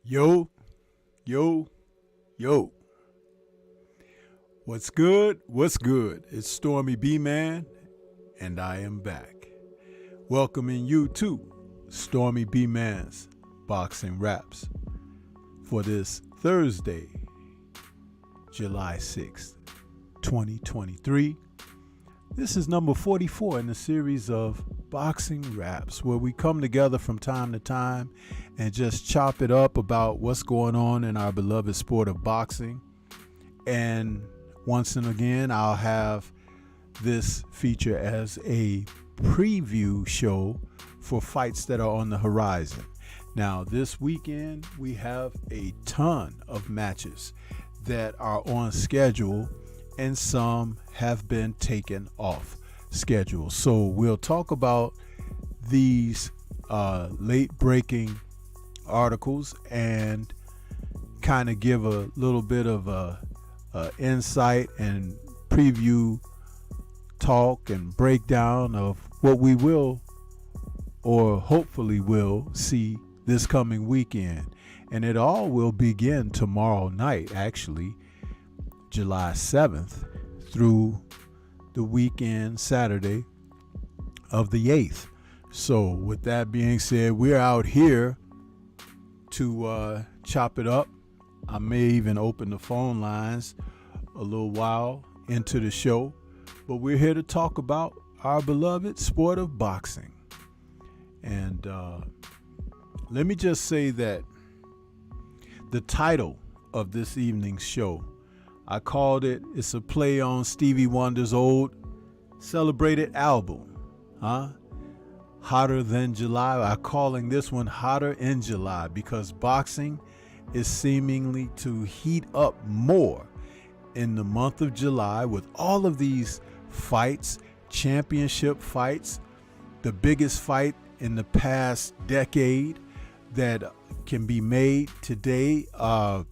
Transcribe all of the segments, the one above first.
Yo, yo, yo. What's good? What's good? It's Stormy B-Man, and I am back. Welcoming you to Stormy B-Man's Boxing Raps for this Thursday, July 6th, 2023. This is number 44 in the series of Boxing Raps, where we come together from time to time and just chop it up about what's going on in our beloved sport of boxing. And once and again, I'll have this feature as a preview show for fights that are on the horizon. Now, this weekend, we have a ton of matches that are on schedule, and some have been taken off schedule. So we'll talk about these late breaking articles and kind of give a little bit of a insight and preview talk and breakdown of what we will or hopefully will see this coming weekend. And it all will begin tomorrow night, actually, July 7th through the weekend, Saturday of the 8th. So with that being said, we're out here to chop it up. I may even open the phone lines a little while into the show, but we're here to talk about our beloved sport of boxing. And let me just say that the title of this evening's show, I called it, it's a play on Stevie Wonder's old celebrated album, Hotter Than July. I'm calling this one Hotter in July because boxing is seemingly to heat up more in the month of July with all of these fights, championship fights, the biggest fight in the past decade that can be made today. The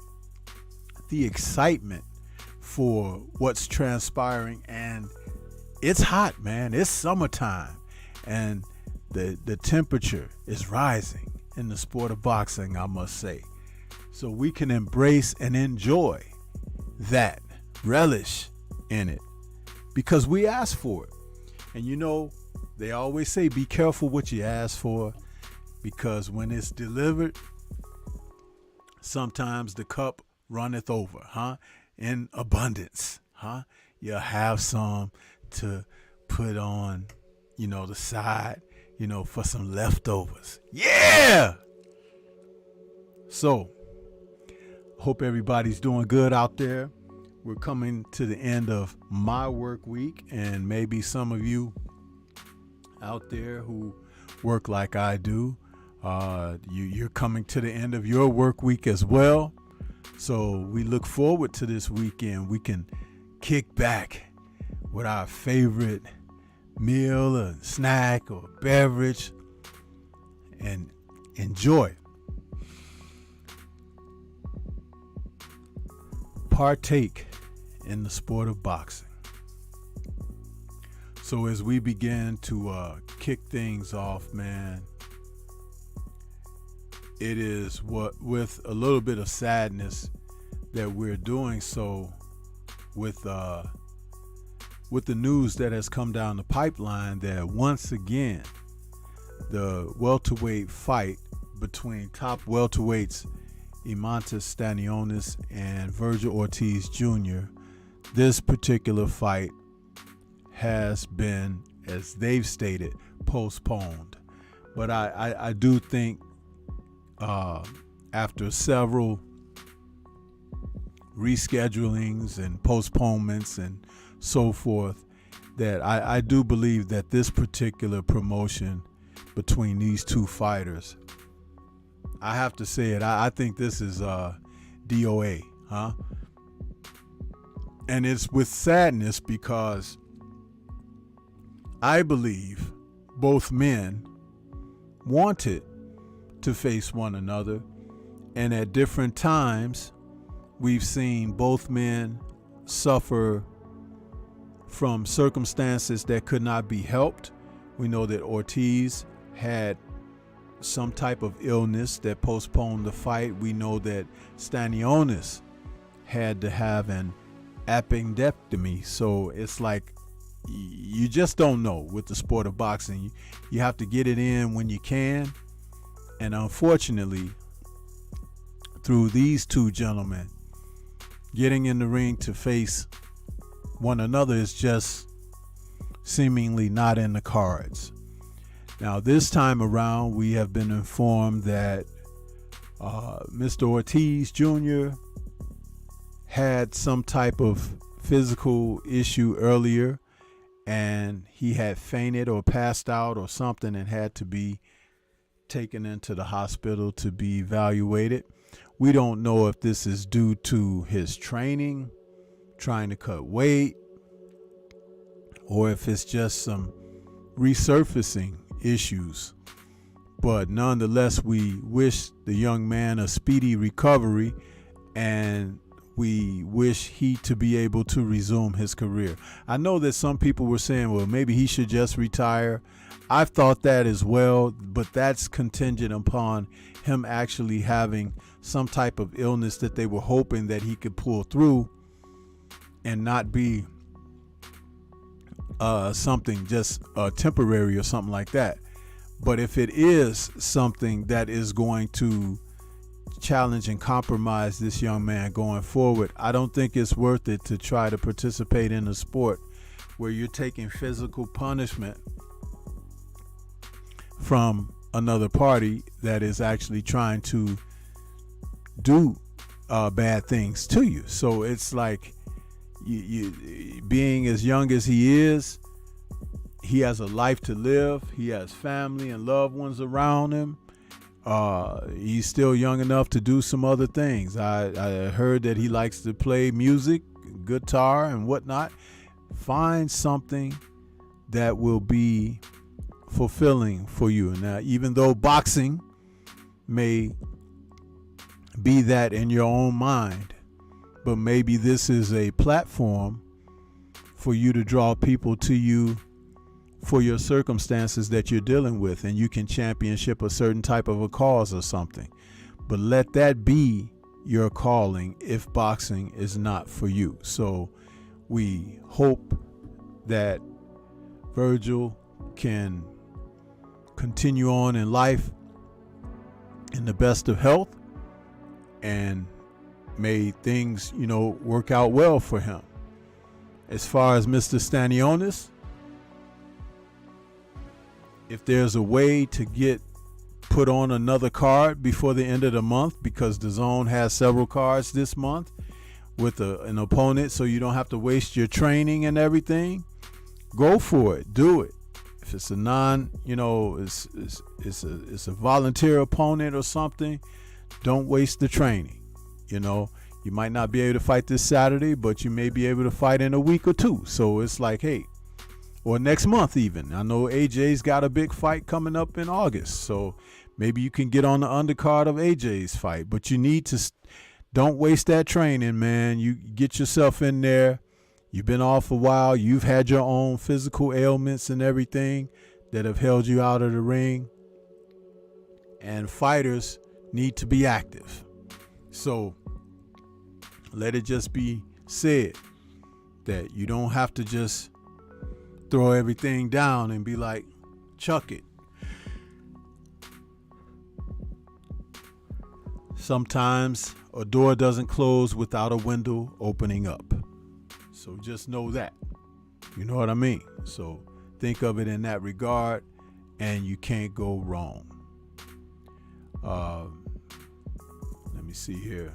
excitement for what's transpiring, and it's hot, man. It's summertime, and the temperature is rising in the sport of boxing, I must say. So we can embrace and enjoy that, relish in it, because we asked for it. And you know, they always say, be careful what you ask for, because when it's delivered, sometimes the cup runneth over, in abundance, You'll have some to put on, the side, for some leftovers. Yeah! So, hope everybody's doing good out there. We're coming to the end of my work week, and maybe some of you out there who work like I do, you're coming to the end of your work week as well. So we look forward to this weekend. We can kick back with our favorite meal, a snack, or beverage, and enjoy. Partake in the sport of boxing. So as we begin to kick things off, man, it is with a little bit of sadness that we're doing so with the news that has come down the pipeline that once again the welterweight fight between top welterweights Eimantas Stanionis and Virgil Ortiz Jr., this particular fight has been, as they've stated, postponed. But I do think after several reschedulings and postponements and so forth, that I do believe that this particular promotion between these two fighters, I have to say it, I think this is DOA, huh? And it's with sadness because I believe both men wanted to face one another, and at different times we've seen both men suffer from circumstances that could not be helped. We know that Ortiz had some type of illness that postponed the fight. We know that Stanionis had to have an appendectomy. So it's like you just don't know with the sport of boxing. You have to get it in when you can. And unfortunately, through these two gentlemen getting in the ring to face one another is just seemingly not in the cards. Now, this time around, we have been informed that Mr. Ortiz Jr. had some type of physical issue earlier, and he had fainted or passed out or something and had to be taken into the hospital to be evaluated. We don't know if this is due to his training, trying to cut weight, or if it's just some resurfacing issues. But nonetheless, we wish the young man a speedy recovery, and we wish he to be able to resume his career. I know that some people were saying, well, maybe he should just retire. I've thought that as well, but that's contingent upon him actually having some type of illness that they were hoping that he could pull through and not be something just temporary or something like that. But if it is something that is going to challenge and compromise this young man going forward, I don't think it's worth it to try to participate in a sport where you're taking physical punishment from another party that is actually trying to do bad things to you. So it's like, you being as young as he is, he has a life to live. He has family and loved ones around him. He's still young enough to do some other things. I heard that he likes to play music, guitar and whatnot. Find something that will be fulfilling for you. Now, even though boxing may be that in your own mind, but maybe this is a platform for you to draw people to you for your circumstances that you're dealing with, and you can championship a certain type of a cause or something. But let that be your calling if boxing is not for you. So we hope that Virgil can continue on in life in the best of health, and may things, work out well for him. As far as Mr. Stanionis, if there's a way to get put on another card before the end of the month, because the Zone has several cards this month with an opponent, so you don't have to waste your training and everything, go for it. Do it. If it's a it's a volunteer opponent or something, don't waste the training. You might not be able to fight this Saturday, but you may be able to fight in a week or two. So it's like, hey, or next month even. I know AJ's got a big fight coming up in August, so maybe you can get on the undercard of AJ's fight. But you need to don't waste that training, man. You get yourself in there. You've been off a while. You've had your own physical ailments and everything that have held you out of the ring. And fighters need to be active. So let it just be said that you don't have to just throw everything down and be like, chuck it. Sometimes a door doesn't close without a window opening up. So just know that. You know what I mean? So think of it in that regard, and you can't go wrong. Let me see here.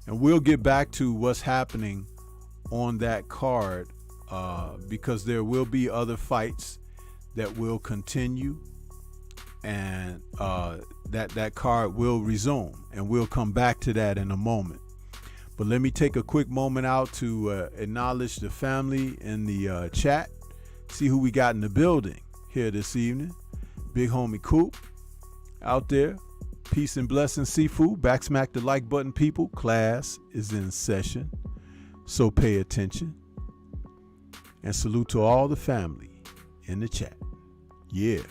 And we'll get back to what's happening on that card, because there will be other fights that will continue, and that card will resume, and we'll come back to that in a moment. But let me take a quick moment out to acknowledge the family in the chat. See who we got in the building here this evening. Big homie Coop out there. Peace and blessings, Seafood. Backsmack the like button, people. Class is in session, so pay attention. And salute to all the family in the chat. Yeah.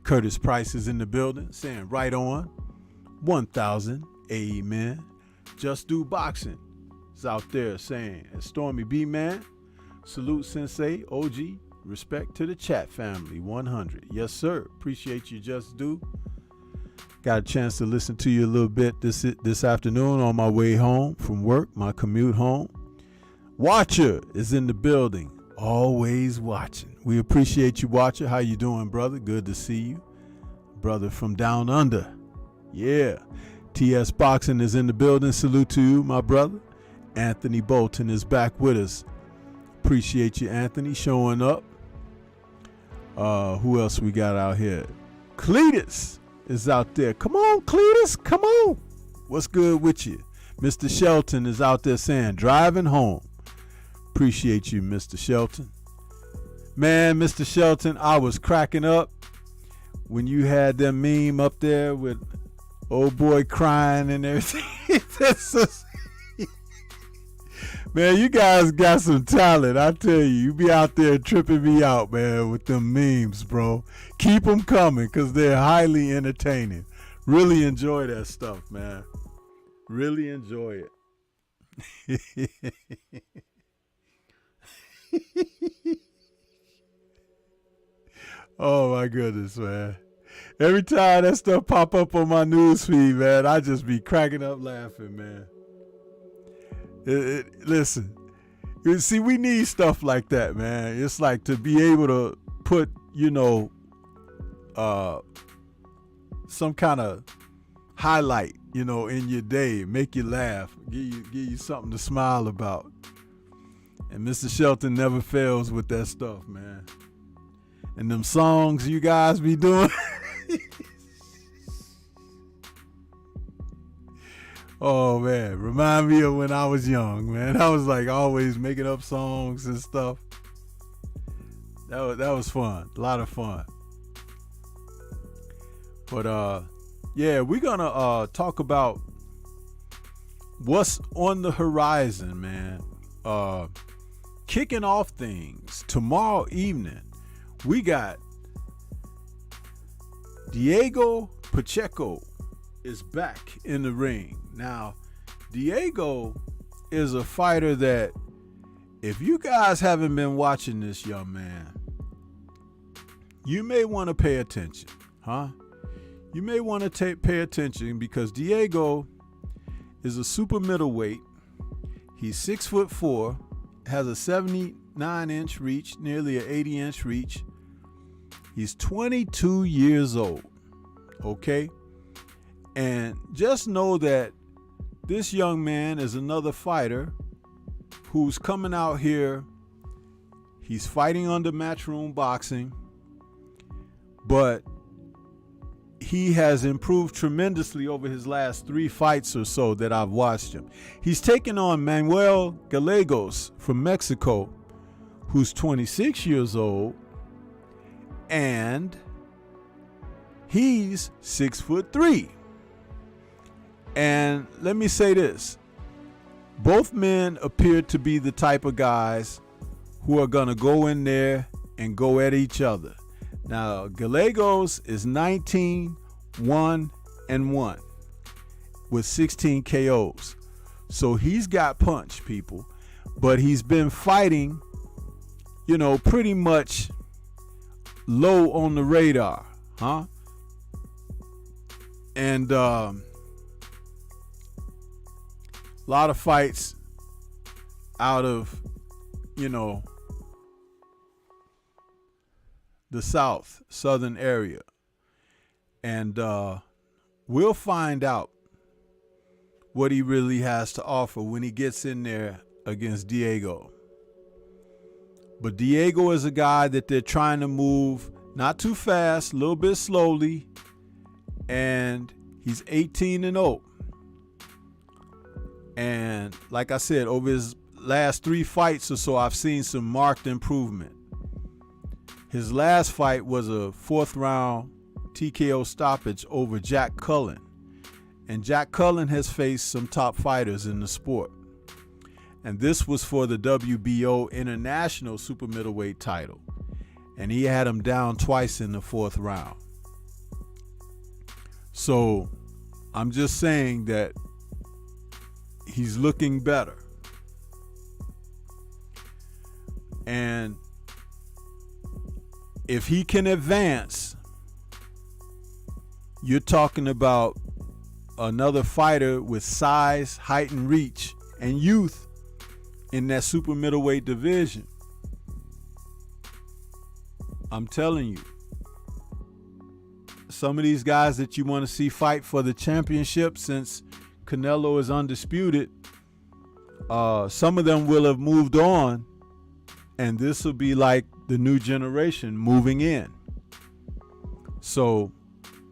Curtis Price is in the building, saying right on. 1,000. Amen. Just Do Boxing is out there saying, and Stormy B Man, salute Sensei, OG, respect to the chat family, 100. Yes, sir. Appreciate you, Just Do. Got a chance to listen to you a little bit this afternoon on my way home from work, my commute home. Watcher is in the building, always watching. We appreciate you, Watcher. How you doing, brother? Good to see you. Brother from down under. Yeah. TS Boxing is in the building. Salute to you, my brother. Anthony Bolton is back with us. Appreciate you, Anthony, showing up. Who else we got out here? Cletus is out there. Come on, Cletus. Come on. What's good with you? Mr. Shelton is out there saying, driving home. Appreciate you, Mr. Shelton. Man, Mr. Shelton, I was cracking up when you had that meme up there with old boy crying and everything. Man, you guys got some talent. I tell you be out there tripping me out, man, with them memes, bro. Keep them coming, because they're highly entertaining. Really enjoy that stuff, man. Really enjoy it. Oh, my goodness, man. Every time that stuff pop up on my news feed, man, I just be cracking up laughing, man. Listen, see, we need stuff like that, man. It's like to be able to put, some kind of highlight, in your day, make you laugh, give you something to smile about. And Mr. Shelton never fails with that stuff, man. And them songs you guys be doing. Oh man, remind me of when I was young, man. I was like always making up songs and stuff. That was fun, a lot of fun. But yeah, we're gonna talk about what's on the horizon, man. Kicking off things tomorrow evening. We got Diego Pacheco is back in the ring. Now, Diego is a fighter that, if you guys haven't been watching this young man, you may want to pay attention, huh? You may want to pay attention, because Diego is a super middleweight. He's 6'4", has a 79-inch reach, nearly an 80-inch reach. He's 22 years old, okay? And just know that this young man is another fighter who's coming out here. He's fighting under Matchroom Boxing, but he has improved tremendously over his last 3 fights or so that I've watched him. He's taken on Manuel Gallegos from Mexico, who's 26 years old, and he's 6'3". And let me say this. Both men appear to be the type of guys who are going to go in there and go at each other. Now, Gallegos is 19-1-1 with 16 KOs. So he's got punch, people. But he's been fighting, pretty much low on the radar, huh? And a lot of fights out of, the southern area. And we'll find out what he really has to offer when he gets in there against Diego. But Diego is a guy that they're trying to move not too fast, a little bit slowly, and he's 18-0. And like I said, over his last 3 fights or so, I've seen some marked improvement. His last fight was a 4th round TKO stoppage over Jack Cullen. And Jack Cullen has faced some top fighters in the sport. And this was for the WBO International Super Middleweight title. And he had him down twice in the 4th round. So I'm just saying that he's looking better. And if he can advance, you're talking about another fighter with size, height, and reach, and youth in that super middleweight division. I'm telling you, some of these guys that you want to see fight for the championship, since Canelo is undisputed, some of them will have moved on, and this will be like the new generation moving in. So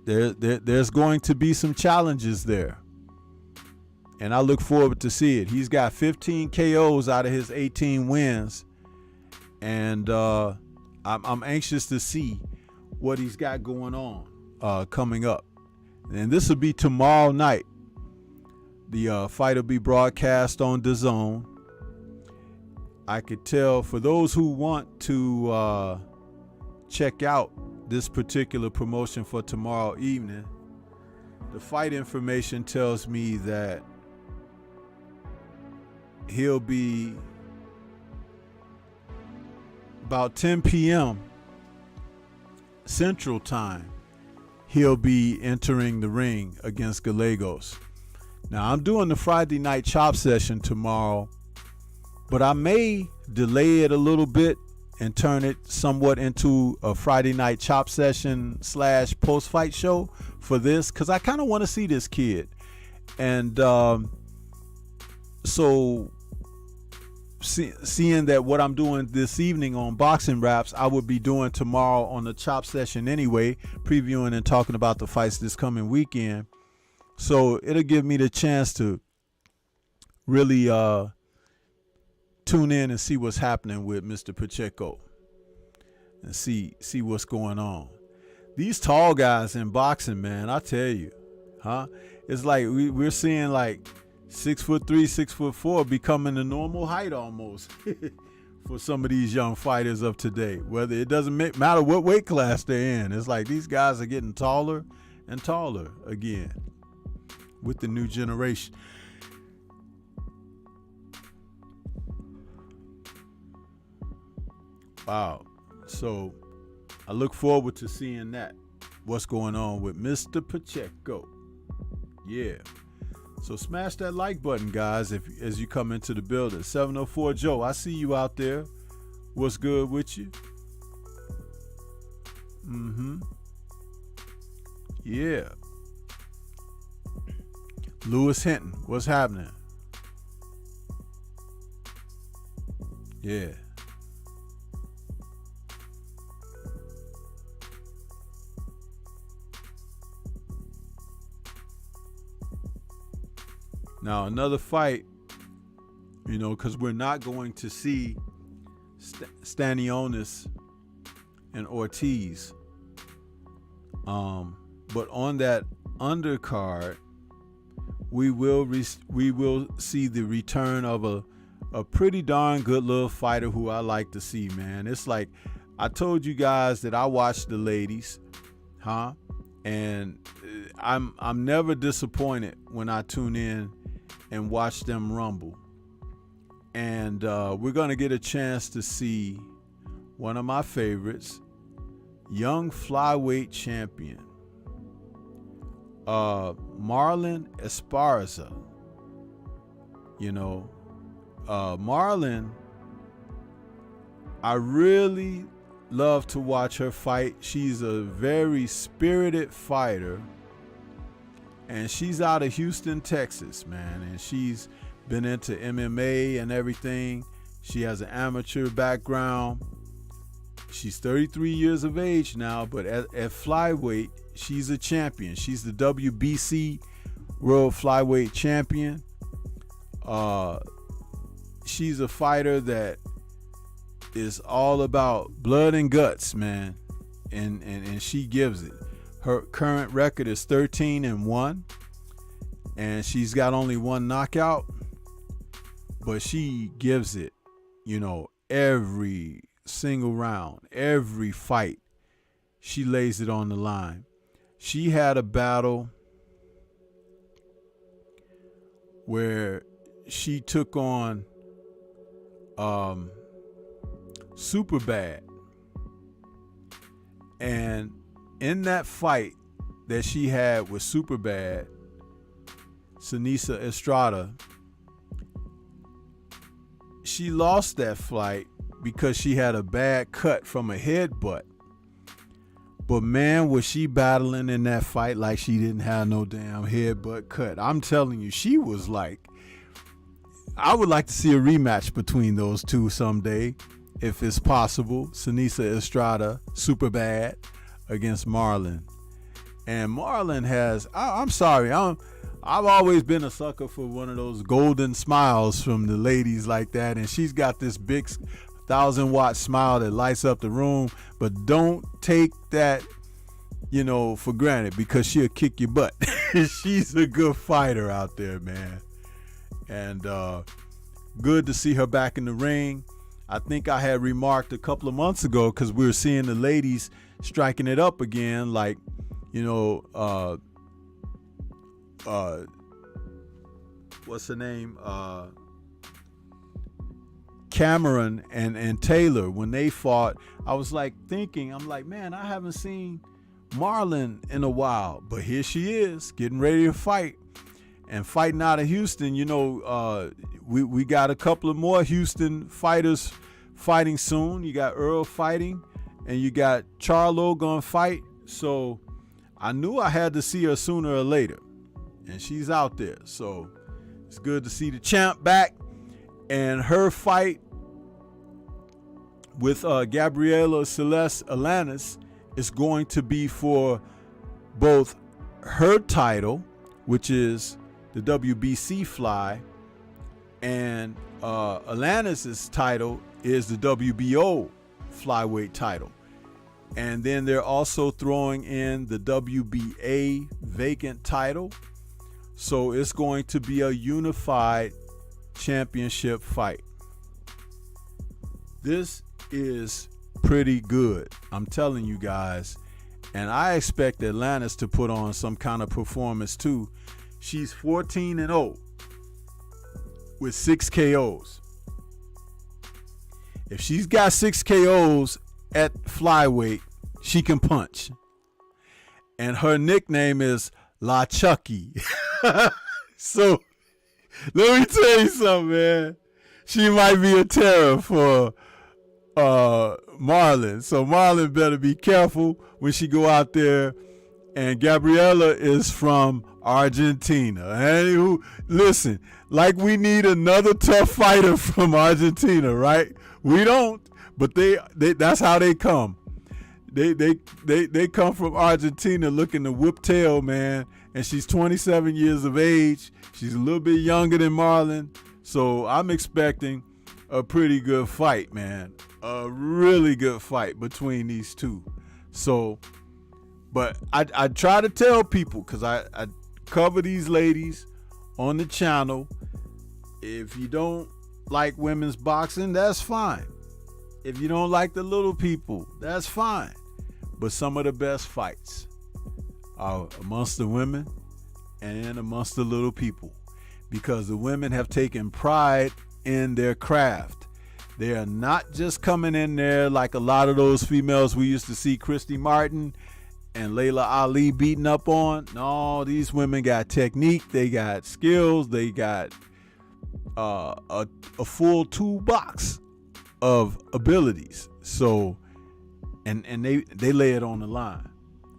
there's going to be some challenges there, and I look forward to see it. He's got 15 KOs out of his 18 wins, and I'm anxious to see what he's got going on coming up. And this will be tomorrow night. The fight will be broadcast on DAZN. I could tell for those who want to check out this particular promotion for tomorrow evening, the fight information tells me that he'll be about 10 p.m. Central Time. He'll be entering the ring against Gallegos. Now, I'm doing the Friday night chop session tomorrow, but I may delay it a little bit and turn it somewhat into a Friday night chop session / post-fight show for this, because I kind of want to see this kid. And so seeing that what I'm doing this evening on Boxing Raps, I would be doing tomorrow on the chop session anyway, previewing and talking about the fights this coming weekend. So it'll give me the chance to really tune in and see what's happening with Mr. Pacheco and see what's going on. These tall guys in boxing, man, I tell you, huh? It's like we're seeing like 6'3", 6'4" becoming the normal height almost for some of these young fighters of today. Whether it doesn't matter what weight class they're in, it's like these guys are getting taller and taller again with the new generation. Wow. So I look forward to seeing that. What's going on with Mr. Pacheco. Yeah. So smash that like button, guys, as you come into the building. 704 Joe, I see you out there. What's good with you? Yeah. Lewis Hinton, what's happening? Yeah. Now, another fight, because we're not going to see Stanionis and Ortiz. But on that undercard, we will see the return of a pretty darn good little fighter who I like to see, man. It's like I told you guys that I watch the ladies, and I'm never disappointed when I tune in and watch them rumble. And we're gonna get a chance to see one of my favorites, young flyweight champion, Marlon Esparza. Marlon, I really love to watch her fight. She's a very spirited fighter, and she's out of Houston, Texas, man, and she's been into MMA and everything. She has an amateur background. She's 33 years of age now, but at flyweight, she's a champion. She's the WBC World Flyweight Champion. She's a fighter that is all about blood and guts, man, and she gives it. Her current record is 13-1, and she's got only one knockout, but she gives it, every single round, every fight, she lays it on the line. She had a battle where she took on Superbad, and in that fight that she had with Superbad, Seniesa Estrada, she lost that fight because she had a bad cut from a headbutt. But man, was she battling in that fight like she didn't have no damn headbutt cut. I'm telling you, she was like, I would like to see a rematch between those two someday, if it's possible. Seniesa Estrada, Superbad, against Marlon. And Marlon has, I'm sorry, I've always been a sucker for one of those golden smiles from the ladies like that. And she's got this big 1,000-watt smile that lights up the room. But don't take that, for granted, because she'll kick your butt. She's a good fighter out there, man. And good to see her back in the ring. I think I had remarked a couple of months ago, because we were seeing the ladies striking it up again, like, what's her name? Cameron and Taylor, when they fought, I was like thinking, I'm like, man, I haven't seen Marlon in a while, but here she is getting ready to fight and fighting out of Houston. We got a couple of more Houston fighters fighting soon. You got Earl fighting, and you got Charlo gonna fight. So I knew I had to see her sooner or later, and she's out there. So it's good to see the champ back, and her fight with Gabriela Celeste Alanis is going to be for both her title, which is the WBC fly, and Alanis' title is the WBO flyweight title. And then they're also throwing in the WBA vacant title. So it's going to be a unified championship fight. This is pretty good, I'm telling you guys. And I expect Atlantis to put on some kind of performance too. She's 14-0 with 6 KOs. If she's got 6 KOs at flyweight, she can punch. And her nickname is La Chucky. So let me tell you something, man. She might be a terror for Marlon. So Marlon better be careful when she go out there. And Gabriela is from Argentina. And listen, like we need another tough fighter from Argentina, right? We don't, but they that's how they come. They come from Argentina looking to whip tail, man, And she's 27 years of age. She's a little bit younger than Marlon. So I'm expecting a pretty good fight, man. A really good fight between these two. So, but I try to tell people, because I cover these ladies on the channel. If you don't like women's boxing, that's fine. If you don't like the little people, that's fine. But some of the best fights are amongst the women and amongst the little people, because the women have taken pride in their craft. They are not just coming in there like a lot of those females we used to see Christy Martin and Layla Ali beating up on. No, these women got technique, they got skills, they got a full toolbox of abilities. So and they lay it on the line.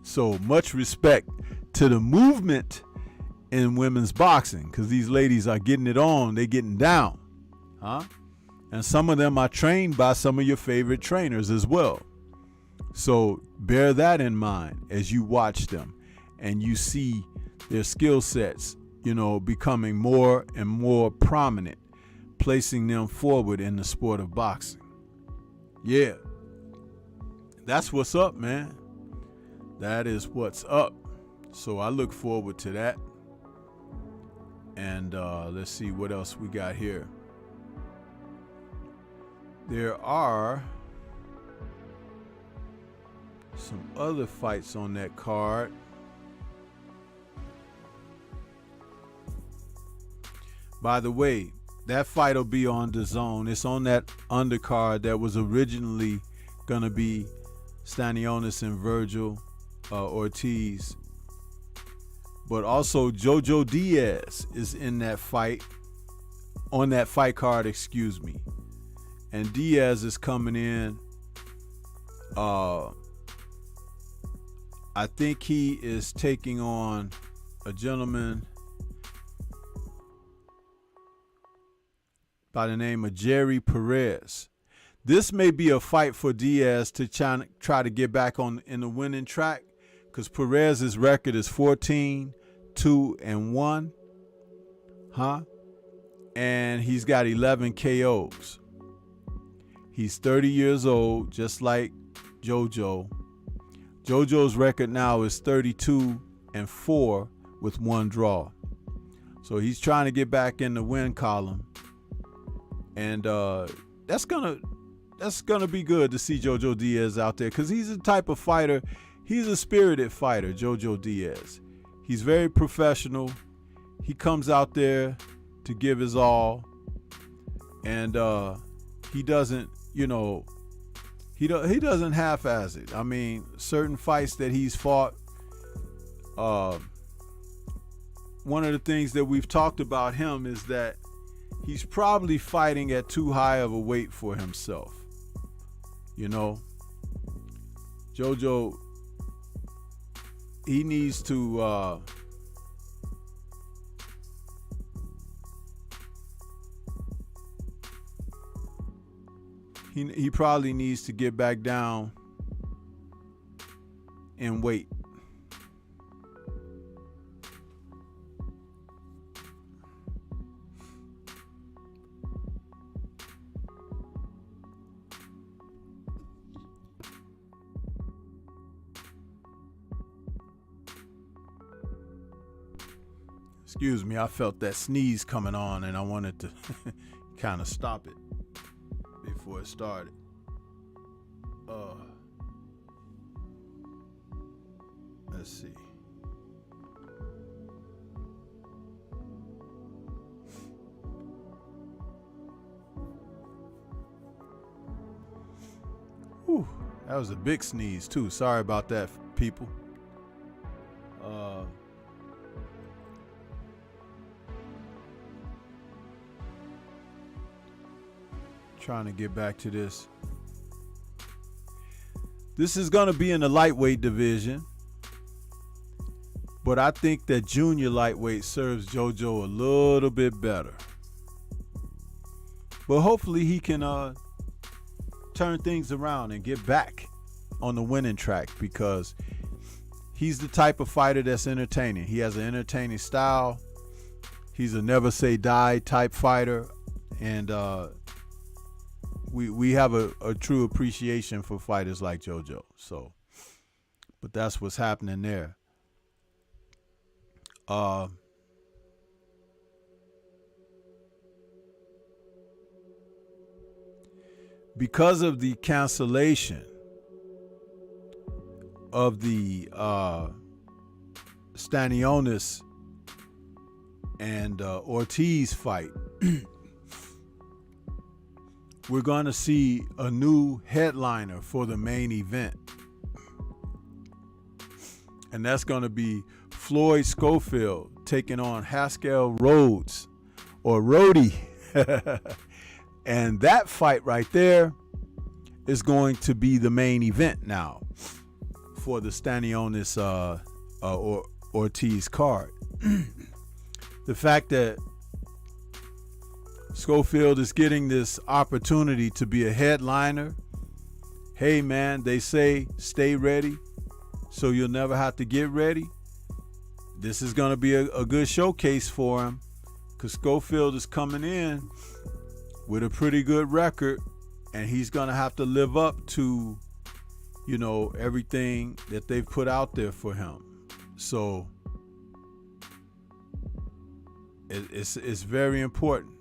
So much respect to the movement in women's boxing, because these ladies are getting it on, they getting down, and some of them are trained by some of your favorite trainers as well. So bear that in mind as you watch them and you see their skill sets, becoming more and more prominent, placing them forward in the sport of boxing. Yeah, that's what's up, man. That is what's up. So I look forward to that. And let's see what else we got here. There are some other fights on that card. By the way, that fight will be on DAZN. It's on that undercard that was originally going to be Stanionis and Virgil Ortiz. But also Jojo Diaz is in that fight, on that fight card, excuse me. And Diaz is coming in. I think he is taking on a gentleman by the name of Jerry Perez. This may be a fight for Diaz to try to get back in the winning track, because Perez's record is 14-2-1, and he's got 11 KOs. He's 30 years old, just like JoJo. JoJo's record now is 32-4 with 1 draw. So he's trying to get back in the win column, and that's gonna be good to see Jojo Diaz out there, because he's the type of fighter. He's a spirited fighter, Jojo Diaz. He's very professional. He comes out there to give his all, and he doesn't, he doesn't half-ass it. I mean, certain fights that he's fought, one of the things that we've talked about him is that he's probably fighting at too high of a weight for himself. Jojo, he needs to he probably needs to get back down in weight. Excuse me, I felt that sneeze coming on and I wanted to kind of stop it before it started. Let's see. Whew, that was a big sneeze too. Sorry about that, people. Trying to get back to this. This is going to be in the lightweight division, but I think that junior lightweight serves JoJo a little bit better. But hopefully he can turn things around and get back on the winning track, because he's the type of fighter that's entertaining. He has an entertaining style. He's a never say die type fighter, and we have a true appreciation for fighters like JoJo. So, but that's what's happening there. Because of the cancellation of the Stanionis and Ortiz fight, we're going to see a new headliner for the main event. And that's going to be Floyd Schofield taking on Haskell Rhodes, or Rhodey. And that fight right there is going to be the main event now for the Stanionis or Ortiz card. The fact that Schofield is getting this opportunity to be a headliner. Hey man, they say stay ready, so you'll never have to get ready. This is going to be a good showcase for him, because Schofield is coming in with a pretty good record, and he's going to have to live up to, you know, everything that they've put out there for him. So it's very important.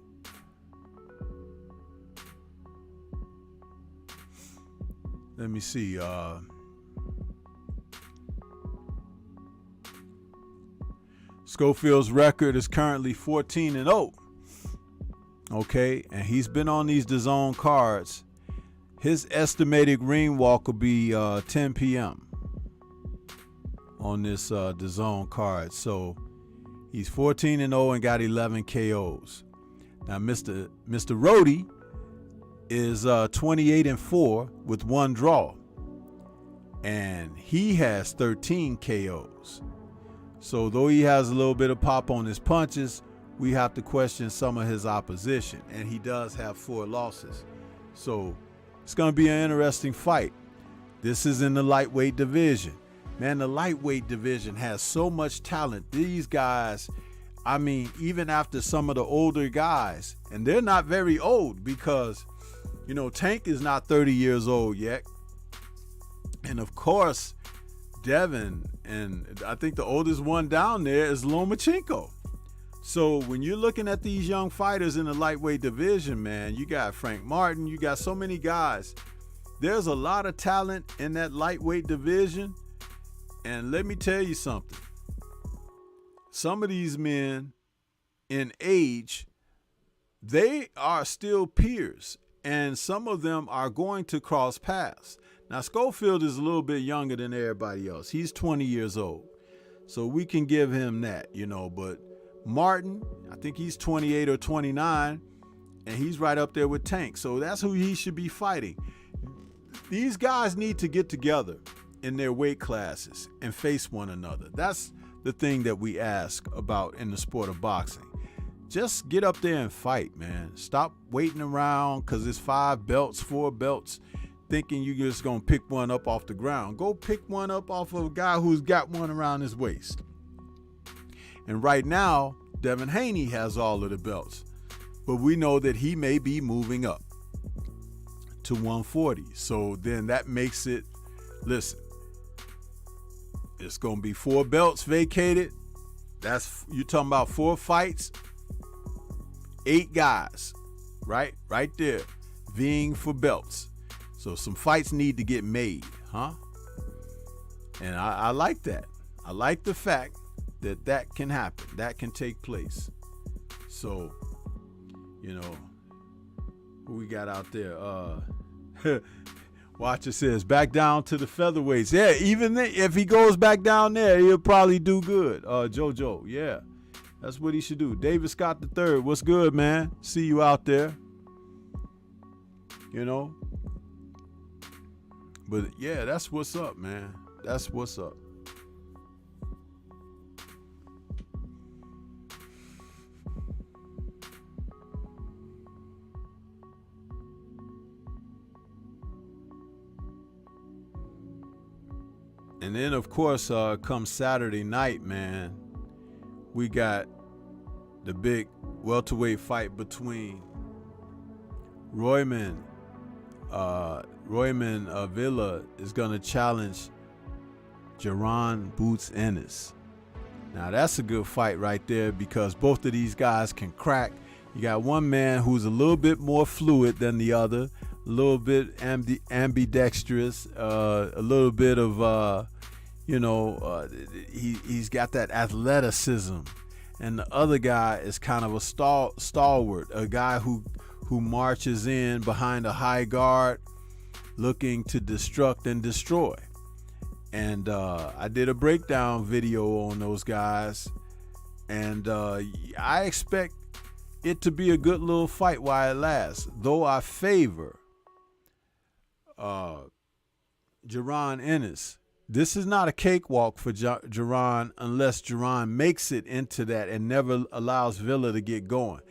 Let me see. Schofield's record is currently 14-0. Okay, and he's been on these DAZN cards. His estimated ring walk will be 10 p.m. on this DAZN card. So he's 14-0 and got 11 KOs. Now, Mr. Rhodey is 28-4 with 1 draw, and he has 13 KOs. So though he has a little bit of pop on his punches, we have to question some of his opposition, and he does have 4 losses. So it's going to be an interesting fight. This is in the lightweight division. Man, the lightweight division has so much talent. These guys, I mean, even after some of the older guys, and they're not very old, because, you know, Tank is not 30 years old yet. And of course, Devin, and I think the oldest one down there is Lomachenko. So when you're looking at these young fighters in the lightweight division, man, you got Frank Martin, you got so many guys. There's a lot of talent in that lightweight division. And let me tell you something. Some of these men in age, they are still peers, and some of them are going to cross paths. Now, Schofield is a little bit younger than everybody else. He's 20 years old. So we can give him that, you know, but Martin, I think he's 28 or 29, and he's right up there with Tank. So that's who he should be fighting. These guys need to get together in their weight classes and face one another. That's the thing that we ask about in the sport of boxing. Just get up there and fight, man. Stop waiting around because it's 5 belts, 4 belts, thinking you're just going to pick one up off the ground. Go pick one up off of a guy who's got one around his waist. And right now, Devin Haney has all of the belts. But we know that he may be moving up to 140. So then that makes it, listen, it's going to be 4 belts vacated. That's, you're talking about 4 fights, 8 guys, right? Right there, vying for belts. So some fights need to get made, huh? And I like that. I like the fact that that can happen. That can take place. So, you know, who we got out there? Watcher says, back down to the featherweights. Yeah, even if he goes back down there, he'll probably do good. JoJo, yeah. That's what he should do. David Scott III, what's good, man? See you out there. You know? But yeah, that's what's up, man. That's what's up. And then, of course, come Saturday night, man, we got the big welterweight fight between Royman Villa is going to challenge Jaron Boots Ennis. Now, that's a good fight right there because both of these guys can crack. You got one man who's a little bit more fluid than the other, a little bit ambidextrous, a little bit of, he's got that athleticism. And the other guy is kind of a stalwart, a guy who marches in behind a high guard looking to destruct and destroy. And I did a breakdown video on those guys, and I expect it to be a good little fight while it lasts, though I favor Jaron Ennis. This is not a cakewalk for Jaron unless Jaron makes it into that and never allows Villa to get going.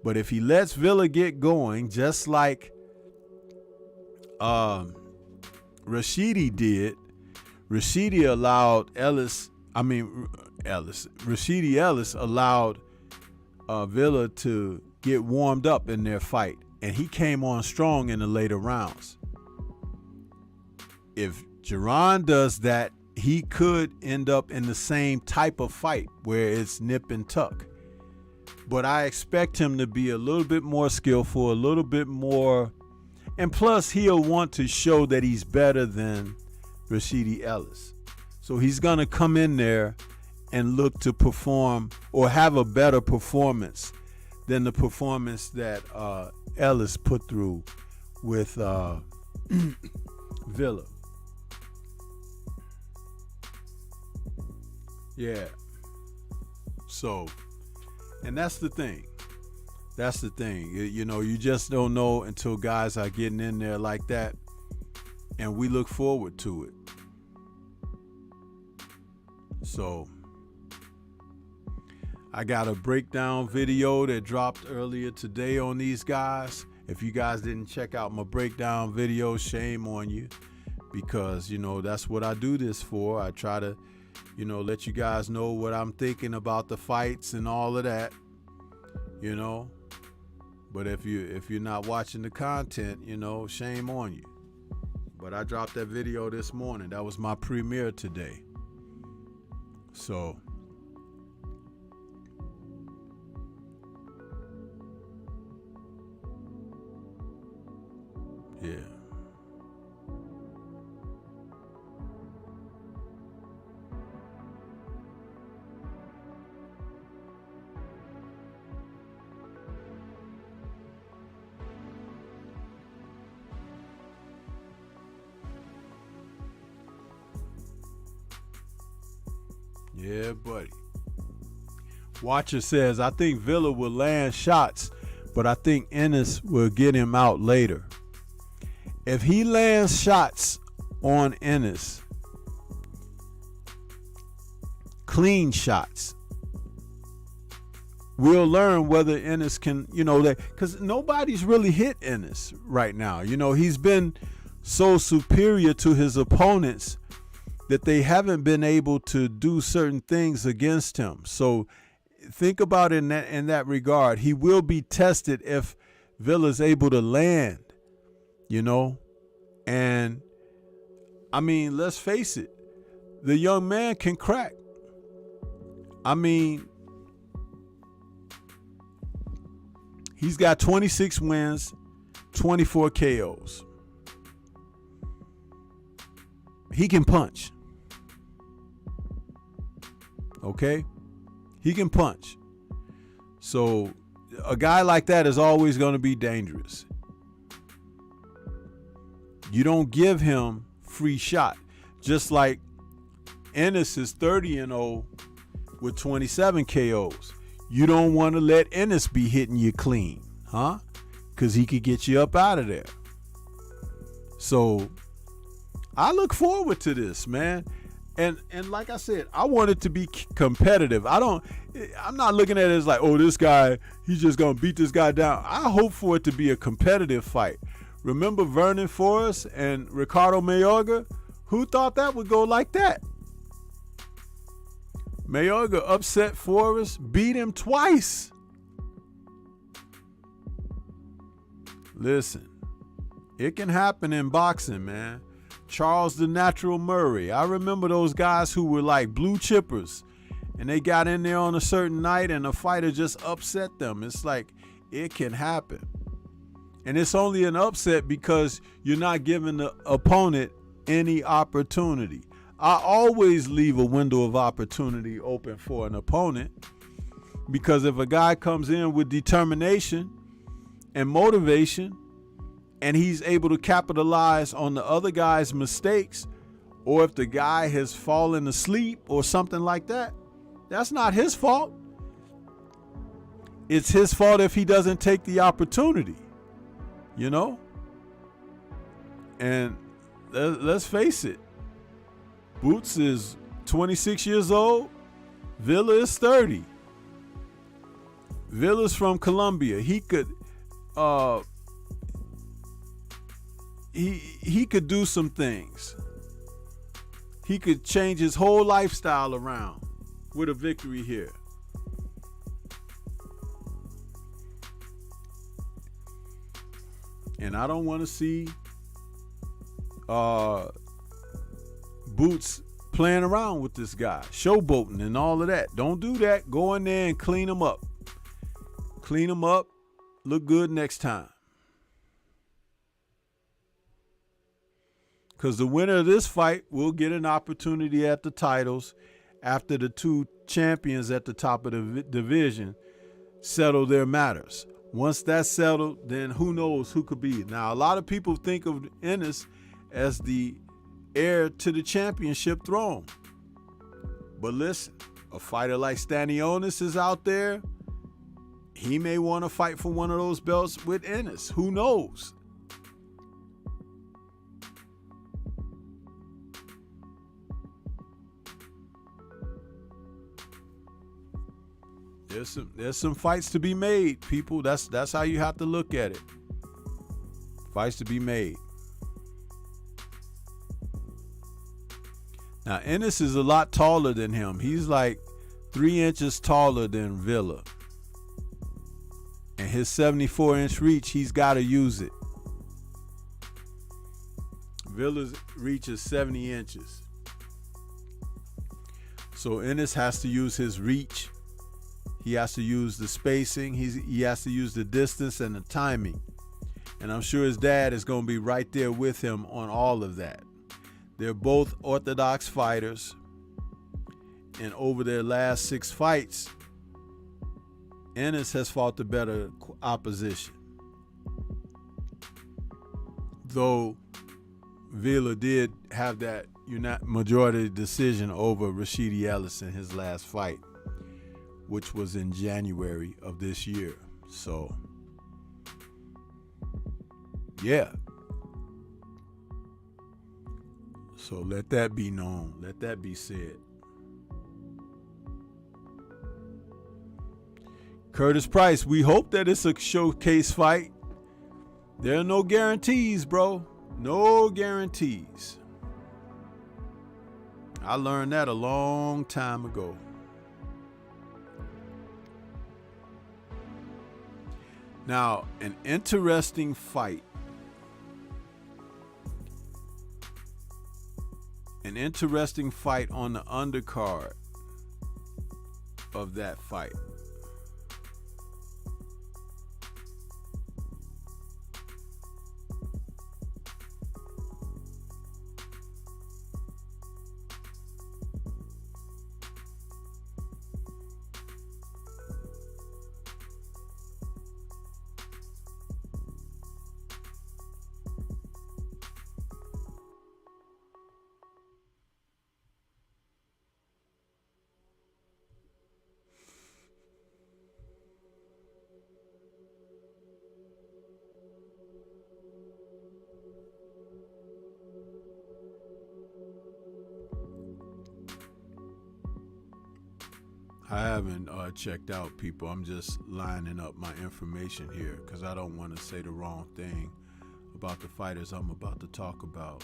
But if he lets Villa get going, just like Rashidi did, Rashidi Ellis allowed Villa to get warmed up in their fight, and he came on strong in the later rounds. If Jaron does that, he could end up in the same type of fight where it's nip and tuck. But I expect him to be a little bit more skillful, a little bit more, and plus he'll want to show that he's better than Rashidi Ellis. So he's going to come in there and look to perform or have a better performance than the performance that Ellis put through with Villa. Yeah. So, and that's the thing. That's the thing. You just don't know until guys are getting in there like that. And we look forward to it. So, I got a breakdown video that dropped earlier today on these guys. If you guys didn't check out my breakdown video, shame on you. Because, that's what I do this for. I try to, let you guys know what I'm thinking about the fights and all of that. But if you're not watching the content, shame on you. But I dropped that video this morning. That was my premiere today. So, yeah. Yeah, buddy. Watcher says, I think Villa will land shots, but I think Ennis will get him out later. If he lands shots on Ennis, clean shots, we'll learn whether Ennis can, because nobody's really hit Ennis right now. He's been so superior to his opponents that they haven't been able to do certain things against him. So think about it in that regard. He will be tested if Villa's able to land, And, let's face it. The young man can crack. He's got 26 wins, 24 KOs. He can punch. Okay? He can punch. So a guy like that is always going to be dangerous. You don't give him free shot. Just like Ennis is 30-0 with 27 KOs. You don't want to let Ennis be hitting you clean, huh? Because he could get you up out of there. So I look forward to this, man. And like I said, I want it to be competitive. I'm not looking at it as like, oh, this guy, he's just going to beat this guy down. I hope for it to be a competitive fight. Remember Vernon Forrest and Ricardo Mayorga? Who thought that would go like that? Mayorga upset Forrest, beat him twice. Listen, it can happen in boxing, man. Charles the Natural Murray. I remember those guys who were like blue chippers, and they got in there on a certain night and a fighter just upset them. It's like, it can happen. And it's only an upset because you're not giving the opponent any opportunity. I always leave a window of opportunity open for an opponent, because if a guy comes in with determination and motivation and he's able to capitalize on the other guy's mistakes, or if the guy has fallen asleep or something like that, that's not his fault. It's his fault if he doesn't take the opportunity, you know? And let's face it, Boots is 26 years old. Villa is 30. Villa's from Colombia. He could he could do some things. He could change his whole lifestyle around with a victory here. And I don't want to see Boots playing around with this guy, showboating and all of that. Don't do that. Go in there and clean him up. Clean him up. Look good next time. Because the winner of this fight will get an opportunity at the titles after the two champions at the top of the division settle their matters. Once that's settled, then who knows who could be. Now, a lot of people think of Ennis as the heir to the championship throne. But listen, a fighter like Stanionis is out there. He may want to fight for one of those belts with Ennis. Who knows? There's some fights to be made, people. That's how you have to look at it. Fights to be made. Now, Ennis is a lot taller than him. He's like 3 inches taller than Villa. And his 74-inch reach, he's got to use it. Villa's reach is 70 inches. So Ennis has to use his reach. He has to use the spacing. He has to use the distance and the timing. And I'm sure his dad is going to be right there with him on all of that. They're both orthodox fighters. And over their last 6 fights, Ennis has fought the better opposition. Though Villa did have that majority decision over Rashidi Ellis in his last fight, which was in January of this year. So, yeah. So let that be known. Let that be said. Curtis Price, we hope that it's a showcase fight. There are no guarantees, bro. No guarantees. I learned that a long time ago. Now, an interesting fight. An interesting fight on the undercard of that fight. I haven't checked out, people. I'm just lining up my information here because I don't want to say the wrong thing about the fighters I'm about to talk about.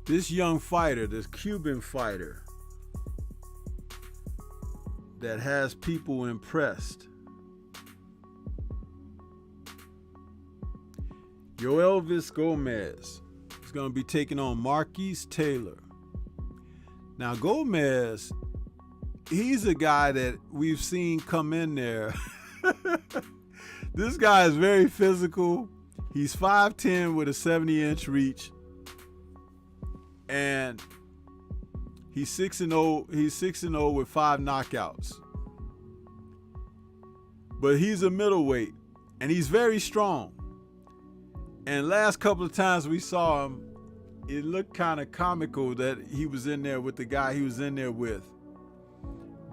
This young fighter, this Cuban fighter that has people impressed. Yoelvis Gomez is going to be taking on Marquise Taylor. Now, Gomez, he's a guy that we've seen come in there. This guy is very physical. He's 5'10" with a 70-inch reach. And he's 6-0. He's 6-0 with 5 knockouts. But he's a middleweight, and he's very strong. And last couple of times we saw him, it looked kind of comical that he was in there with the guy he was in there with.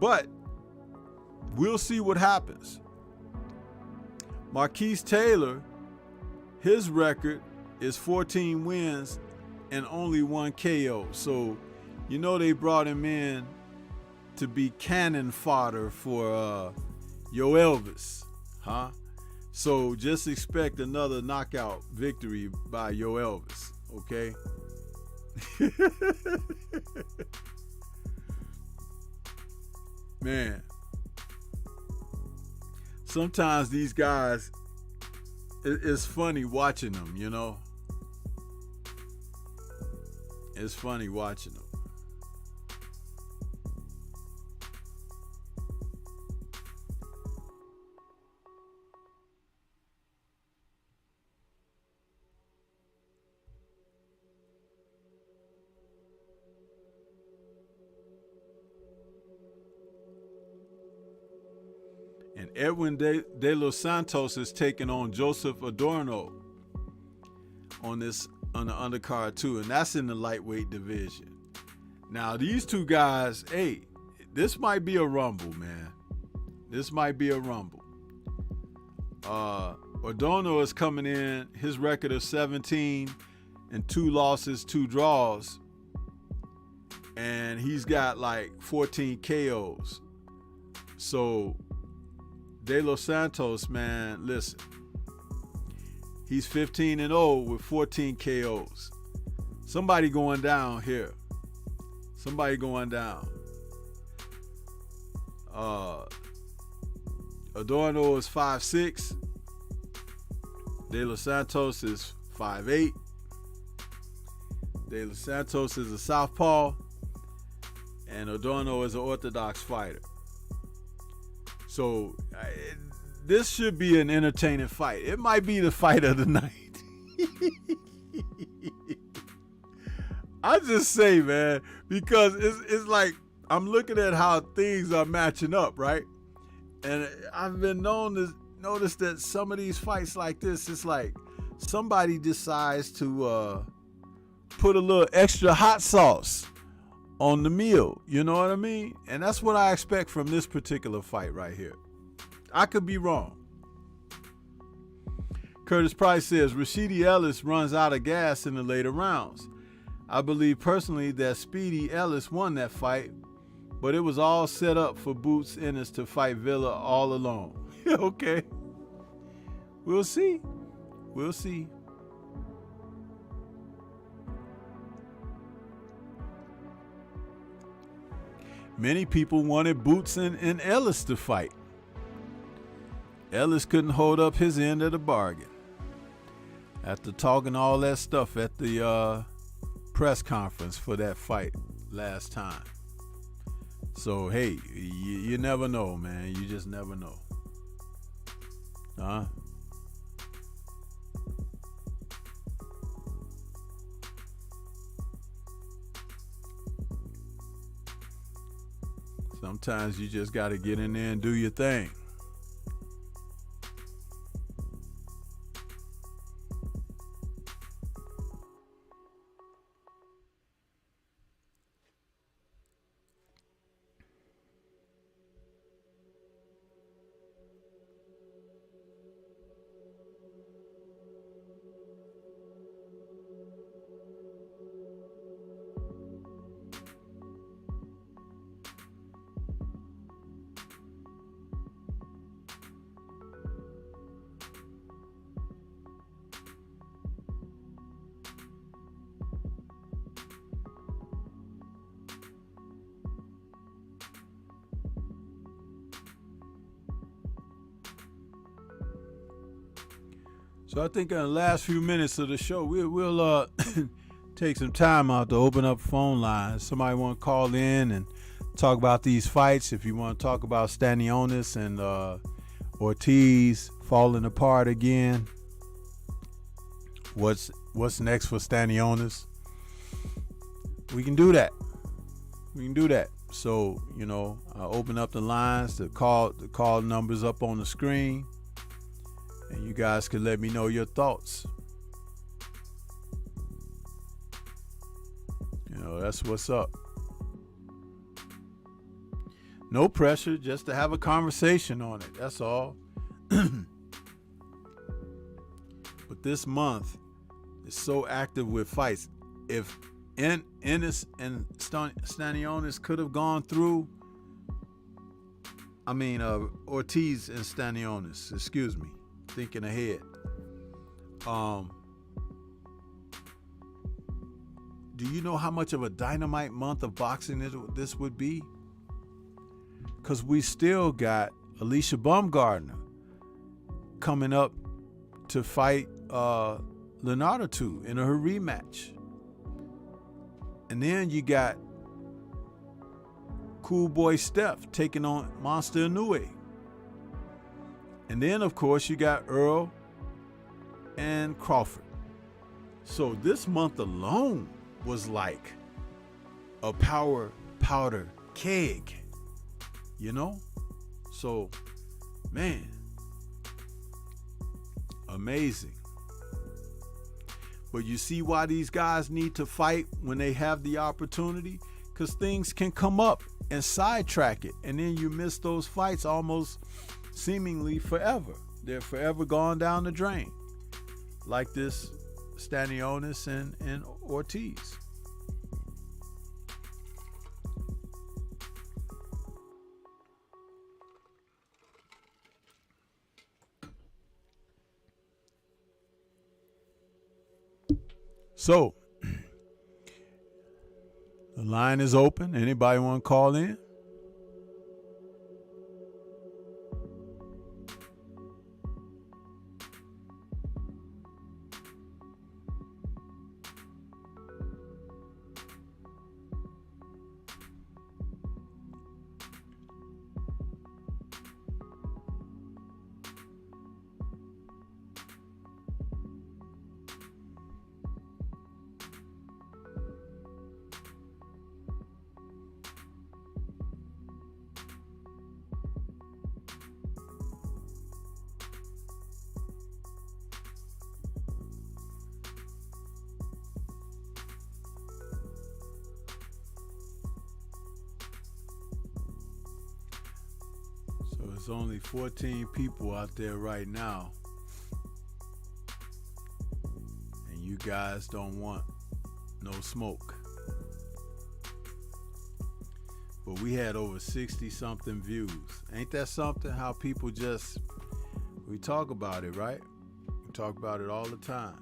But we'll see what happens. Marquise Taylor, his record is 14 wins and only 1 KO. So, you know, they brought him in to be cannon fodder for Yoelvis, huh? So just expect another knockout victory by Yoelvis, okay? Man, sometimes these guys, it's funny watching them, you know? It's funny watching them. And Edwin de los Santos is taking on Joseph Adorno on the undercard too, and that's in the lightweight division. Now these two guys, hey, this might be a rumble, man. This might be a rumble. Adorno is coming in, his record of 17 and 2 losses, 2 draws, and he's got like 14 KOs. So De Los Santos, man, listen. He's 15-0 with 14 KOs. Somebody going down here. Somebody going down. Adorno is 5'6". De Los Santos is 5'8". De Los Santos is a southpaw, and Adorno is an orthodox fighter. So this should be an entertaining fight. It might be the fight of the night. I just say, man, because it's like I'm looking at how things are matching up, right? And I've been known to notice that some of these fights like this, it's like somebody decides to put a little extra hot sauce on the meal, you know what I mean? And that's what I expect from this particular fight right here. I could be wrong. Curtis Price says Rashidi Ellis runs out of gas in the later rounds. I believe personally that Speedy Ellis won that fight, but it was all set up for Boots Ennis to fight Villa all alone. Okay. We'll see. We'll see. Many people wanted Boots and Ellis to fight. Ellis couldn't hold up his end of the bargain after talking all that stuff at the press conference for that fight last time. So, hey, you never know, man. You just never know. Huh? Sometimes you just got to get in there and do your thing. So I think in the last few minutes of the show, we'll take some time out to open up phone lines. Somebody want to call in and talk about these fights. If you want to talk about Stanionis and Ortiz falling apart again, what's next for Stanionis? We can do that. So, I'll open up the lines, the call numbers up on the screen, and you guys can let me know your thoughts. That's what's up. No pressure, just to have a conversation on it. That's all. But this month is so active with fights. If Ennis and Stanionis could have gone through, Ortiz and Stanionis, excuse me, thinking ahead. Do you know how much of a dynamite month of boxing this would be? Because we still got Alicia Baumgardner coming up to fight Leonardo II in her rematch. And then you got Cool Boy Steph taking on Monster Inoue. And then, of course, you got Earl and Crawford. So this month alone was like a powder keg, So, man, amazing. But you see why these guys need to fight when they have the opportunity? Because things can come up and sidetrack it, and then you miss those fights almost seemingly forever. They're forever gone down the drain, like this Stanionis and Ortiz. So, the line is open. Anybody want to call in? There's only 14 people out there right now, and you guys don't want no smoke. But we had over 60 something views. Ain't that something? How people we talk about it, right? We talk about it all the time.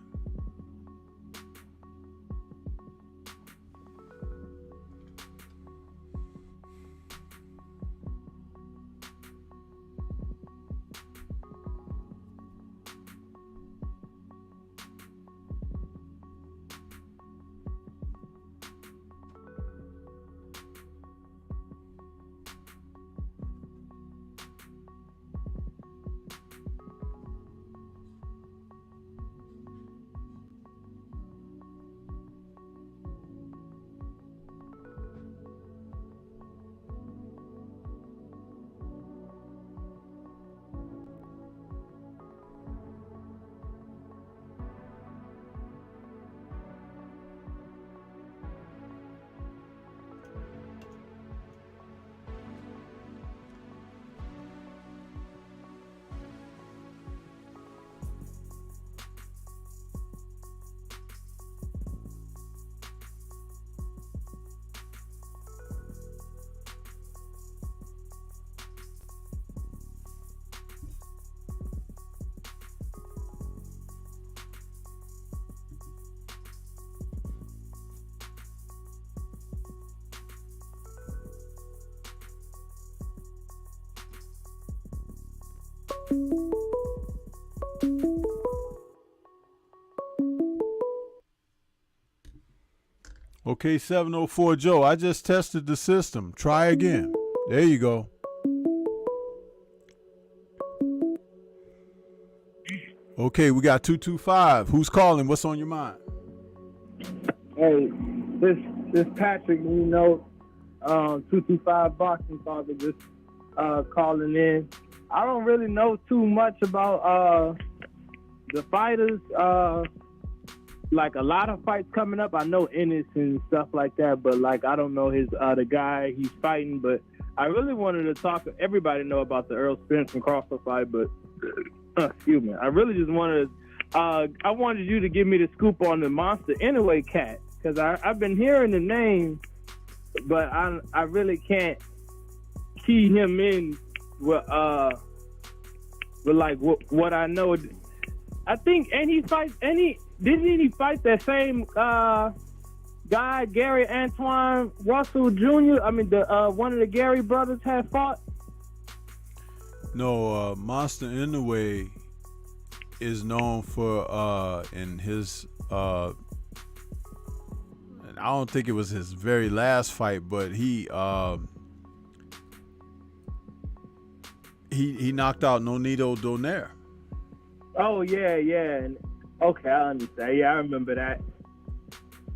Okay, 704 Joe. I just tested the system. Try again. There you go. Okay, we got 225. Who's calling? What's on your mind? Hey, this Patrick, 225 Boxing Father, just calling in. I don't really know too much about the fighters. Like a lot of fights coming up. I know Ennis and stuff like that, but like I don't know the guy he's fighting. But I really wanted to talk. Everybody know about the Earl Spence and Crawford fight, but excuse me. I really just wanted I wanted you to give me the scoop on the Monster Anyway cat, because I've been hearing the name, but I really can't key him in with like what I know. I think didn't he fight that same guy, Gary Antoine Russell Jr.? I mean, the one of the Gary brothers had fought. No, Monster Anyway is known for in his and I don't think it was his very last fight, but he knocked out Nonito Donaire. Oh yeah. Okay, I understand. Yeah, I remember that.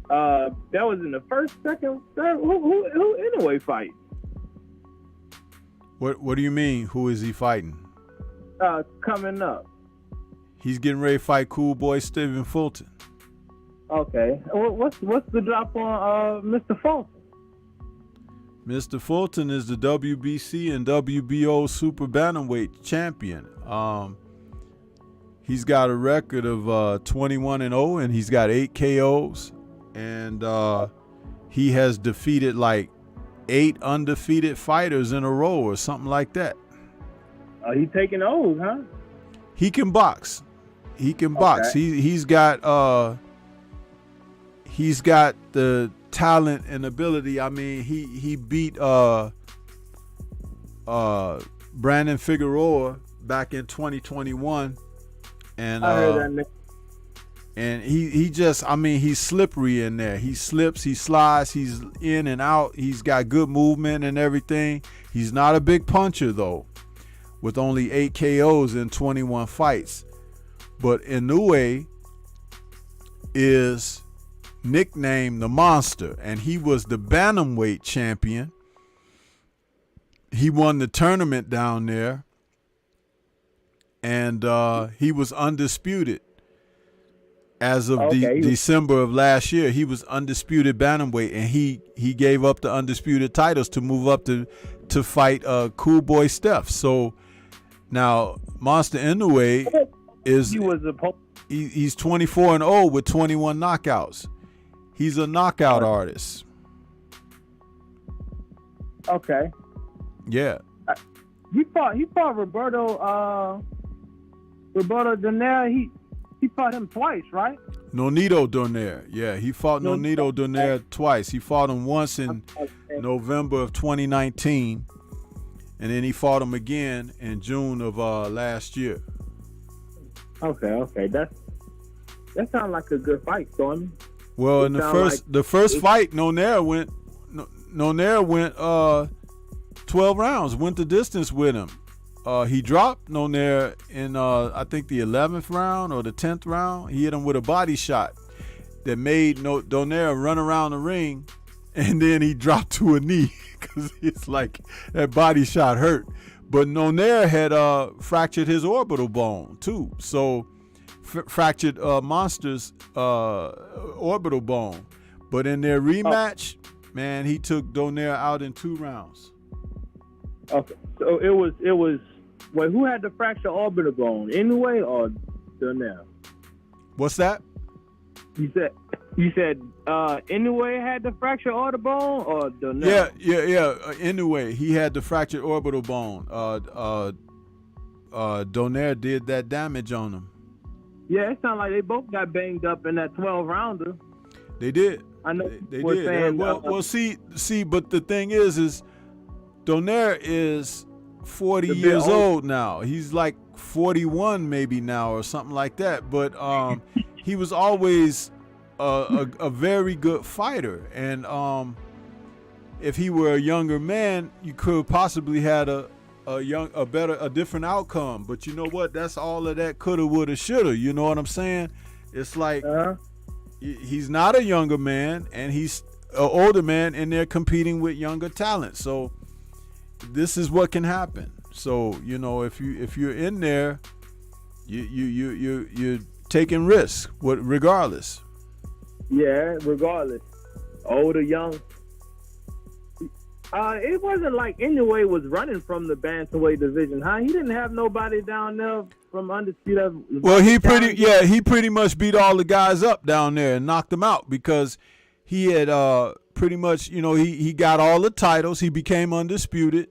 That was in the first, second, third. Who anyway fight? What do you mean? Who is he fighting? Coming up. He's getting ready to fight Cool Boy Stephen Fulton. Okay. What's the drop on Mr. Fulton? Mr. Fulton is the WBC and WBO Super Bantamweight champion. He's got a record of 21-0, and he's got 8 KOs, and he has defeated like 8 undefeated fighters in a row or something like that. He taking O's, huh? He can box. He can box. Okay. He's got the talent and ability. I mean, he beat Brandon Figueroa back in 2021. And I heard that name. And he just, I mean, he's slippery in there. He slips, he slides, he's in and out. He's got good movement and everything. He's not a big puncher though, with only 8 KOs in 21 fights. But Inoue is nicknamed the Monster, and he was the bantamweight champion. He won the tournament down there, and he was undisputed as of December of last year. He was undisputed bantamweight, and he gave up the undisputed titles to move up to fight Cool Boy Steph. So now Monster Inoue is he's 24-0 with 21 knockouts. He's a knockout artist. Okay. Yeah. He fought Roberto Donaire. He fought him twice, right? Nonito Donaire. Yeah, he fought Nonito Donaire twice. He fought him once in November of 2019, and then he fought him again in June of last year. Okay. That sounds like a good fight, Stormy. Well, in the first fight, Donaire went 12 rounds, went the distance with him. He dropped Donaire in I think the 11th round or the 10th round. He hit him with a body shot that made Donaire run around the ring, and then he dropped to a knee because it's like that body shot hurt. But Donaire had fractured his orbital bone too, so fractured Monster's orbital bone. But in their rematch, man, he took Donaire out in 2 rounds. Okay, so it was. Wait, who had the fractured orbital bone? Inoue or Donaire? What's that? You said Inoue had the fractured orbital bone or Donaire? Yeah. Inoue, he had the fractured orbital bone. Donaire did that damage on him. Yeah, it sounded like they both got banged up in that 12 rounder. They did. I know. They did. Saying, well, see. But the thing is Donaire is 40 years old now. He's like 41 maybe now or something like that. But he was always a very good fighter, and if he were a younger man, you could possibly had a different outcome. But you know what? That's all of that coulda, woulda, shoulda. You know what I'm saying? It's like he's not a younger man, and he's an older man, and they're competing with younger talent. So this is what can happen. So you know, if you're in there, you're taking risks, regardless. Yeah, regardless, old or young. It wasn't like Inoue was running from the bantamweight division, huh? He didn't have nobody down there from undisputed. Well, he pretty much beat all the guys up down there and knocked them out, because he had pretty much, you know, he got all the titles. He became undisputed.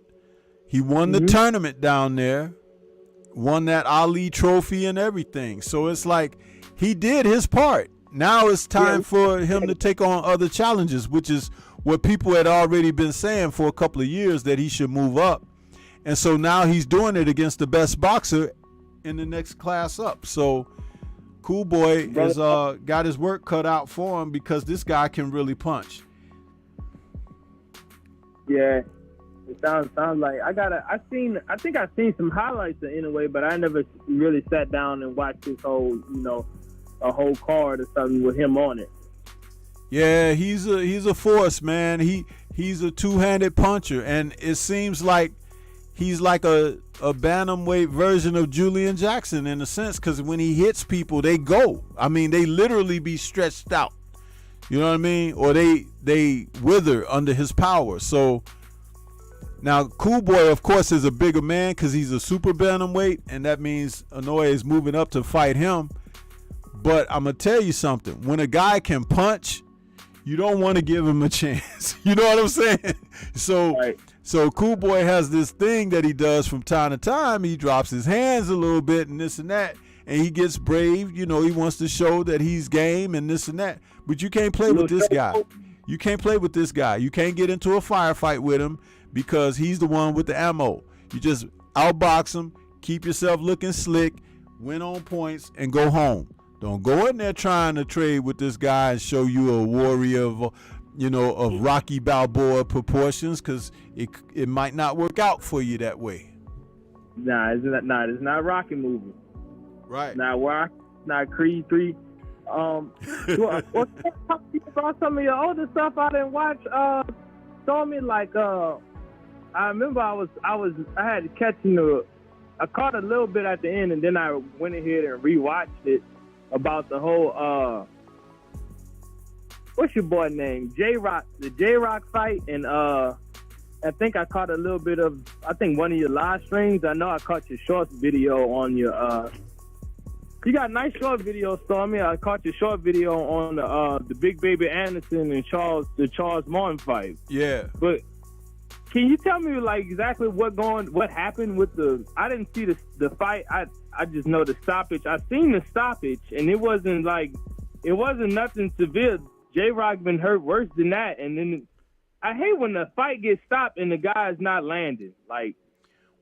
He won the tournament down there, won that Ali trophy and everything. So it's like he did his part. Now it's time for him to take on other challenges, which is what people had already been saying for a couple of years, that he should move up. And so now he's doing it against the best boxer in the next class up. So Cool Boy has got his work cut out for him, because this guy can really punch. Yeah, it sounds like I think I've seen some highlights of Inoue, but I never really sat down and watched his whole, a whole card or something with him on it. Yeah, he's a force, man. He's a two-handed puncher, and it seems like he's like a bantamweight version of Julian Jackson in a sense, because when he hits people, they go. I mean, they literally be stretched out. You know what I mean? Or they wither under his power. So now Cool Boy, of course, is a bigger man because he's a super bantamweight, and that means Inoue is moving up to fight him. But I'm gonna tell you something: when a guy can punch, you don't want to give him a chance. You know what I'm saying? So Cool Boy has this thing that he does from time to time. He drops his hands a little bit and this and that, and he gets brave. You know, he wants to show that he's game and this and that. But you can't play with this guy. You can't play with this guy. You can't get into a firefight with him, because he's the one with the ammo. You just outbox him, keep yourself looking slick, win on points, and go home. Don't go in there trying to trade with this guy and show you a warrior of Rocky Balboa proportions, because it might not work out for you that way. It's not Rocky movie. Right. Not Rock, not Creed 3. Talk about some of your older stuff I didn't watch. Stormy, like I remember I had to catch I caught a little bit at the end, and then I went ahead and rewatched it. About the whole what's your boy name? J-Rock, the J-Rock fight, and I think I caught a little bit of one of your live streams. I know I caught your short video on your you got nice short video, Stormy. I caught your short video on the Big Baby Anderson and Charles Martin fight. Yeah. But can you tell me like exactly what happened with I didn't see the fight. I just know the stoppage. I seen the stoppage, and it wasn't nothing severe. J-Rock been hurt worse than that, and then I hate when the fight gets stopped and the guy's not landing. Like,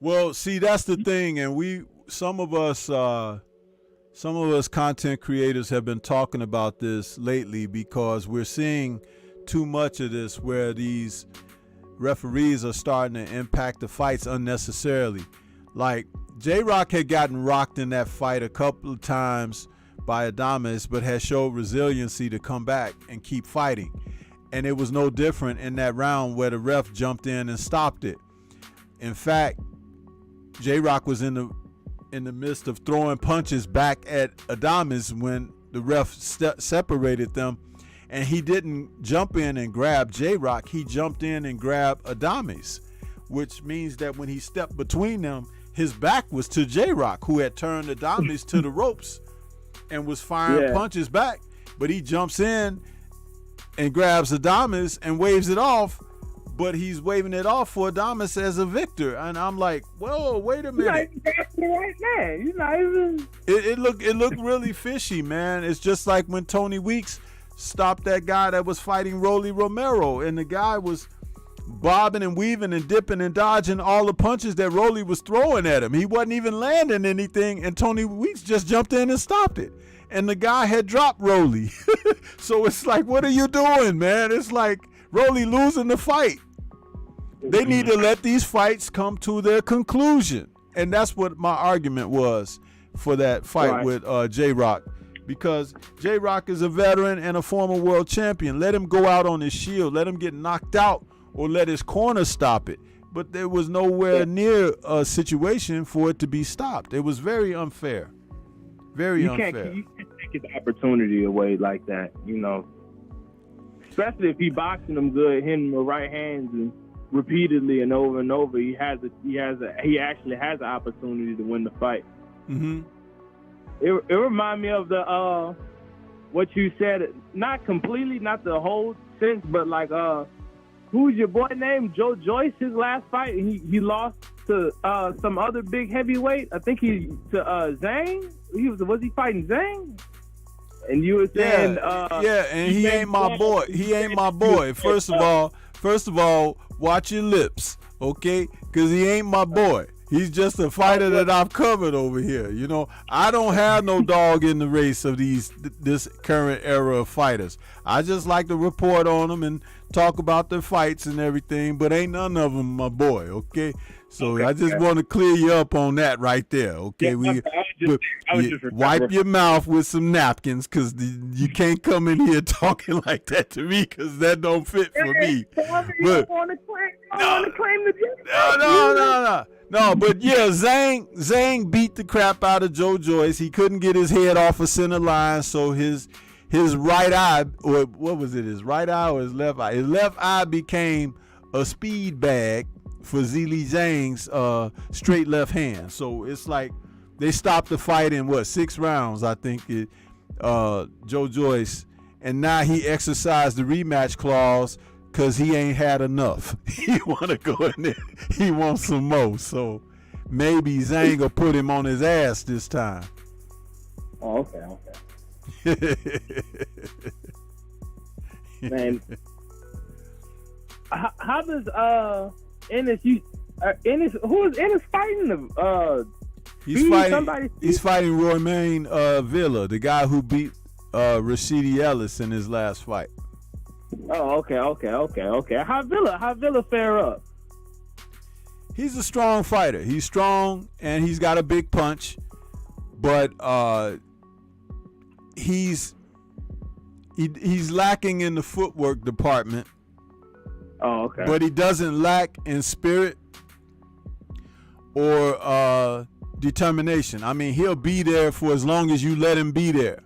well, see, that's the thing, and some of us content creators have been talking about this lately, because we're seeing too much of this where these referees are starting to impact the fights unnecessarily. Like, J-Rock had gotten rocked in that fight a couple of times by Adames, but has showed resiliency to come back and keep fighting. And it was no different in that round where the ref jumped in and stopped it. In fact, J-Rock was in the midst of throwing punches back at Adames when the ref separated them, and he didn't jump in and grab J-Rock. He jumped in and grabbed Adames, which means that when he stepped between them, his back was to J-Rock, who had turned Adames to the ropes and was firing punches back. But he jumps in and grabs Adames and waves it off, but he's waving it off for Adames as a victor. And I'm like, whoa, wait a minute. It looked really fishy, man. It's just like when Tony Weeks stopped that guy that was fighting Rolly Romero, and the guy was bobbing and weaving and dipping and dodging all the punches that Rolly was throwing at him. He wasn't even landing anything, and Tony Weeks just jumped in and stopped it. and the guy had dropped Rolly. So it's like, what are you doing, man? It's like Rolly losing the fight. They need to let these fights come to their conclusion. And that's what my argument was for that fight with J-Rock. Because J-Rock is a veteran and a former world champion. Let him go out on his shield. Let him get knocked out or let his corner stop it. But there was nowhere near a situation for it to be stopped. It was very unfair. Very unfair. You can't take his opportunity away like that, you know. Especially if he boxing them good, hitting the right hands and repeatedly and over, he actually has an opportunity to win the fight. Mm-hmm. It reminded me of the what you said, not completely, not the whole sense, but like who's your boy named Joe Joyce? His last fight, he lost to some other big heavyweight. I think to Zhang. Was he fighting Zhang? And you were saying, and he ain't my boy. He ain't my boy. First of all, watch your lips, okay? Because he ain't my boy. He's just a fighter that I've covered over here. You know, I don't have no dog in the race of this current era of fighters. I just like to report on them and talk about their fights and everything, but ain't none of them my boy, okay? So I just want to clear you up on that right there, okay? Wipe your mouth with some napkins, because you can't come in here talking like that to me, because that don't fit for me. But no, but yeah, Zhang beat the crap out of Joe Joyce. He couldn't get his head off a center line, so his right eye, or what was it, his right eye or his left eye? His left eye became a speed bag for Zhili Zhang's straight left hand. So it's like they stopped the fight in 6 rounds, I think, Joe Joyce, and now he exercised the rematch clause because he ain't had enough. He want to go in there. He wants some more. So maybe Zhang will put him on his ass this time. Oh, okay. Man, how does Ennis? Who is Ennis fighting? He's fighting Romain Villa, the guy who beat Rashidi Ellis in his last fight. Oh, okay. How Villa fare up? He's a strong fighter. He's strong and he's got a big punch, but he's lacking in the footwork department. Oh, okay. But he doesn't lack in spirit or determination. I mean, he'll be there for as long as you let him be there.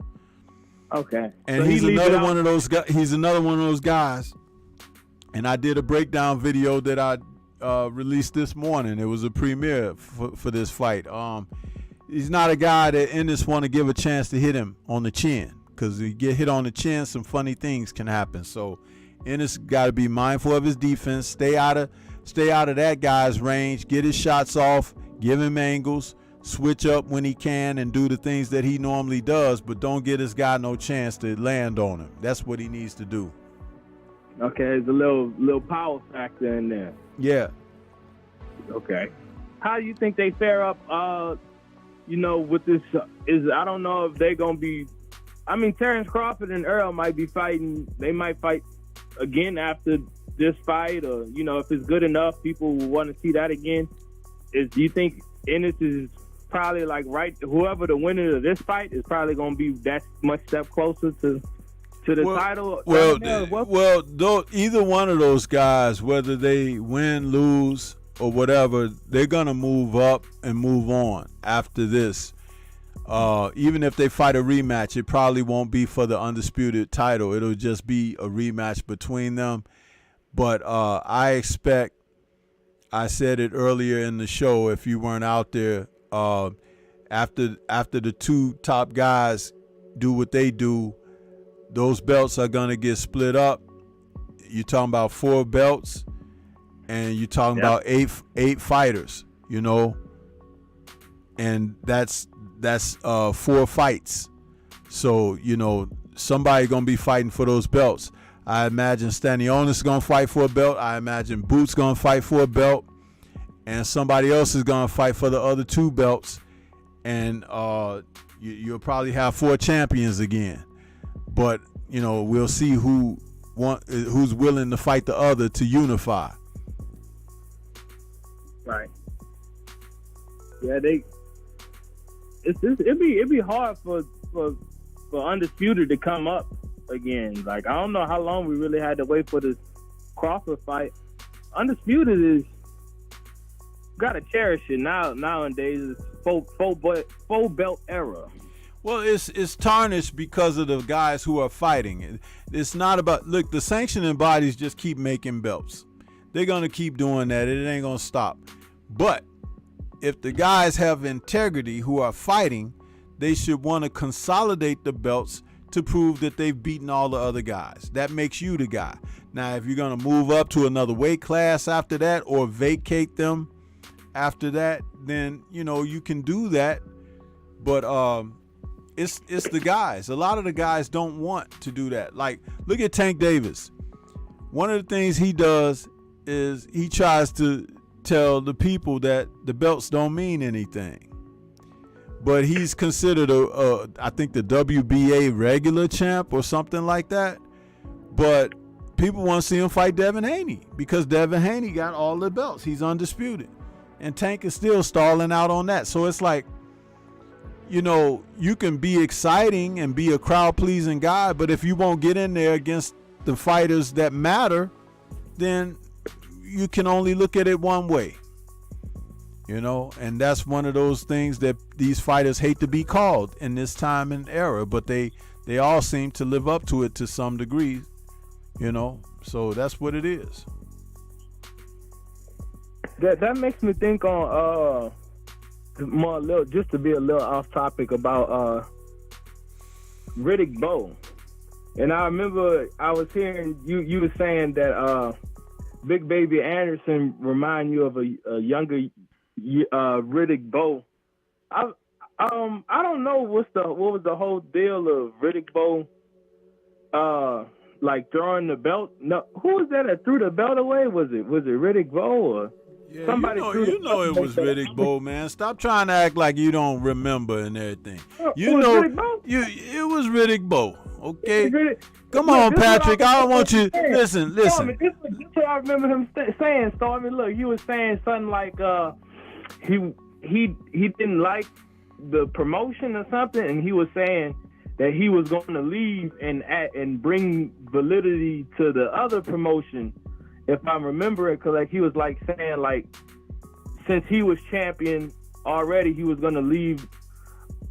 Okay. And so he's another one of those guys. He's another one of those guys. And I did a breakdown video that I released this morning. It was a premiere for this fight. He's not a guy that Ennis want to give a chance to hit him on the chin, because if you get hit on the chin, some funny things can happen. So Ennis got to be mindful of his defense. Stay out of that guy's range. Get his shots off. Give him angles. Switch up when he can and do the things that he normally does, but don't give this guy no chance to land on him. That's what he needs to do. Okay, there's a little power factor in there. Yeah. Okay. How do you think they fare up? With this I don't know if they're gonna be. I mean, Terrence Crawford and Earl might be fighting. They might fight again after this fight, or if it's good enough, people will want to see that again. Do you think Ennis is probably whoever the winner of this fight is probably going to be that much step closer to the title? Either one of those guys, whether they win, lose, or whatever, they're going to move up and move on after this. Even if they fight a rematch, it probably won't be for the undisputed title. It'll just be a rematch between them. But I expect, I said it earlier in the show, if you weren't out there, after the two top guys do what they do, those belts are going to get split up. You're talking about 4 belts, and you're talking about eight fighters, and that's 4 fights. So, somebody going to be fighting for those belts. I imagine Stanionis is going to fight for a belt. I imagine Boots going to fight for a belt. And somebody else is going to fight for the other 2 belts. And, you'll probably have 4 champions again. But we'll see who's willing to fight the other to unify. Right. Yeah, it'd be hard for Undisputed to come up again. Like, I don't know how long we really had to wait for this Crawford fight. Undisputed is gotta cherish it nowadays. It's full belt era. Well, it's tarnished because of the guys who are fighting. It's not about, look, the sanctioning bodies just keep making belts. They're gonna keep doing that. It ain't gonna stop. But if the guys have integrity who are fighting, they should want to consolidate the belts to prove that they've beaten all the other guys. That makes you the guy. Now, if you're going to move up to another weight class after that or vacate them after that, then, you can do that. But it's the guys. A lot of the guys don't want to do that. Like, look at Tank Davis. One of the things he does is he tries to tell the people that the belts don't mean anything. But he's considered I think the WBA regular champ or something like that. But people want to see him fight Devin Haney because Devin Haney got all the belts. He's undisputed. And Tank is still stalling out on that. So it's like, you can be exciting and be a crowd-pleasing guy, but if you won't get in there against the fighters that matter, then you can only look at it one way. And that's one of those things that these fighters hate to be called in this time and era, but they all seem to live up to it to some degree, so that's what it is. That makes me think on just to be a little off topic about Riddick Bowe. And I remember I was hearing you were saying that Big Baby Anderson remind you of a younger Riddick Bowe. I don't know what was the whole deal of Riddick Bowe like throwing the belt. No, who was that threw the belt away? Was it Riddick Bowe or somebody? It was Riddick Bowe, man. Stop trying to act like you don't remember and everything. It was Riddick Bowe. Okay, come on, Patrick. I don't want you. Listen. Stormy, this is what I remember him saying. Stormy, look, he was saying something like he didn't like the promotion or something, and he was saying that he was going to leave and bring validity to the other promotion. If I remember it correct, he was like saying like since he was champion already, he was going to leave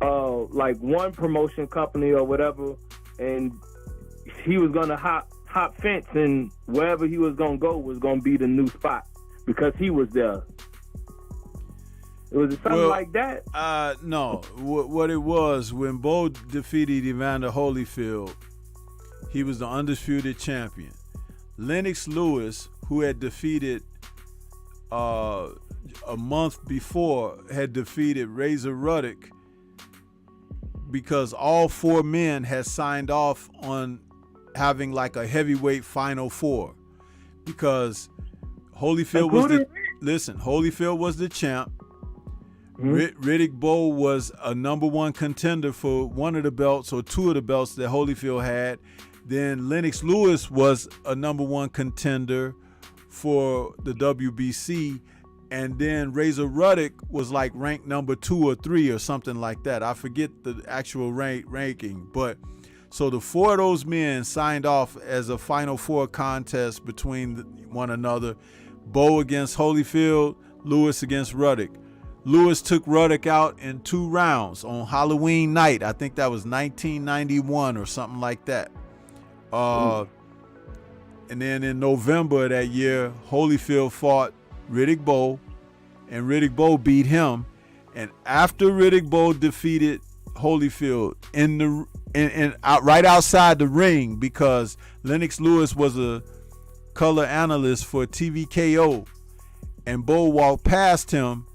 like one promotion company or whatever, and he was going to hop fence, and wherever he was going to go was going to be the new spot because he was there. Was it something like that? No. What it was, when Bo defeated Evander Holyfield, he was the undisputed champion. Lennox Lewis, who had defeated a month before, had defeated Razor Ruddock because all 4 men had signed off on having like a heavyweight Final 4 because Holyfield was the champ. Mm-hmm. Riddick Bowe was a number 1 contender for one of the belts or 2 of the belts that Holyfield had. Then Lennox Lewis was a number 1 contender for the WBC. And then Razor Ruddock was like ranked number 2 or 3 or something like that. I forget the actual ranking. But so the 4 of those men signed off as a Final 4 contest between one another. Bowe against Holyfield, Lewis against Ruddock. Lewis took Ruddock out in 2 rounds on Halloween night. I think that was 1991 or something like that. And then in November of that year, Holyfield fought Riddick Bowe, and Riddick Bowe beat him. And after Riddick Bowe defeated Holyfield right outside the ring, because Lennox Lewis was a color analyst for TVKO, and Bowe walked past him.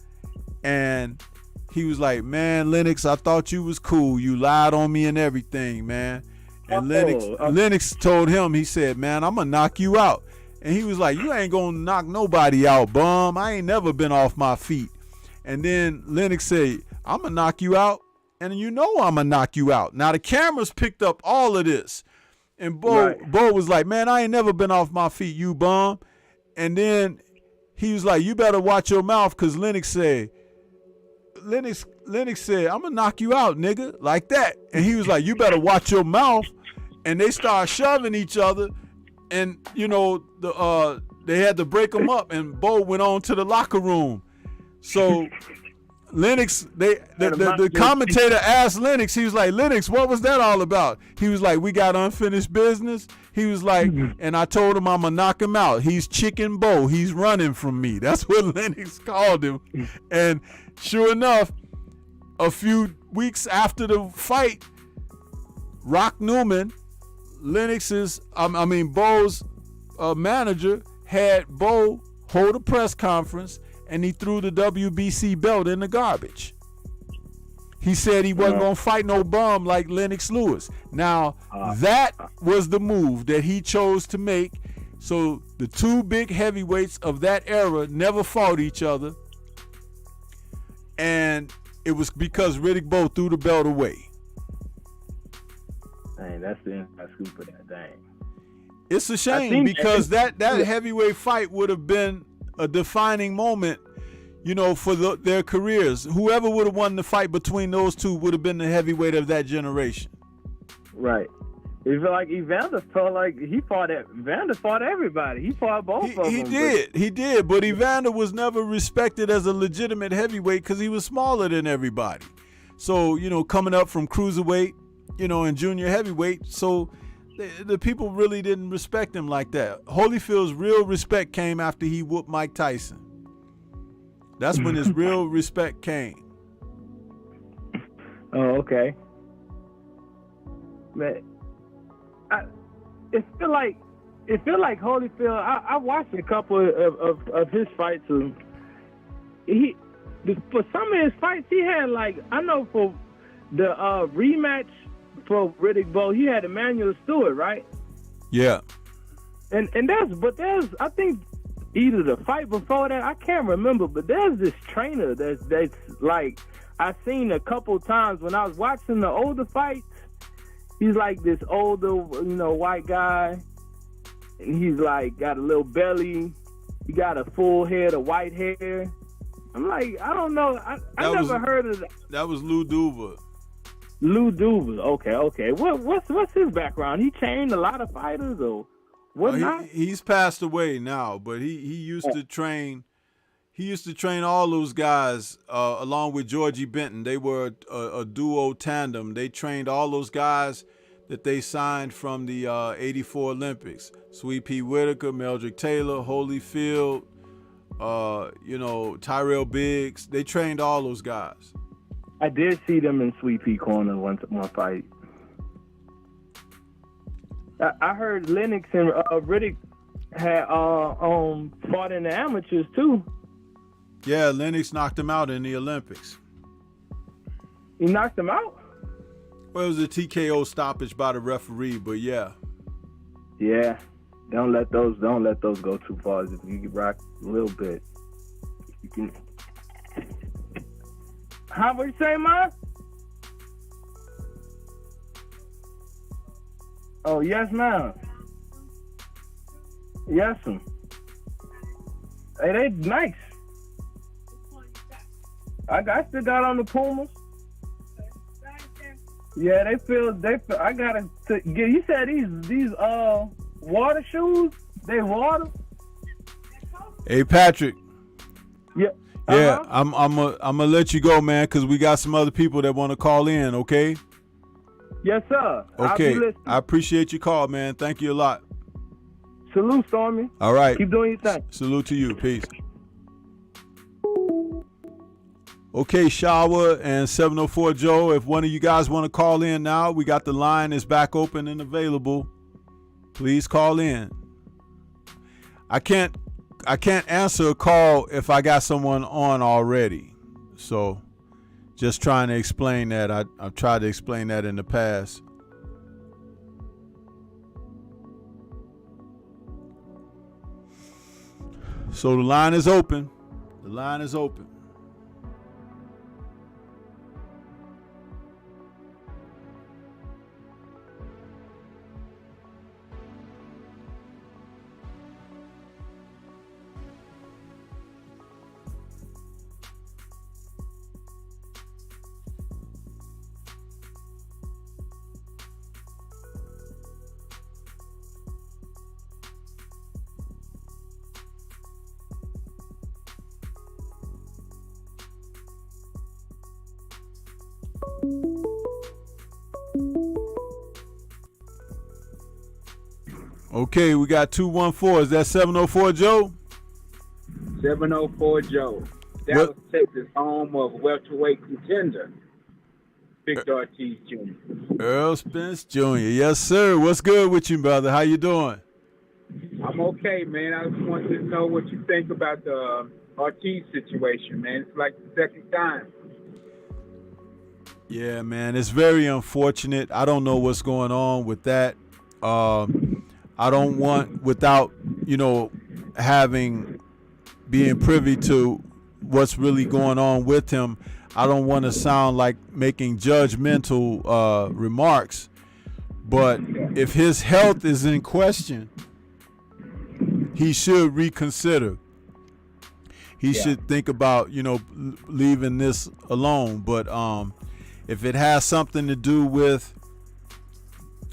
And he was like, man, Lennox, I thought you was cool. You lied on me and everything, man. And Lennox told him, he said, man, I'm going to knock you out. And he was like, you ain't going to knock nobody out, bum. I ain't never been off my feet. And then Lennox said, I'm going to knock you out. and you know I'm going to knock you out. Now, the cameras picked up all of this. And Bo was like, man, I ain't never been off my feet, you bum. And then he was like, you better watch your mouth, because Lennox said, I'm going to knock you out, nigga, like that. And he was like, you better watch your mouth. And they started shoving each other. And, you know, they had to break them up. And Bo went on to the locker room. So Lennox, the commentator asked Lennox, he was like, Lennox, what was that all about? He was like, we got unfinished business. He was like, and I told him I'm going to knock him out. He's Chicken Bo. He's running from me. That's what Lennox called him. And sure enough, a few weeks after the fight, Rock Newman, Bo's manager, had Bo hold a press conference, and he threw the WBC belt in the garbage. He said he wasn't going to fight no bum like Lennox Lewis. Now, that was the move that he chose to make. So the two big heavyweights of that era never fought each other. And it was because Riddick Bowe threw the belt away. Dang, that's the inside scoop of that thing. It's a shame because that heavyweight fight would have been a defining moment, you know, for their careers. Whoever would have won the fight between those two would have been the heavyweight of that generation. Right. It felt like Evander fought everybody. He fought both of them. He did. But Evander was never respected as a legitimate heavyweight because he was smaller than everybody. So, you know, coming up from cruiserweight, you know, and junior heavyweight, so the people really didn't respect him like that. Holyfield's real respect came after he whooped Mike Tyson. That's when his real respect came. Oh, okay. Man, it feel like Holyfield. I watched a couple of his fights. For some of his fights, he had I know for the rematch for Riddick Bowe, he had Emmanuel Stewart, right? Yeah. And there's I think either the fight before that, I can't remember, but there's this trainer that's like I've seen a couple times when I was watching the older fights. He's like this older, you know, white guy, and he's like got a little belly. He got a full head of white hair. I'm like, I don't know. I never heard of that. That was Lou Duva. Lou Duva. Okay. What's his background? He trained a lot of fighters, or what? He's passed away now, but he used to train. He used to train all those guys along with Georgie Benton. They were a duo tandem. They trained all those guys that they signed from the 84 Olympics. Sweet Pea Whitaker, Meldrick Taylor, Holyfield, Tyrell Biggs. They trained all those guys. I did see them in Sweet Pea Corner one fight. I heard Lennox and Riddick had fought in the amateurs too. Yeah, Lennox knocked him out in the Olympics. He knocked him out? Well, it was a TKO stoppage by the referee, but yeah. Yeah. Don't let those go too far. If you can rock a little bit, you can. How would you say, man? Oh, yes, ma'am. Yes, ma'am. Hey, they nice. I still got on the Pumas. Yeah, they feel. I gotta get. You said these water shoes. They water. Hey, Patrick. Yeah. Yeah, I'm gonna let you go, man, because we got some other people that want to call in. Okay. Yes, sir. Okay. I appreciate your call, man. Thank you a lot. Salute, Stormy. All right. Keep doing your thing. Salute to you. Peace. Okay, Shower and 704 Joe, if one of you guys want to call in now, we got the line is back open and available. Please call in. I can't answer a call if I got someone on already. So just trying to explain that. I've tried to explain that in the past. So the line is open. The line is open. Okay, we got 214. Is that 704 Joe? 704 Joe. Dallas, Texas, home of welterweight contender Victor Ortiz Jr. Earl Spence Jr. Yes, sir. What's good with you, brother? How you doing? I'm okay, man. I just wanted to know what you think about the Ortiz situation, man. It's like the second time. Yeah, man. It's very unfortunate. I don't know what's going on with that. I don't want, without, being privy to what's really going on with him, I don't want to sound like making judgmental remarks. But if his health is in question, he should reconsider. He should think about, leaving this alone. But if it has something to do with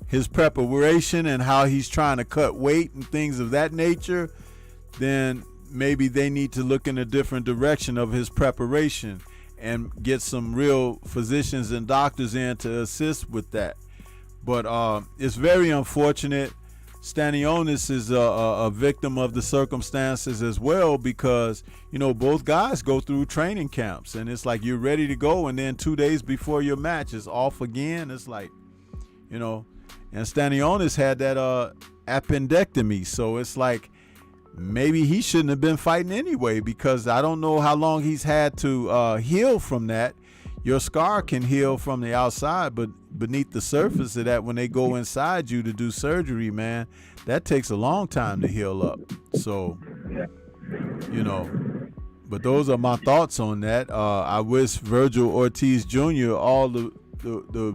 his preparation and how he's trying to cut weight and things of that nature, then maybe they need to look in a different direction of his preparation and get some real physicians and doctors in to assist with that. But it's very unfortunate. Stanionis is a victim of the circumstances as well, because both guys go through training camps, and it's like you're ready to go, and then 2 days before your match is off again. It's like, and Stanionis had that appendectomy, so it's like maybe he shouldn't have been fighting anyway, because I don't know how long he's had to heal from that. Your scar can heal from the outside, but beneath the surface of that, when they go inside you to do surgery, man, that takes a long time to heal up. So, but those are my thoughts on that. I wish Virgil Ortiz Jr. all the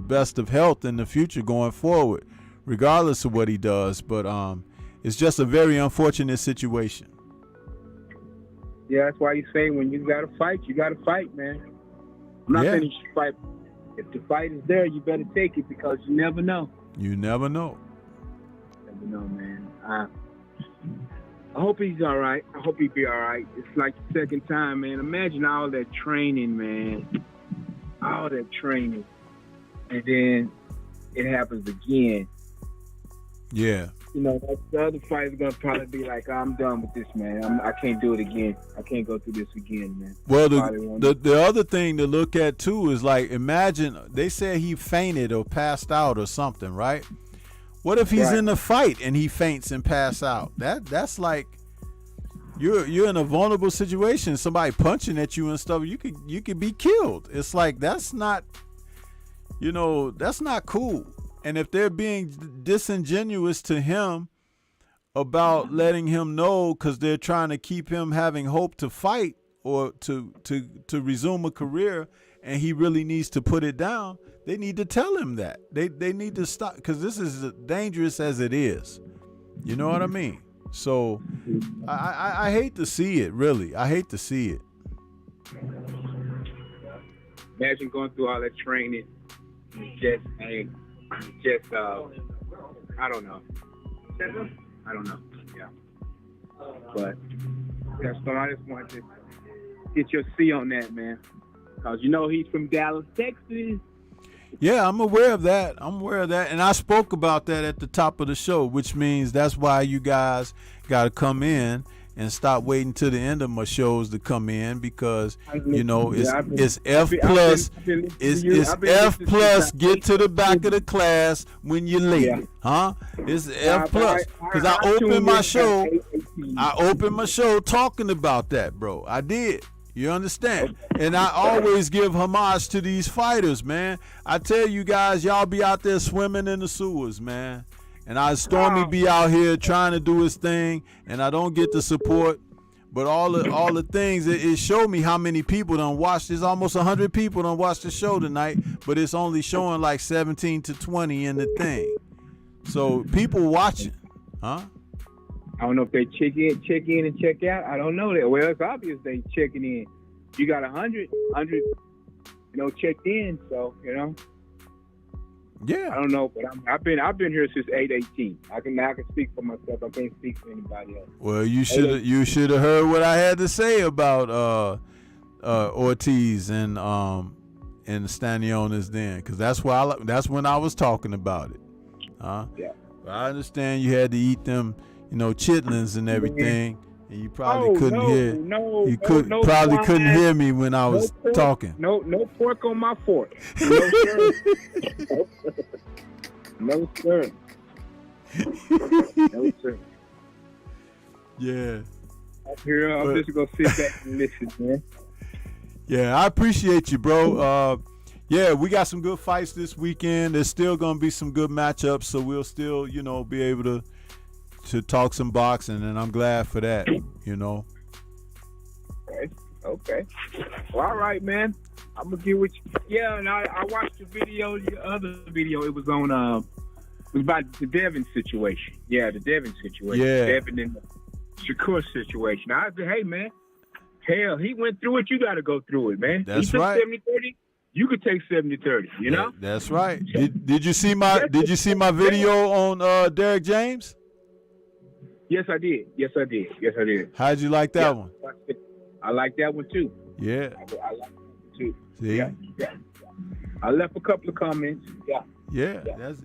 best of health in the future going forward, regardless of what he does. But it's just a very unfortunate situation. Yeah, that's why you say when you got to fight, man. I'm not saying you should fight. If the fight is there, you better take it, because you never know. You never know. Never know, man. I hope he's all right. I hope he'll be all right. It's like the second time, man. Imagine all that training, man. All that training. And then it happens again. Yeah. The other fight is going to probably be like, I'm done with this, man. I can't do it again. I can't go through this again, man. Well, the other thing to look at, too, is like, imagine they said he fainted or passed out or something, right? What if he's in the fight and he faints and pass out? That's like, you're in a vulnerable situation. Somebody punching at you and stuff, you could be killed. It's like, that's not cool. And if they're being disingenuous to him about letting him know, because they're trying to keep him having hope to fight or to resume a career, and he really needs to put it down, they need to tell him that. They need to stop, because this is as dangerous as it is. You know what I mean? So I hate to see it, really. I hate to see it. Imagine going through all that training. I don't know. Yeah. But that's what I just wanted to get your C on that, man. Because he's from Dallas, Texas. Yeah, I'm aware of that. And I spoke about that at the top of the show, which means that's why you guys got to come in and stop waiting till the end of my shows to come in, because it's F plus. It's F plus. Get to the back of the class when you're late, huh? It's F plus, because I opened my show. I opened my show talking about that, bro. I did. You understand? And I always give homage to these fighters, man. I tell you guys, y'all be out there swimming in the sewers, man. And Stormy be out here trying to do his thing, and I don't get the support. But all the things, it showed me how many people done watched. There's almost 100 people done watched the show tonight, but it's only showing like 17 to 20 in the thing. So people watching, huh? I don't know if they check in and check out. I don't know that. Well, it's obvious they checking in. You got 100, checked in. So Yeah. I don't know, but I've been here since 8:18. I can speak for myself. I can't speak for anybody else. Well, you should have heard what I had to say about Ortiz and in the Stanionis then, because that's when I was talking about it. Yeah. But I understand you had to eat them, chitlins and everything, and you probably couldn't hear. You couldn't hear me when I was talking. No pork on my fork. No sir. No sir. No sir. Yeah. I'm just gonna sit back and listen, man. Yeah, I appreciate you, bro. Yeah, we got some good fights this weekend. There's still gonna be some good matchups, so we'll still, be able to talk some boxing, and I'm glad for that. Okay. Well, all right, man. I'm gonna get with you. Yeah, and I watched the video, the other video. It was on it was about the Devin situation. Yeah, the Devin situation. Yeah. Devin and the Shakur situation. I said, hey, man, hell, he went through it. You got to go through it, man. That's he took right. 70-30. You could take 70-30. You know. That's right. Did you see my video on Derek James? Yes, I did. How'd you like that one? I like that one too. Yeah. I like that one too. See? Yeah. I left a couple of comments. Yeah. That's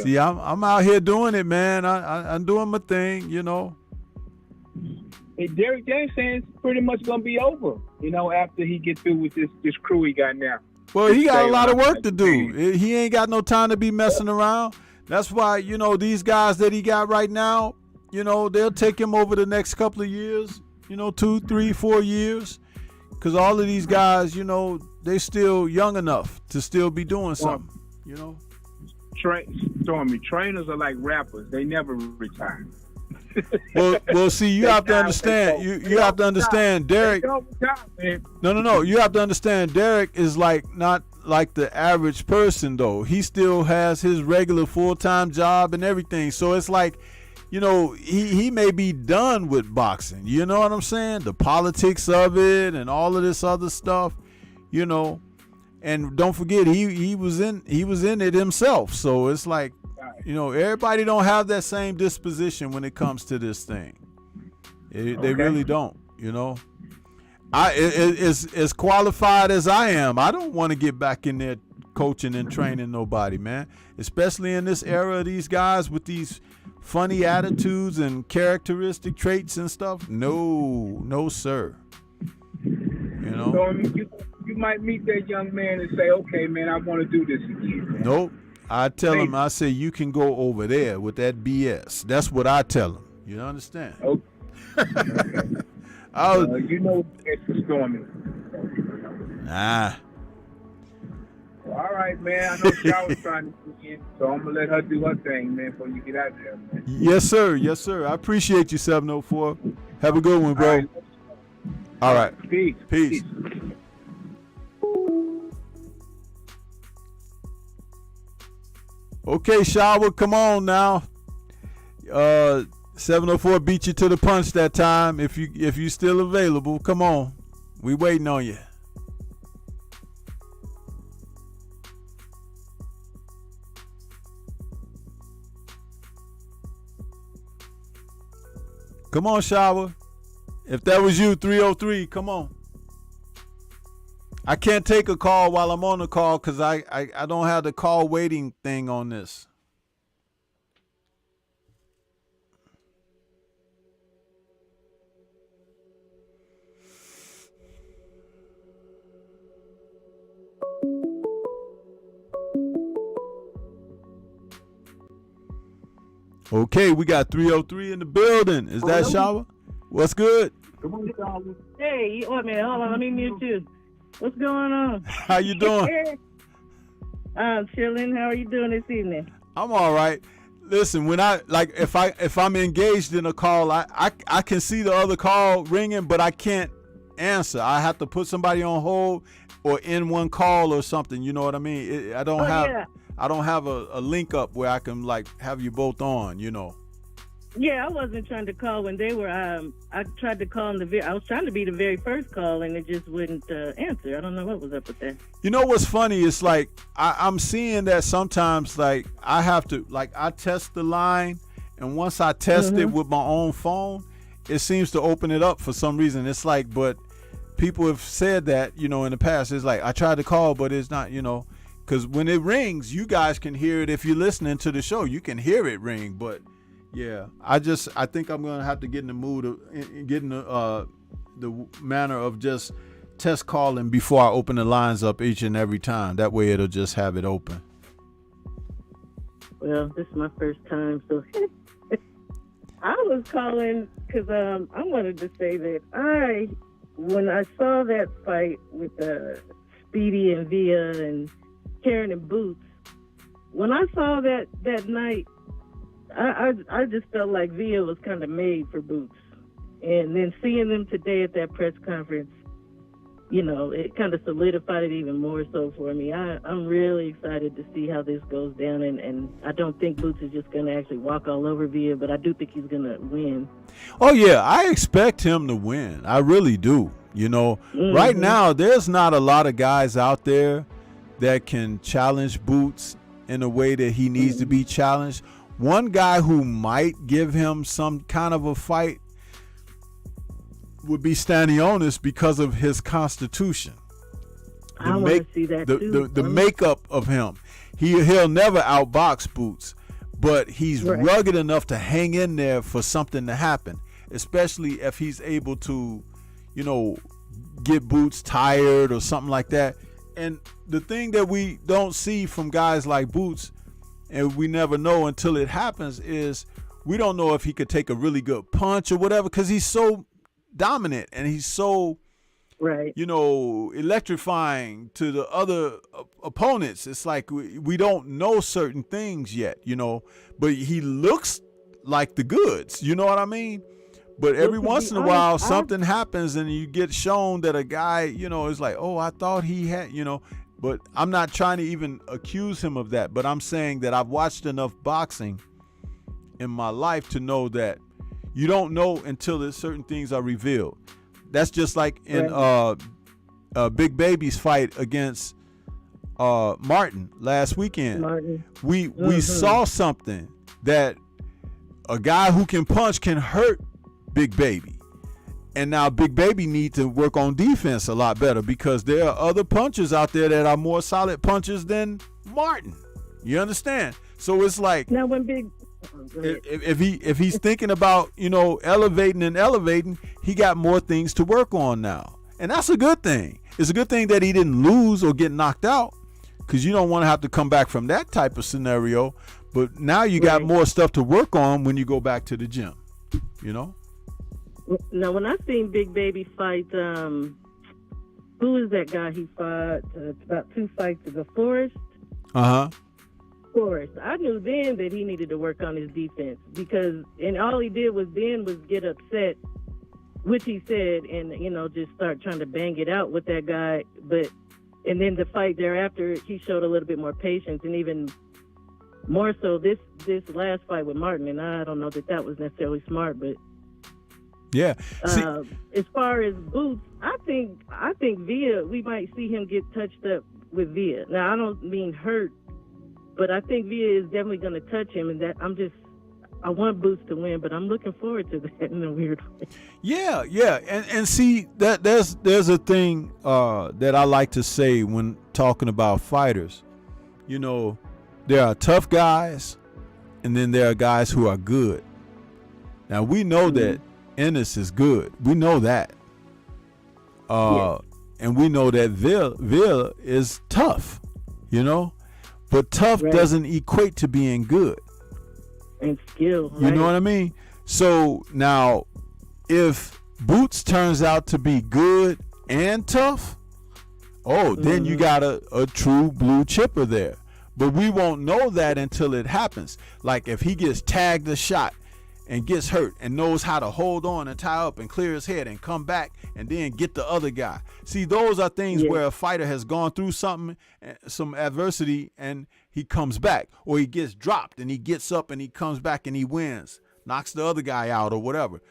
See, I'm out here doing it, man. I'm doing my thing. Hey, Derek James saying it's pretty much gonna be over. After he gets through with this crew he got now. Well, he got a lot of work to do. He ain't got no time to be messing around. That's why these guys that he got right now, they'll take him over the next couple of years. 2, 3, 4 years, because all of these guys, they still young enough to still be doing something. Stormy, trainers are like rappers; they never retire. Well, see, you have to understand. You have to understand, Derek. No. You have to understand, Derek is not like the average person though. He still has his regular full-time job and everything. So it's like, he may be done with boxing. You know what I'm saying? The politics of it and all of this other stuff. And don't forget, he was in it himself. So it's like, everybody don't have that same disposition when it comes to this thing. They really don't. As qualified as I am, I don't want to get back in there coaching and training nobody, man. Especially in this era of these guys with these funny attitudes and characteristic traits and stuff. No, sir. So you might meet that young man and say, okay, man, I want to do this again. Man. Nope. I tell him, I say, you can go over there with that BS. That's what I tell him. You understand? Okay. It's Stormy. Nah. All right, man. I know Shaw trying to get in, so I'm going to let her do her thing, man, before you get out there, man. Yes, sir. I appreciate you, 704. Have a good one, bro. All right. Peace. Okay, Shower, come on now. 704 beat you to the punch that time. If you still available, come on. We waiting on you. Come on, Shower. If that was you, 303, come on. I can't take a call while I'm on the call because I don't have the call waiting thing on this. Okay, we got 303 in the building. Is that Shawa? What's good? Hey, wait a minute. Hold on. Let me mute you. What's going on? How you doing? I'm chilling. How are you doing this evening? I'm all right. Listen, when if I'm engaged in a call, I can see the other call ringing, but I can't answer. I have to put somebody on hold or end one call or something. You know what I mean? I don't have a link up where I can have you both on. Yeah, I wasn't trying to call when they were. I tried to call I was trying to be the very first call, and it just wouldn't answer. I don't know what was up with that. You know what's funny? It's like I'm seeing that sometimes. I have to I test the line, and once I test it with my own phone, it seems to open it up for some reason. It's but people have said that, you know, in the past. It's like, I tried to call, but it's not, you know, because when it rings, you guys can hear it. If you're listening to the show, you can hear it ring. But yeah, I think I'm going to have to get in the mood of getting the manner of just test calling before I open the lines up each and every time. That way it'll just have it open. Well, this is my first time, so I was calling because I wanted to say that when I saw that fight with Speedy and Via and Karen and Boots, when I saw that night, I just felt like Via was kind of made for Boots. And then seeing them today at that press conference, you know, it kind of solidified it even more so for me. I'm really excited to see how this goes down, and I don't think Boots is just going to actually walk all over Via, but I do think he's going to win. Oh, yeah, I expect him to win. I really do. You know, right now, there's not a lot of guys out there that can challenge Boots in a way that he needs to be challenged. One guy who might give him some kind of a fight would be Stanionis because of his constitution. I want to see that too. The makeup of him. He'll never outbox Boots, but he's rugged enough to hang in there for something to happen, especially if he's able to, you know, get Boots tired or something like that. And the thing that we don't see from guys like Boots, and we never know until it happens, is we don't know if he could take a really good punch or whatever, because he's so dominant and he's so, you know, electrifying to the other opponents. It's like we don't know certain things yet, you know, but he looks like the goods, you know what I mean? But every once in a while something happens and you get shown that a guy, you know, is like, oh, I thought he had, you know. But I'm not trying to even accuse him of that, but I'm saying that I've watched enough boxing in my life to know that you don't know until certain things are revealed. That's just like in Big Baby's fight against Martin last weekend. We saw something that a guy who can punch can hurt Big Baby. And now Big Baby needs to work on defense a lot better, because there are other punchers out there that are more solid punchers than Martin. You understand? So it's like, now when if he's thinking about, you know, elevating, he got more things to work on now. And that's a good thing. It's a good thing that he didn't lose or get knocked out, because you don't want to have to come back from that type of scenario. But now you got more stuff to work on when you go back to the gym, you know? Now, when I seen Big Baby fight, who is that guy he fought? It's about 2 fights ago, Forrest. Forrest. I knew then that he needed to work on his defense, because all he did was get upset, which he said, and you know, just start trying to bang it out with that guy. And then the fight thereafter, he showed a little bit more patience, and even more so this last fight with Martin. And I don't know that was necessarily smart, but. Yeah. As far as Boots, I think Via, we might see him get touched up with Via. Now, I don't mean hurt, but I think Via is definitely going to touch him, and that I want Boots to win, but I'm looking forward to that in a weird way. Yeah, and see that there's a thing that I like to say when talking about fighters. You know, there are tough guys, and then there are guys who are good. Now we know that Ennis is good. We know that. And we know that Villa is tough, you know? But tough doesn't equate to being good. And skill. You know what I mean? So now, if Boots turns out to be good and tough, then you got a true blue chipper there. But we won't know that until it happens. Like if he gets tagged a shot and gets hurt and knows how to hold on and tie up and clear his head and come back and then get the other guy. See, those are things where a fighter has gone through something, some adversity, and he comes back. Or he gets dropped and he gets up and he comes back and he wins, knocks the other guy out or whatever.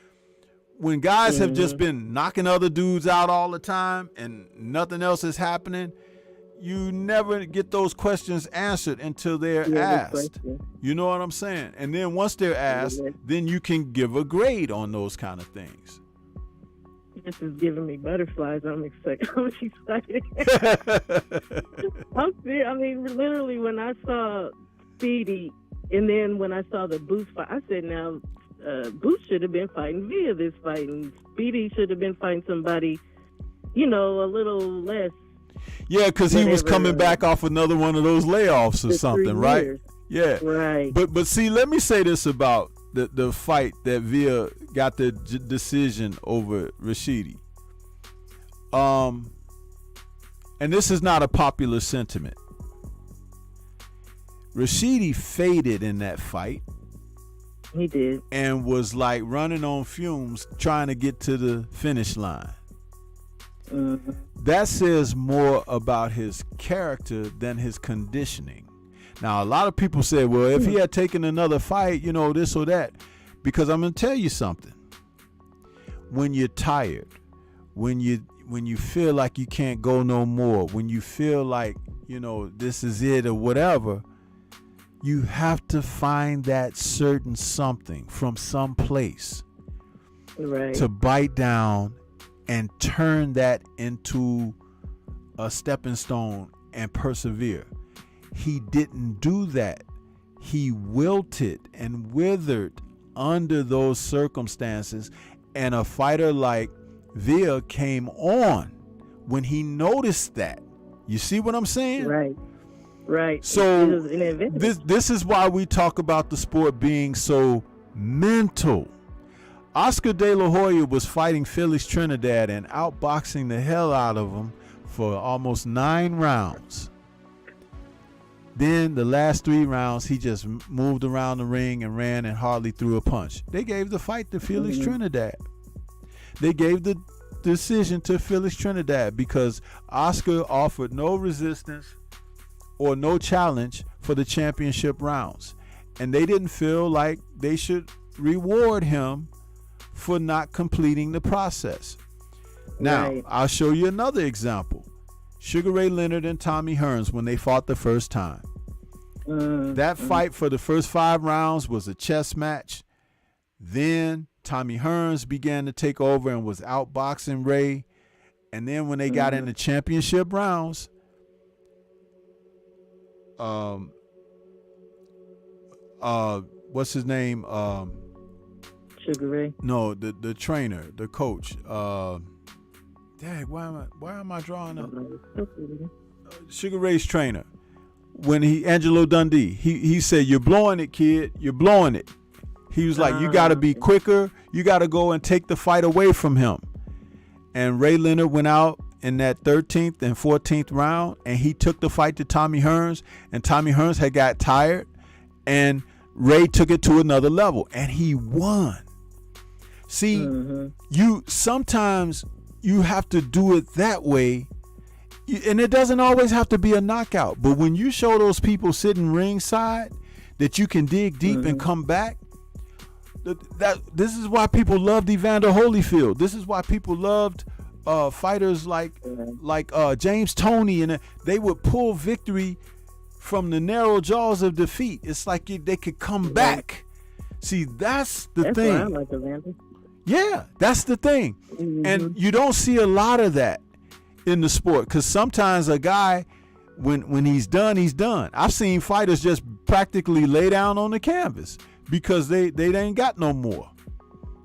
When guys have just been knocking other dudes out all the time and nothing else is happening, you never get those questions answered until they're asked. You know what I'm saying? And then once they're asked, then you can give a grade on those kind of things. This is giving me butterflies. I'm excited. I'm excited. I mean, literally, when I saw Speedy, and then when I saw the Boots fight, I said, now, Boots should have been fighting via this fight, and Speedy should have been fighting somebody, a little less. Yeah, because he was coming back off another one of those layoffs or something, right? Years. Yeah. Right. But see, let me say this about the fight that Villa got the decision over Rashidi. And this is not a popular sentiment. Rashidi faded in that fight. He did. And was like running on fumes trying to get to the finish line. Mm-hmm. That says more about his character than his conditioning. Now, a lot of people say, well, if he had taken another fight, this or that. Because I'm going to tell you something. When you're tired, when you feel like you can't go no more, when you feel like, this is it or whatever, you have to find that certain something from some place to bite down and turn that into a stepping stone and persevere. He didn't do that. He wilted and withered under those circumstances, and a fighter like Villa came on when he noticed that. You see what I'm saying? Right. So this is why we talk about the sport being so mental. Oscar De La Hoya was fighting Felix Trinidad and outboxing the hell out of him for almost 9 rounds. Then the last 3 rounds, he just moved around the ring and ran and hardly threw a punch. They gave the fight to Felix Trinidad. They gave the decision to Felix Trinidad because Oscar offered no resistance or no challenge for the championship rounds. And they didn't feel like they should reward him for not completing the process. Now, I'll show you another example. Sugar Ray Leonard and Tommy Hearns when they fought the first time. That fight for the first 5 rounds was a chess match. Then Tommy Hearns began to take over and was outboxing Ray. And then when they got in the championship rounds, what's his name? Sugar Ray. No, the trainer, the coach. Dang, why am I drawing up? Sugar Ray's trainer. When Angelo Dundee, he said, "You're blowing it, kid. You're blowing it." He was like, "You got to be quicker. You got to go and take the fight away from him." And Ray Leonard went out in that 13th and 14th round, and he took the fight to Tommy Hearns, and Tommy Hearns had got tired, and Ray took it to another level, and he won. See, you sometimes you have to do it that way, and it doesn't always have to be a knockout. But when you show those people sitting ringside that you can dig deep and come back, this is why people loved Evander Holyfield. This is why people loved fighters like James Toney, and they would pull victory from the narrow jaws of defeat. It's like they could come back. See, that's the thing. Why I like Evander. Yeah, that's the thing. And you don't see a lot of that in the sport, because sometimes a guy, when he's done, he's done. I've seen fighters just practically lay down on the canvas because they ain't got no more.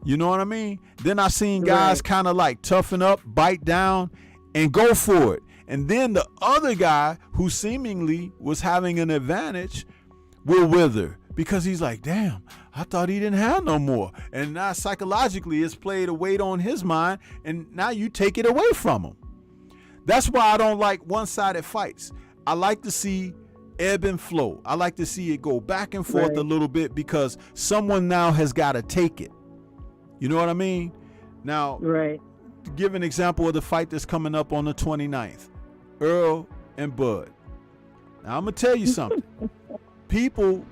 You know what I mean? Then I've seen guys kind of like toughen up, bite down, and go for it. And then the other guy who seemingly was having an advantage will wither because he's like, damn, I thought he didn't have no more. And now psychologically it's played a weight on his mind, and now you take it away from him. That's why I don't like one-sided fights. I like to see ebb and flow. I like to see it go back and forth a little bit because someone now has got to take it. You know what I mean? Now, to give an example of the fight that's coming up on the 29th, Earl and Bud. Now, I'm going to tell you something. People,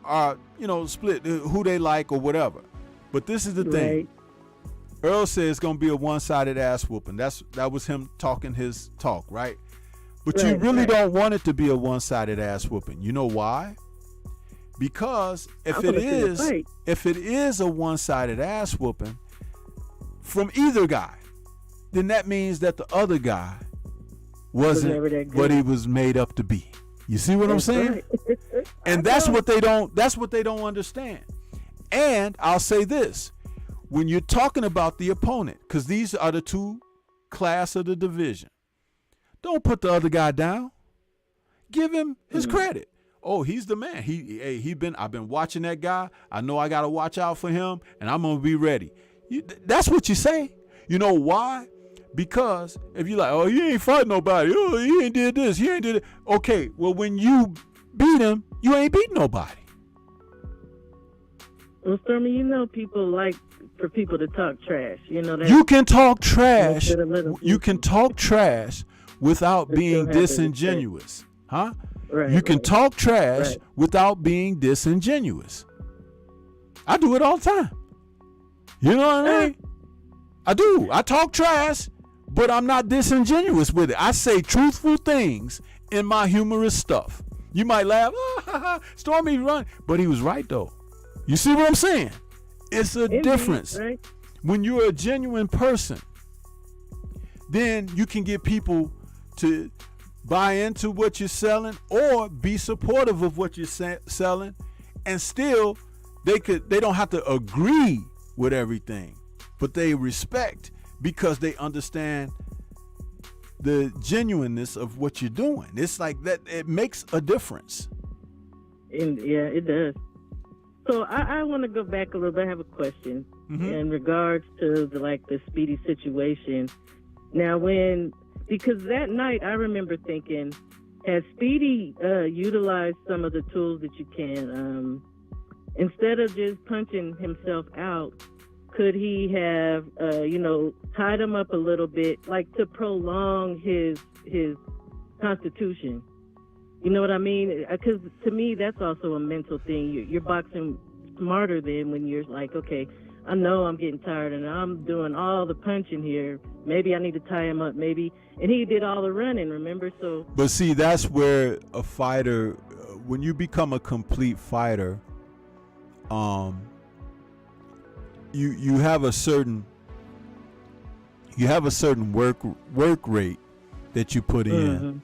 are, split who they like or whatever. But this is the thing. Earl says it's going to be a one-sided ass whooping. That was him talking his talk, right? But you really don't want it to be a one-sided ass whooping. You know why? Because if it is a one-sided ass whooping from either guy, then that means that the other guy wasn't never that good. what he was made up to be. You see what I'm saying? Right. And that's what they don't understand. And I'll say this, when you're talking about the opponent, because these are the two class of the division, don't put the other guy down. Give him his credit. Oh, he's the man. I've been watching that guy. I know I got to watch out for him, and I'm going to be ready. That's what you say. You know why? Because if you're like, oh, he ain't fighting nobody. Oh, he ain't did this. He ain't did it. Okay, well, when you beat him, you ain't beat nobody. Well, Stormy, you know people like for people to talk trash. You know that. You can talk trash. You can talk trash without being disingenuous. Huh? Right, you can right. talk trash Right. without being disingenuous. I do it all the time. You know what I mean? I do. I talk trash, but I'm not disingenuous with it. I say truthful things in my humorous stuff. You might laugh, Stormy run, but he was right though. You see what I'm saying? It's a difference. Right? When you're a genuine person, then you can get people to buy into what you're selling or be supportive of what you're selling, and still they don't have to agree with everything, but they respect because they understand the genuineness of what you're doing. It's like that. It makes a difference. Yeah, it does. So I want to go back a little bit. I have a question in regards to the Speedy situation. Now, because that night I remember thinking, has Speedy utilized some of the tools that you can, instead of just punching himself out, could he have, tied him up a little bit, like to prolong his constitution? You know what I mean? Because to me, that's also a mental thing. You're boxing smarter than when you're like, okay, I know I'm getting tired and I'm doing all the punching here. Maybe I need to tie him up, maybe. And he did all the running, remember? So. But see, that's where a fighter, when you become a complete fighter, you have a certain work rate that you put in,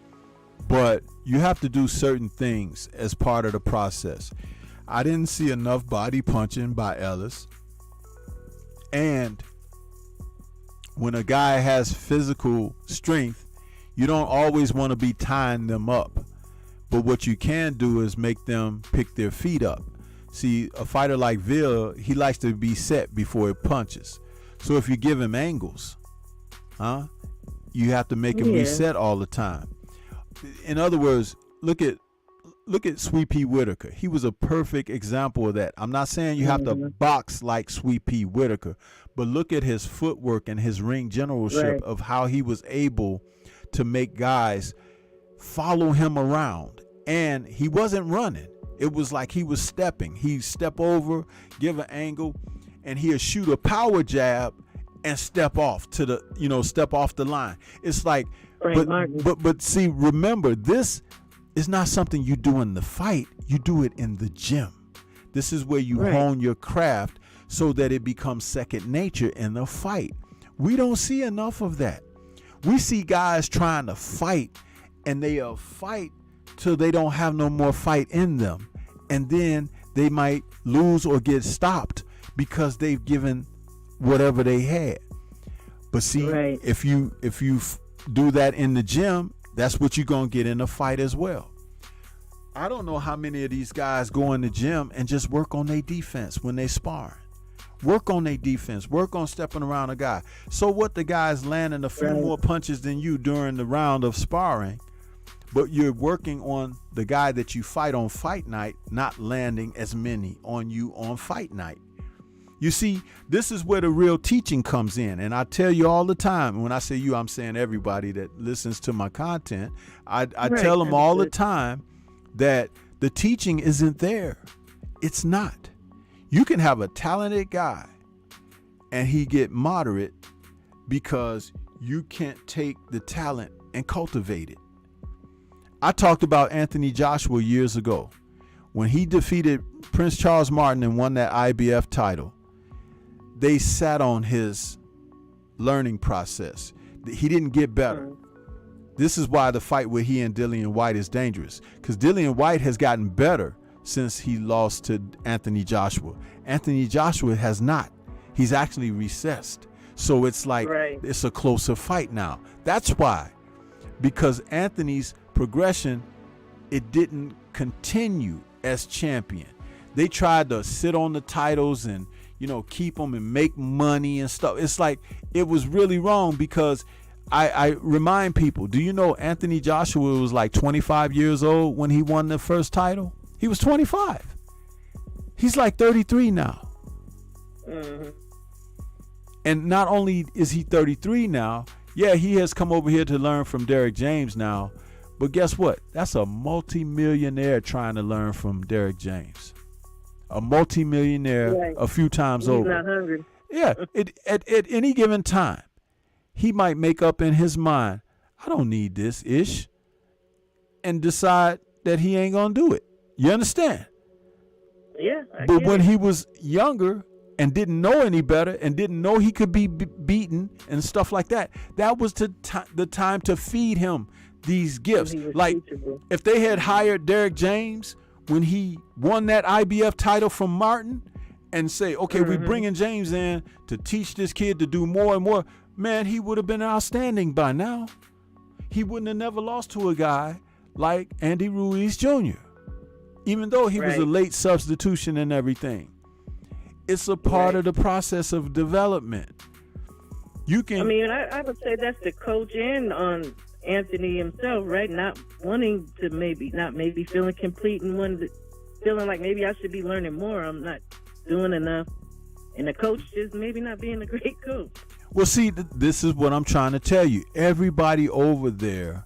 but you have to do certain things as part of the process. I didn't see enough body punching by Ellis, and when a guy has physical strength, you don't always want to be tying them up, but what you can do is make them pick their feet up. See, a fighter like Vil, he likes to be set before he punches. So if you give him angles, you have to make him reset all the time. In other words, look at Sweet Pea Whitaker. He was a perfect example of that. I'm not saying you have to box like Sweet Pea Whitaker, but look at his footwork and his ring generalship of how he was able to make guys follow him around. And he wasn't running. It was like he was stepping. He'd step over, give an angle, and he'd shoot a power jab and step off the line. It's like, but see, remember, this is not something you do in the fight. You do it in the gym. This is where you hone your craft so that it becomes second nature in the fight. We don't see enough of that. We see guys trying to fight, and they'll fight till they don't have no more fight in them, and then they might lose or get stopped because they've given whatever they had. But see, if you do that in the gym, that's what you're gonna get in a fight as well. I don't know how many of these guys go in the gym and just work on their defense when they sparring. Work on their defense. Work on stepping around a guy. So what, the guy's landing a few more punches than you during the round of sparring, but you're working on the guy that you fight on fight night, not landing as many on you on fight night. You see, this is where the real teaching comes in. And I tell you all the time, when I say you, I'm saying everybody that listens to my content, I tell them all the time that the teaching isn't there. It's not. You can have a talented guy and he get moderate because you can't take the talent and cultivate it. I talked about Anthony Joshua years ago. When he defeated Prince Charles Martin and won that IBF title, they sat on his learning process. He didn't get better. This is why the fight with he and Dillian White is dangerous, because Dillian White has gotten better since he lost to Anthony Joshua. Anthony Joshua has not. He's actually recessed. So it's like it's a closer fight now. That's why. Because Anthony's progression, it didn't continue as champion. They tried to sit on the titles and, keep them and make money and stuff. It's like it was really wrong, because I remind people, do you know Anthony Joshua was like 25 years old when he won the first title? He was 25. He's like 33 now. Mm-hmm. And not only is he 33 now, yeah, he has come over here to learn from Derek James now. But guess what? That's a multi-millionaire trying to learn from Derek James. A multi-millionaire a few times over. He's not hungry. Yeah, at any given time, he might make up in his mind, I don't need this ish, and decide that he ain't gonna do it. You understand? Yeah. But when he was younger and didn't know any better and didn't know he could be beaten and stuff like that, that was the time to feed him these gifts. Like teachable. If they had hired Derek James when he won that IBF title from Martin and say, okay, we're bringing James in to teach this kid to do more and more, man, he would have been outstanding by now. He wouldn't have never lost to a guy like Andy Ruiz Jr., even though he was a late substitution and everything. It's a part of the process of development. You can. I mean, I would say that's the coach and on Anthony himself, right? Not wanting to not feeling complete and feeling like maybe I should be learning more. I'm not doing enough. And the coach just maybe not being a great coach. Well, see, this is what I'm trying to tell you. Everybody over there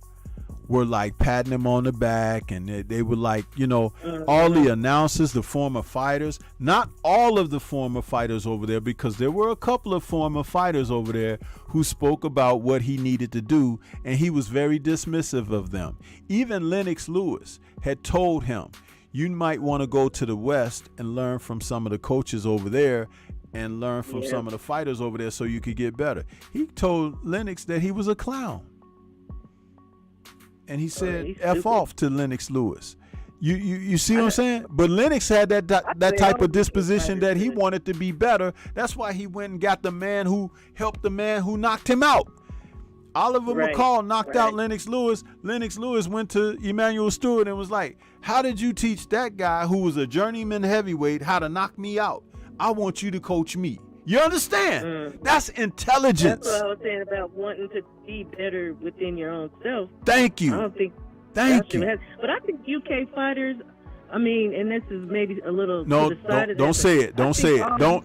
were like patting him on the back, and they were like, all the announcers, the former fighters, not all of the former fighters over there, because there were a couple of former fighters over there who spoke about what he needed to do, and he was very dismissive of them. Even Lennox Lewis had told him, you might want to go to the West and learn from some of the coaches over there and learn from some of the fighters over there so you could get better. He told Lennox that he was a clown. And he said F off to Lennox Lewis. You see what I'm saying? But Lennox had that type of disposition that he wanted to be better. That's why he went and got the man who helped the man who knocked him out. Oliver McCall knocked out Lennox Lewis. Lennox Lewis went to Emmanuel Stewart and was like, how did you teach that guy who was a journeyman heavyweight how to knock me out? I want you to coach me. You understand? That's intelligence. That's what I was saying about wanting to be better within your own self. Thank you. I don't think. Thank you. But I think UK fighters. I mean, and this is maybe a little. No, don't say it. Don't say it. Don't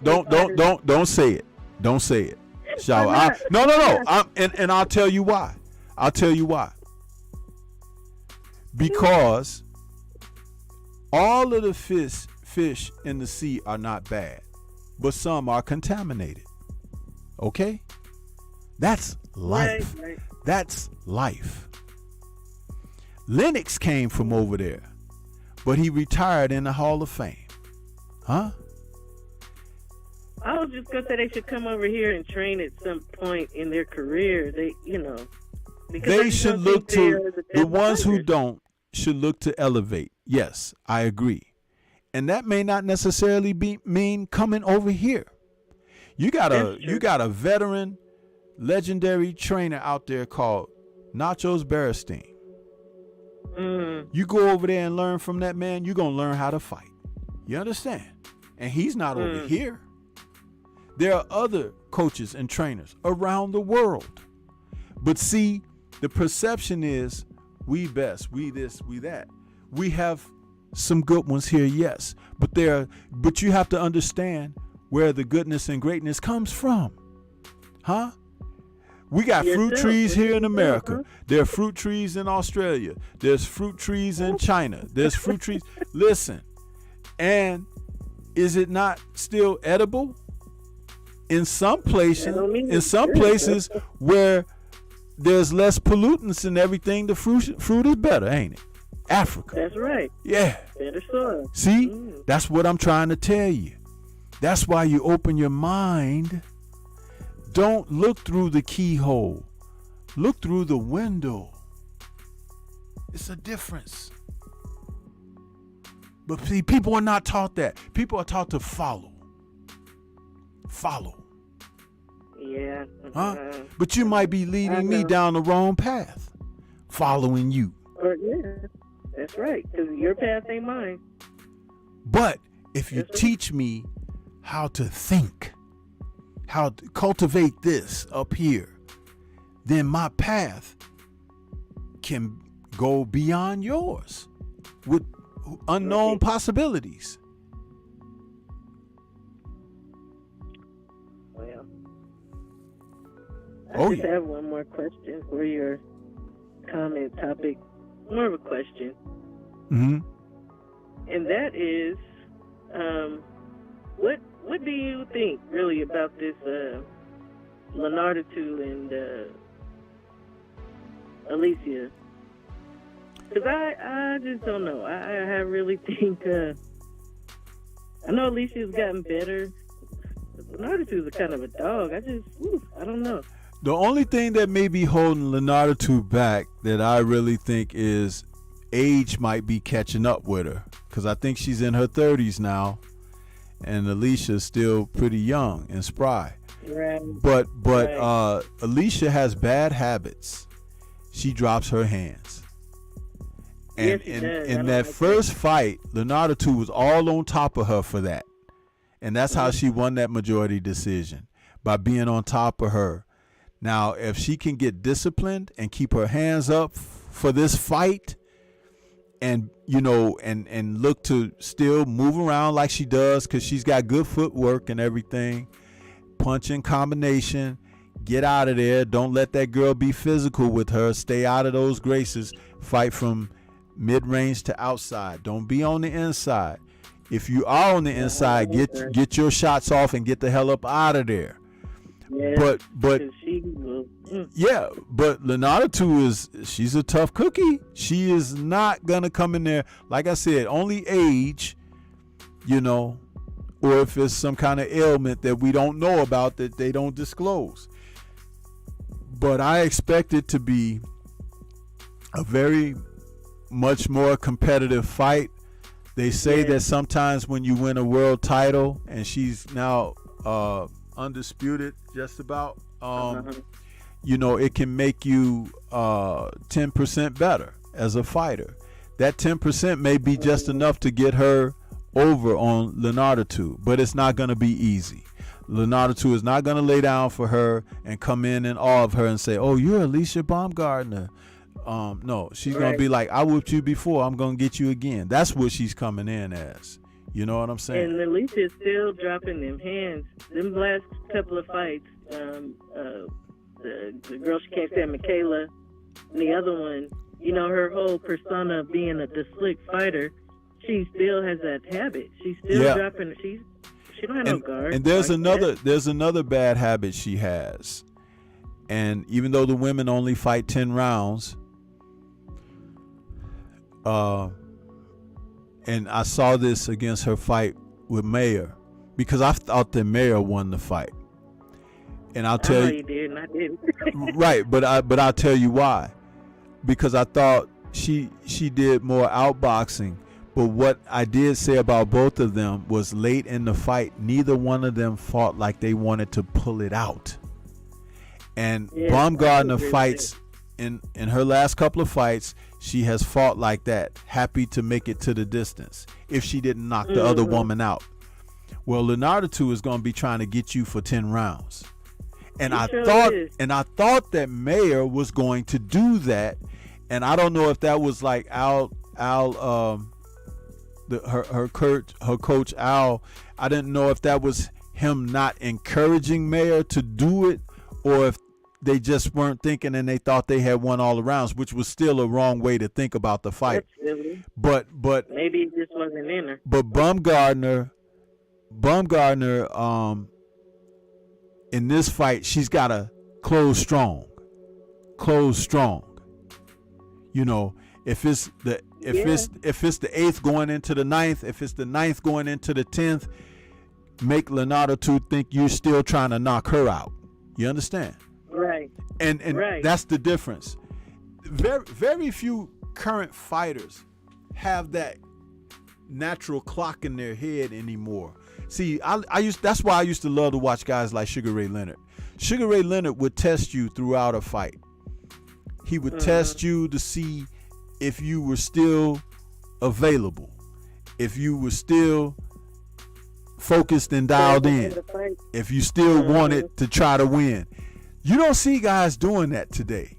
say it. Don't say it. Shall I? No. And I'll tell you why. Because all of the fish in the sea are not bad, but some are contaminated. Okay? That's life. Right. That's life. Lennox came from over there, but he retired in the Hall of Fame. Huh? I was just gonna say they should come over here and train at some point in their career. They should look to the ones who don't should look to elevate. Yes, I agree. And that may not necessarily mean coming over here. You got a veteran, legendary trainer out there called Nachos Beristain. You go over there and learn from that man, you're going to learn how to fight. You understand? And he's not over here. There are other coaches and trainers around the world. But see, the perception is we best, we this, we that. We have some good ones here, yes. But you have to understand where the goodness and greatness comes from. Huh? We got fruit trees here in America. There are fruit trees in Australia. There's fruit trees in China. There's fruit trees. Listen, and is it not still edible? In some places where there's less pollutants and everything, the fruit is better, ain't it? Africa. That's right. Yeah. Better soil. See, that's what I'm trying to tell you. That's why you open your mind. Don't look through the keyhole. Look through the window. It's a difference. But see, people are not taught that. People are taught to follow. Follow. Yeah. Huh? But you might be leading me down the wrong path. Following you. Yeah, that's right. Because your path ain't mine. But if you teach me how to think, how to cultivate this up here, then my path can go beyond yours with unknown possibilities. Well, I just yeah. have one more question for your comment topic. More of a question. Mm-hmm. And that is, what do you think really about this Leonardo and Alicia? Because I just don't know. I really think I know Alicia's gotten better. Leonardo is kind of a dog. I don't know. The only thing that may be holding Leonardo back that I really think is age might be catching up with her, because I think she's in her 30s now, and Alicia's still pretty young and spry. Right. But Right. Alicia has bad habits. She drops her hands. And Yes, she does. I in don't that like first fight, Leonardo was all on top of her for that. And that's how she won that majority decision, by being on top of her. Now, if she can get disciplined and keep her hands up for this fight, and and look to still move around like she does, because she's got good footwork and everything, punching combination, get out of there. Don't let that girl be physical with her. Stay out of those graces. Fight from mid-range to outside. Don't be on the inside. If you are on the inside, get your shots off and get the hell up out of there. Yeah, But she will. yeah, but Leonardo she's a tough cookie. She is not gonna come in there, like I said, only age, or if it's some kind of ailment that we don't know about that they don't disclose. But I expect it to be a very much more competitive fight. They say that sometimes when you win a world title, and she's now undisputed just about, it can make you 10% better as a fighter. That 10% may be just enough to get her over on Leonardo, but it's not going to be easy. Leonardo is not going to lay down for her and come in awe of her and say, "Oh, you're Alicia Baumgartner." No, she's going to be like, "I whooped you before, I'm going to get you again." That's what she's coming in as. You know what I'm saying? And Alicia's still dropping them hands. Them last couple of fights, the girl she can't stand, Michaela, and the other one, her whole persona of being the slick fighter, she still has that habit. She's still dropping. She don't have no guard. And there's another bad habit she has. And even though the women only fight 10 rounds, and I saw this against her fight with Mayer, because I thought that Mayer won the fight. And I'll tell you, did, and I didn't. right? But I'll tell you why. Because I thought she did more outboxing. But what I did say about both of them was, late in the fight, neither one of them fought like they wanted to pull it out. And Baumgartner fights in her last couple of fights, she has fought like that, happy to make it to the distance if she didn't knock the other woman out. Well, Leonardo is going to be trying to get you for 10 rounds. And I thought that Mayer was going to do that. And I don't know if that was like her coach Al. I didn't know if that was him not encouraging Mayer to do it, or if they just weren't thinking and they thought they had won all the rounds, which was still a wrong way to think about the fight. But maybe it just wasn't in her. But Baumgartner, in this fight, she's got to close strong. If it's the 8th going into the 9th, if it's the 9th going into the 10th, make Leonardo think you're still trying to knock her out. You understand? Right. And Right. that's the difference. Very few current fighters have that natural clock in their head anymore. See, that's why I used to love to watch guys like Sugar Ray Leonard. Sugar Ray Leonard would test you throughout a fight. He would test you to see if you were still available, if you were still focused and dialed in, if you still wanted to try to win. You don't see guys doing that today.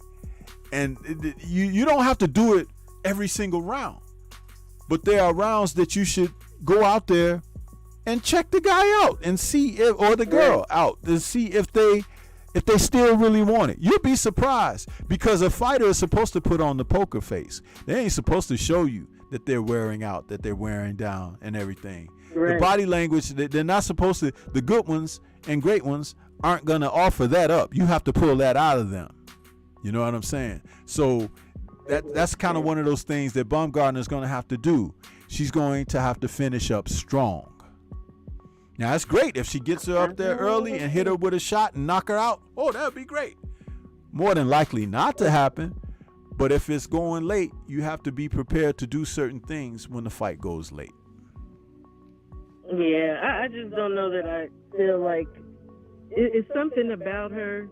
And you don't have to do it every single round. But there are rounds that you should go out there and check the guy out and see if, or the girl out to see if they still really want it. You'll be surprised, because a fighter is supposed to put on the poker face. They ain't supposed to show you that they're wearing out, that they're wearing down and everything. Right. The body language, they're not supposed to, the good ones and great ones aren't going to offer that up. You have to pull that out of them. You know what I'm saying? So that's kind of one of those things that Baumgartner is going to have to do. She's going to have to finish up strong. Now, it's great if she gets her up there early and hit her with a shot and knock her out. Oh, that would be great. More than likely not to happen. But if it's going late, you have to be prepared to do certain things when the fight goes late. Yeah, I just don't know that I feel like it's something about her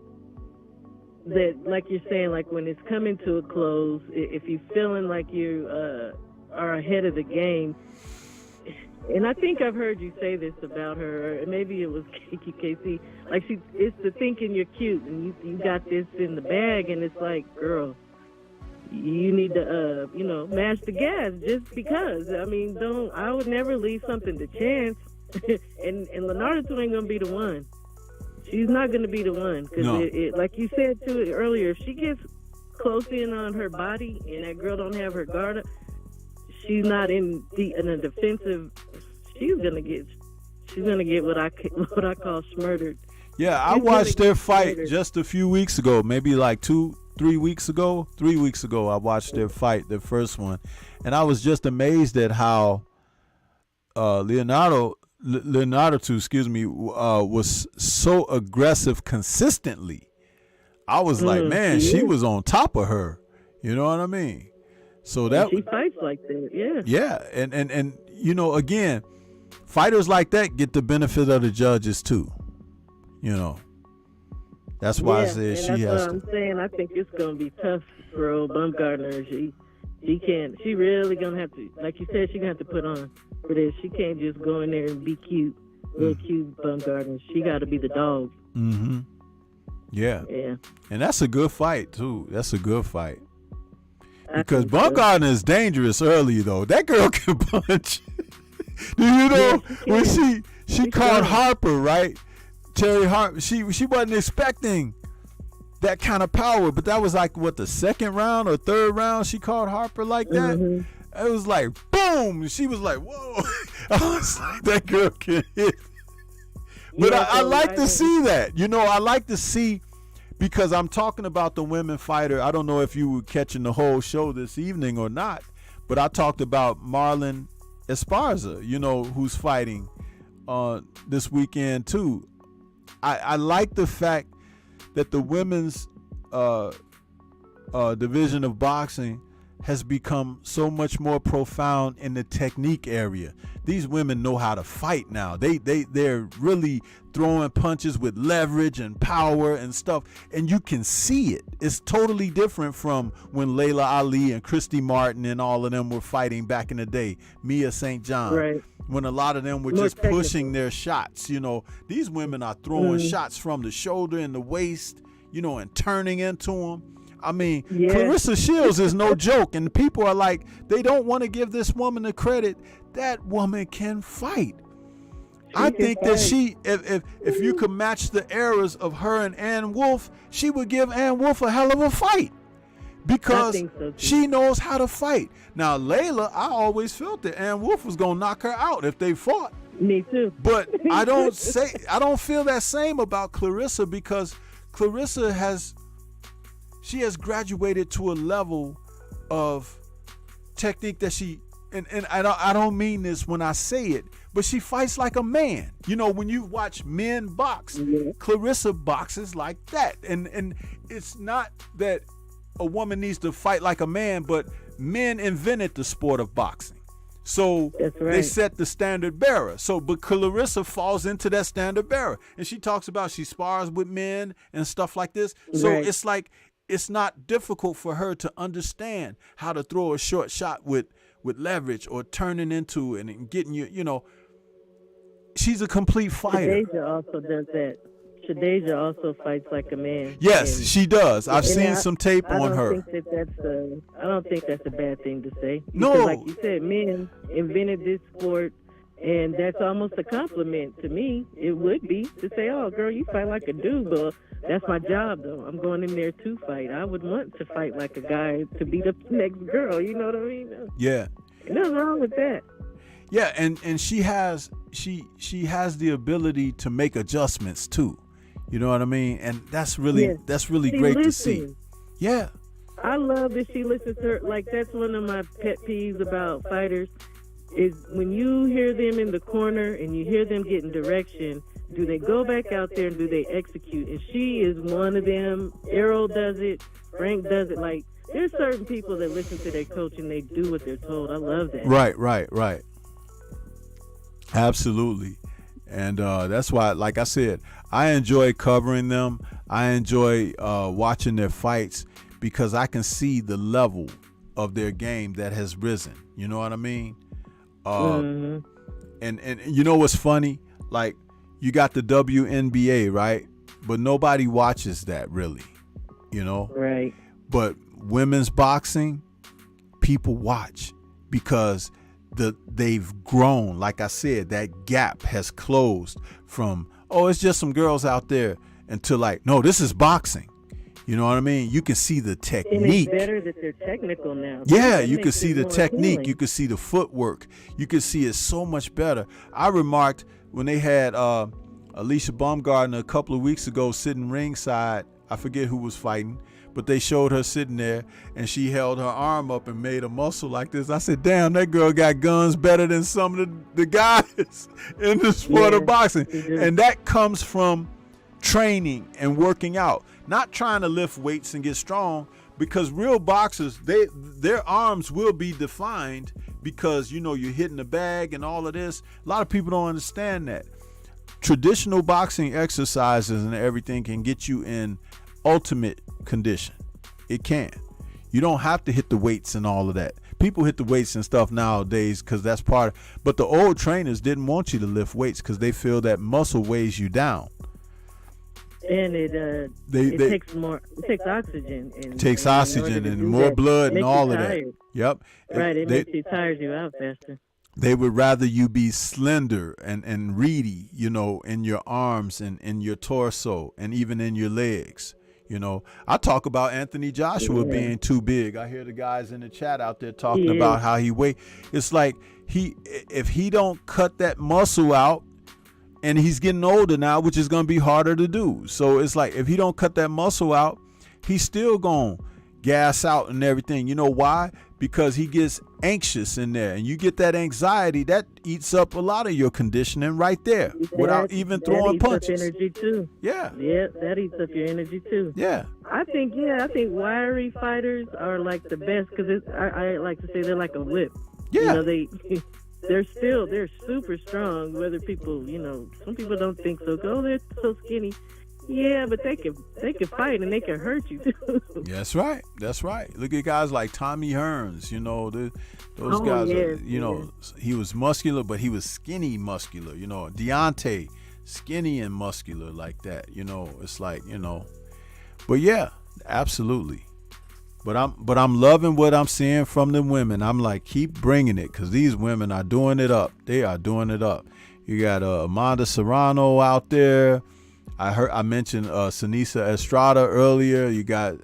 that, like you're saying, like when it's coming to a close, if you're feeling like you are ahead of the game, and I think I've heard you say this about her, or maybe it was KC, like it's the thinking you're cute and you got this in the bag, and it's like, girl, you need to, mash the gas just because. I mean, I would never leave something to chance. and Leonardo ain't going to be the one. She's not going to be the one. Because, like you said to it earlier, if she gets close in on her body and that girl don't have her guard up, she's not in a defensive. She's going to get what I call smurdered. Yeah, I watched their fight just a few weeks ago, maybe like 3 weeks ago. 3 weeks ago, I watched their fight, their first one, and I was just amazed at how Leonardo, was so aggressive consistently. I was like, man, she was on top of her. You know what I mean? So that she fights like that, yeah. Yeah, and again, fighters like that get the benefit of the judges too. That's why I said she has to. I'm saying I think it's gonna be tough for old Baumgartner. She can't. She really gonna have to, like you said, she gonna have to put on for this. She can't just go in there and be cute, real cute Baumgartner. She got to be the dog. Mm-hmm. Yeah. Yeah. And that's a good fight too. That's a good fight. Because Baumgartner is dangerous early though. That girl can punch. Do you know when she caught Harper, right? Terry Harper. She wasn't expecting that kind of power, but that was like the second round or third round she caught Harper like that. Mm-hmm. It was like boom. She was like, whoa. I was like, that girl can hit. But I like to see that. I like to see, because I'm talking about the women fighter. I don't know if you were catching the whole show this evening or not, but I talked about Marlon Esparza, who's fighting this weekend too. I like the fact that the women's division of boxing has become so much more profound in the technique area. These women know how to fight now. They're really throwing punches with leverage and power and stuff, and you can see it. It's totally different from when Layla Ali and Christy Martin and all of them were fighting back in the day. Mia St. John. Right. When a lot of them were just pushing their shots. These women are throwing shots from the shoulder and the waist, and turning into them. I mean, Clarissa Shields is no joke, and people are like, they don't want to give this woman the credit. That woman can fight. I think that she, if you could match the eras of her and Ann Wolfe, she would give Ann Wolfe a hell of a fight, because she knows how to fight. Now, Layla, I always felt that Ann Wolfe was going to knock her out if they fought. Me too. But I don't feel that same about Clarissa, because Clarissa has graduated to a level of technique that and I don't mean this when I say it, but she fights like a man. You know, when you watch men box, Clarissa boxes like that. And it's not that a woman needs to fight like a man, but men invented the sport of boxing. So they set the standard bearer. So, but Clarissa falls into that standard bearer. And she talks about she spars with men and stuff like this. So it's like, it's not difficult for her to understand how to throw a short shot with leverage or turning into it and getting you know, she's a complete fighter. Shadeja also does that. Shadeja also fights like a man. Yes, she does. I've seen some tape on her. I don't think that's a bad thing to say. Because no, like you said, men invented this sport, and that's almost a compliment to me. It would be to say, "Oh, girl, you fight like a dude." But that's my job, though. I'm going in there to fight. I would want to fight like a guy to beat up the next girl. You know what I mean? Yeah. Nothing wrong with that. Yeah, and she has the ability to make adjustments too. You know what I mean? And that's really great to see. Yeah. I love that she listens to her. Like, that's one of my pet peeves about fighters is when you hear them in the corner and you hear them getting direction, do they go back out there and do they execute? And she is one of them. Errol does it. Frank does it. Like, there's certain people that listen to their coach and they do what they're told. I love that. Right. Absolutely. And that's why, like I said, I enjoy covering them. I enjoy watching their fights because I can see the level of their game that has risen. You know what I mean? And you know what's funny? Like, you got the WNBA, right? But nobody watches that really, you know? Right. But women's boxing, people watch because they've grown. Like I said, that gap has closed from, oh, it's just some girls out there, until like, no, this is boxing. You know what I mean? You can see the technique. And it's better that they're technical now. Yeah, you can see the technique. You can see the footwork. You can see it so much better. I remarked when they had Alicia Baumgartner a couple of weeks ago sitting ringside. I forget who was fighting, but they showed her sitting there, and she held her arm up and made a muscle like this. I said, damn, that girl got guns better than some of the guys in the sport of boxing. And that comes from training and working out, not trying to lift weights and get strong, because real boxers, their arms will be defined because, you know, you're hitting the bag and all of this. A lot of people don't understand that. Traditional boxing exercises and everything can get you in ultimate condition. It can. You don't have to hit the weights and all of that. People hit the weights and stuff nowadays because that's part of, but the old trainers didn't want you to lift weights because they feel that muscle weighs you down. And it takes oxygen. It takes oxygen and more blood and all of that. Yep. Right, it tires you out faster. They would rather you be slender and reedy, you know, in your arms and in your torso and even in your legs. You know, I talk about Anthony Joshua being too big. I hear the guys in the chat out there talking about how he weighs. It's like if he don't cut that muscle out, and he's getting older now, which is going to be harder to do. So it's like if he don't cut that muscle out, he's still going to gas out and everything. You know why? Because he gets anxious in there, and you get that anxiety that eats up a lot of your conditioning right there without even throwing punches. That eats up energy too. Yeah, that eats up your energy too. Yeah. I think wiry fighters are like the best because I like to say they're like a whip. Yeah. You know, they're super strong. Whether people, you know, some people don't think so. Oh, they're so skinny. Yeah, but they can fight and they can hurt you too. That's right. Look at guys like Tommy Hearns. You know, those guys. You know, he was muscular, but he was skinny muscular. You know, Deontay, skinny and muscular like that. You know, it's like, you know, but yeah, absolutely. But I'm loving what I'm seeing from the women. I'm like, keep bringing it, because these women are doing it up. They are doing it up. You got Amanda Serrano out there. I mentioned Sinisa Estrada earlier. You got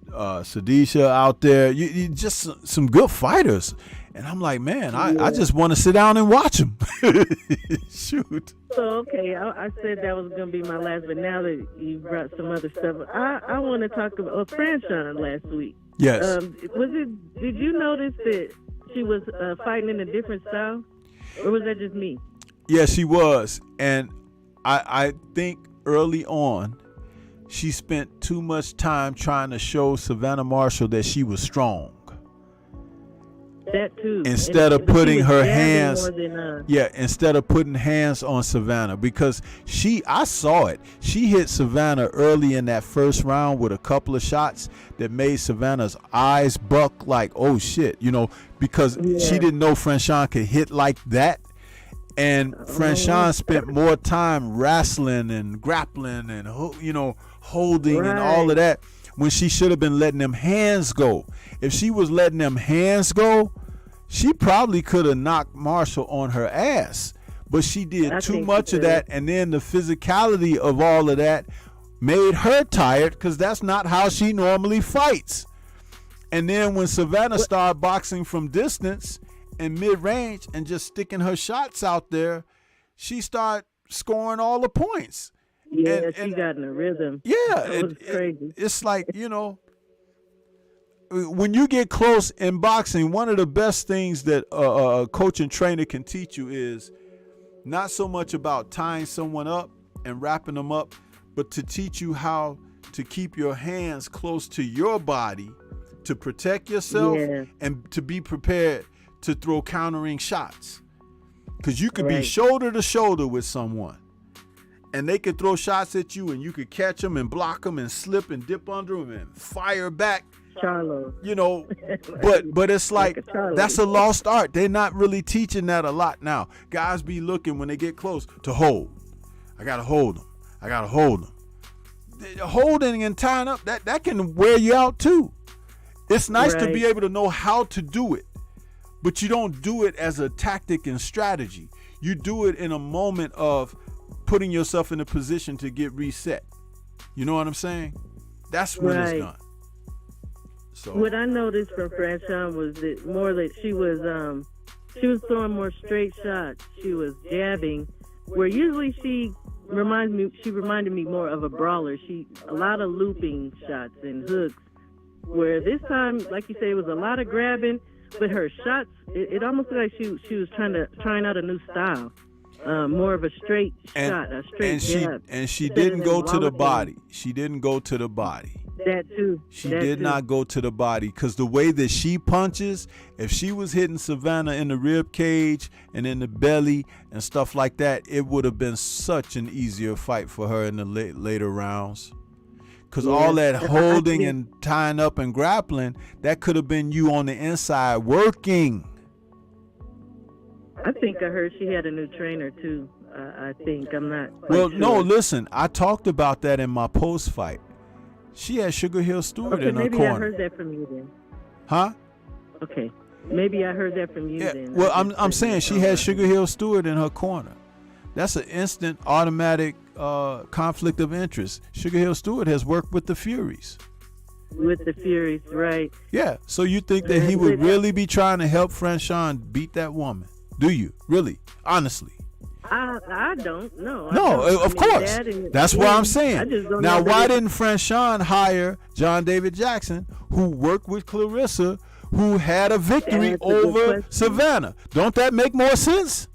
Sadisha out there. You just some good fighters. And I'm like, man, I just want to sit down and watch them. Shoot. So, okay, I said that was going to be my last, but now that you brought some other stuff, I want to talk about Franchon last week. Yes. Did you notice that she was fighting in a different style, or was that just me? Yeah, she was. And I think early on, she spent too much time trying to show Savannah Marshall that she was strong. That too. Instead of putting her hands, than, instead of putting hands on Savannah, because I saw it. She hit Savannah early in that first round with a couple of shots that made Savannah's eyes buck like, oh shit, because she didn't know Franchon could hit like that. And Franchon spent more time wrestling and grappling and, holding and all of that when she should have been letting them hands go. If she was letting them hands go, she probably could have knocked Marshall on her ass. But she did too much of that, and then the physicality of all of that made her tired because that's not how she normally fights. And then when Savannah started boxing from distance and mid-range and just sticking her shots out there, she started scoring all the points. Yeah, she got in a rhythm. Yeah, it was crazy. It's like, when you get close in boxing, one of the best things that a coach and trainer can teach you is not so much about tying someone up and wrapping them up, but to teach you how to keep your hands close to your body to protect yourself and to be prepared to throw countering shots. Because you could be shoulder to shoulder with someone, and they could throw shots at you, and you could catch them and block them and slip and dip under them and fire back. Charlo. But it's like that's a lost art. They're not really teaching that a lot now. Guys be looking when they get close to hold. I gotta hold them. I gotta hold them. Holding and tying up, that can wear you out too. It's nice to be able to know how to do it, but you don't do it as a tactic and strategy. You do it in a moment of putting yourself in a position to get reset. You know what I'm saying? That's when it's done. So what I noticed from Franchon was that more that she was throwing more straight shots. She was jabbing, where usually she reminded me more of a brawler. A lot of looping shots and hooks, where this time, like you say, it was a lot of grabbing, but her shots, it almost looked like she was trying out a new style. More of a straight shot, a straight jab. And she didn't go to the body. She didn't go to the body. That too. She did not go to the body, because the way that she punches, if she was hitting Savannah in the rib cage and in the belly and stuff like that, it would have been such an easier fight for her in the later rounds. Because all that holding and tying up and grappling, that could have been you on the inside working. I think I heard she had a new trainer too. I think. I'm not quite Well, sure. no, listen, I talked about that in my post fight. She had Sugar Hill Stewart in her corner. Maybe I heard that from you then. Huh? Okay. Maybe I heard that from you then. Well, I'm saying she had Sugar Hill Stewart in her corner. That's an instant, automatic conflict of interest. Sugar Hill Stewart has worked with the Furies. With the Furies, right. Yeah, so you think that he would really be trying to help Franchon beat that woman? Do you? Really? Honestly? I don't know. No, of course. That's what I'm saying. Now, why didn't Franchon hire John David Jackson, who worked with Clarissa, who had a victory over Savannah? Don't that make more sense?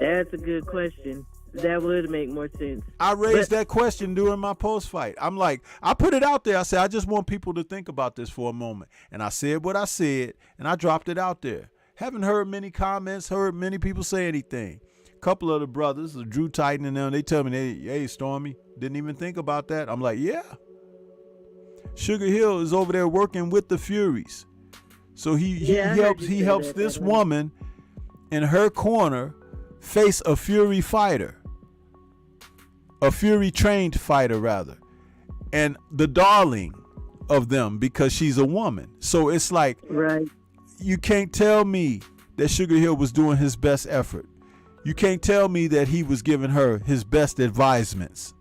That's a good question. That would make more sense. I raised that question during my post fight. I'm like, I put it out there. I said, I just want people to think about this for a moment. And I said what I said, and I dropped it out there. Haven't heard many comments, heard many people say anything. A couple of the brothers, Drew Titan and them, they tell me, hey, Stormy, didn't even think about that. I'm like, yeah. Sugar Hill is over there working with the Furies. So he helps this woman in her corner face a Fury fighter. A Fury trained fighter, rather. And the darling of them, because she's a woman. So it's like, you can't tell me that Sugar Hill was doing his best effort. You can't tell me that he was giving her his best advisements.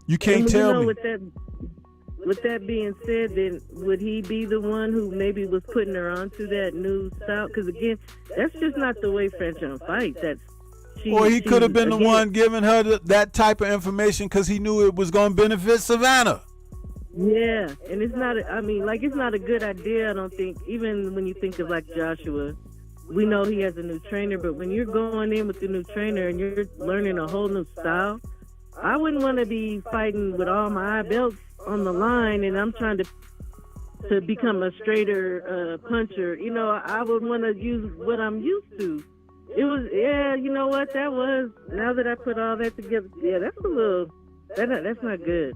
You can't tell me. With that being said, then would he be the one who maybe was putting her onto that new style? Because again, that's just not the way Franchon fights. Or he could have been the one giving her that type of information because he knew it was going to benefit Savannah. Yeah, and it's not. I mean, like, it's not a good idea. I don't think. Even when you think of like Joshua, we know he has a new trainer, but when you're going in with the new trainer and you're learning a whole new style, I wouldn't want to be fighting with all my belts on the line, and I'm trying to become a straighter puncher. You know, I would want to use what I'm used to. It was, yeah, you know what, that was, now that I put all that together, yeah, that's a little, that's not good.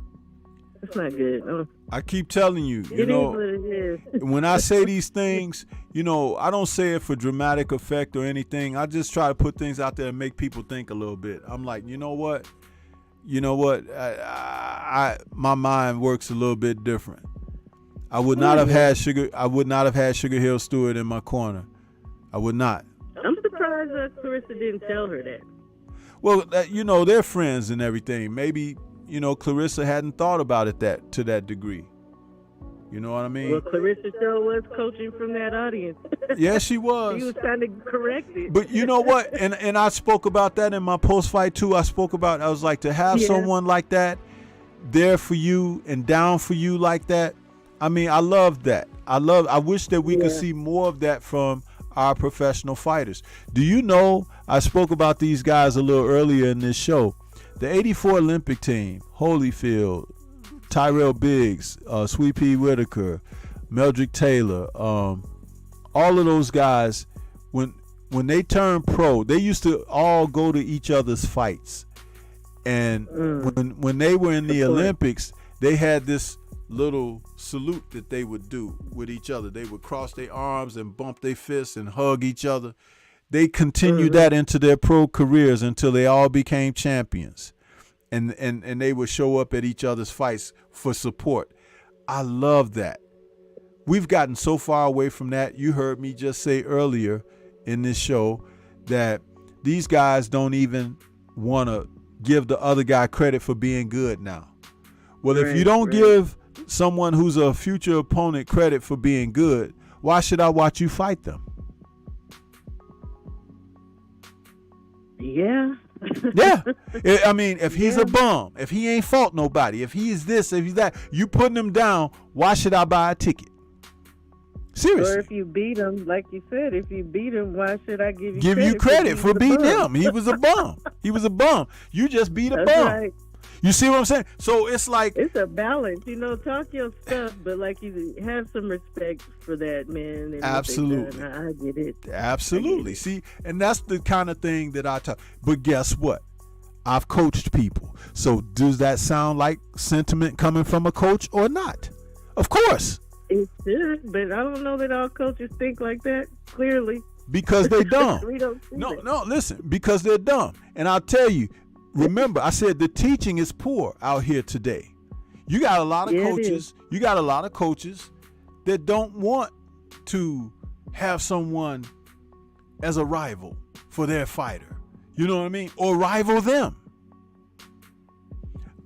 That's not good. I keep telling you, It is what it is. when I say these things, I don't say it for dramatic effect or anything. I just try to put things out there and make people think a little bit. I'm like, you know what? My mind works a little bit different. I would not have had Sugar Hill Stewart in my corner. I would not. I'm surprised that Clarissa didn't tell her that. Well, they're friends and everything. Maybe, Clarissa hadn't thought about it to that degree. You know what I mean? Well, Clarissa sure was coaching from that audience. Yeah, she was. She was trying to correct it. But you know what? And I spoke about that in my post-fight too. I was like, to have someone like that there for you and down for you like that. I mean, I love that. I wish that we could see more of that from our professional fighters. Do you know, I spoke about these guys a little earlier in this show. The 84 Olympic team, Holyfield, Tyrell Biggs, Sweet Pea Whitaker, Meldrick Taylor, all of those guys, when they turned pro, they used to all go to each other's fights. And when they were in the Olympics, they had this little salute that they would do with each other. They would cross their arms and bump their fists and hug each other. They continued that into their pro careers until they all became champions. And they would show up at each other's fights for support. I love that. We've gotten so far away from that. You heard me just say earlier in this show that these guys don't even want to give the other guy credit for being good now. Well, if you don't give someone who's a future opponent credit for being good, why should I watch you fight them? Yeah. Yeah. I mean, if he's a bum, if he ain't fought nobody, if he's this, if he's that, you putting him down, why should I buy a ticket? Seriously. Or if you beat him, like you said, if you beat him, why should I give you credit for beating him? He was a bum. He was a bum. You just beat a bum. Right. You see what I'm saying? So it's like, it's a balance, talk your stuff, but like you have some respect for that, man. And absolutely. I get it. Absolutely. See, and that's the kind of thing that I talk. But guess what? I've coached people. So does that sound like sentiment coming from a coach or not? Of course. It should, but I don't know that all coaches think like that, clearly. Because they're dumb. We don't see that. No, listen, because they're dumb. And I'll tell you, remember, I said the teaching is poor out here today. You got a lot of coaches. You got a lot of coaches that don't want to have someone as a rival for their fighter. You know what I mean? Or rival them.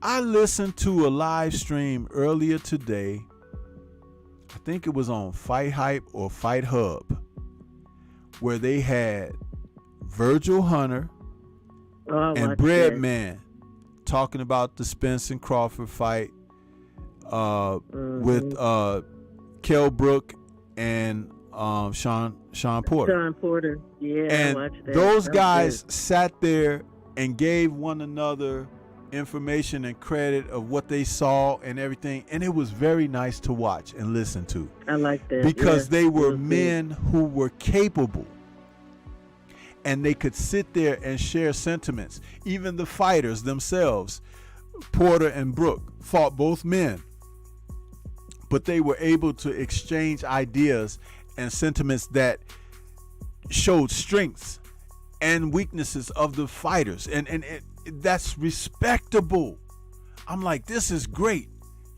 I listened to a live stream earlier today. I think it was on Fight Hype or Fight Hub, where they had Virgil Hunter and Breadman talking about the Spence and Crawford fight with Kell Brook and Sean Porter. Sean Porter, yeah. And I watched that. Those guys sat there and gave one another information and credit of what they saw and everything, and it was very nice to watch and listen to. I like that because they were men who were capable. And they could sit there and share sentiments. Even the fighters themselves, Porter and Brook, fought both men. But they were able to exchange ideas and sentiments that showed strengths and weaknesses of the fighters. And that's respectable. I'm like, this is great.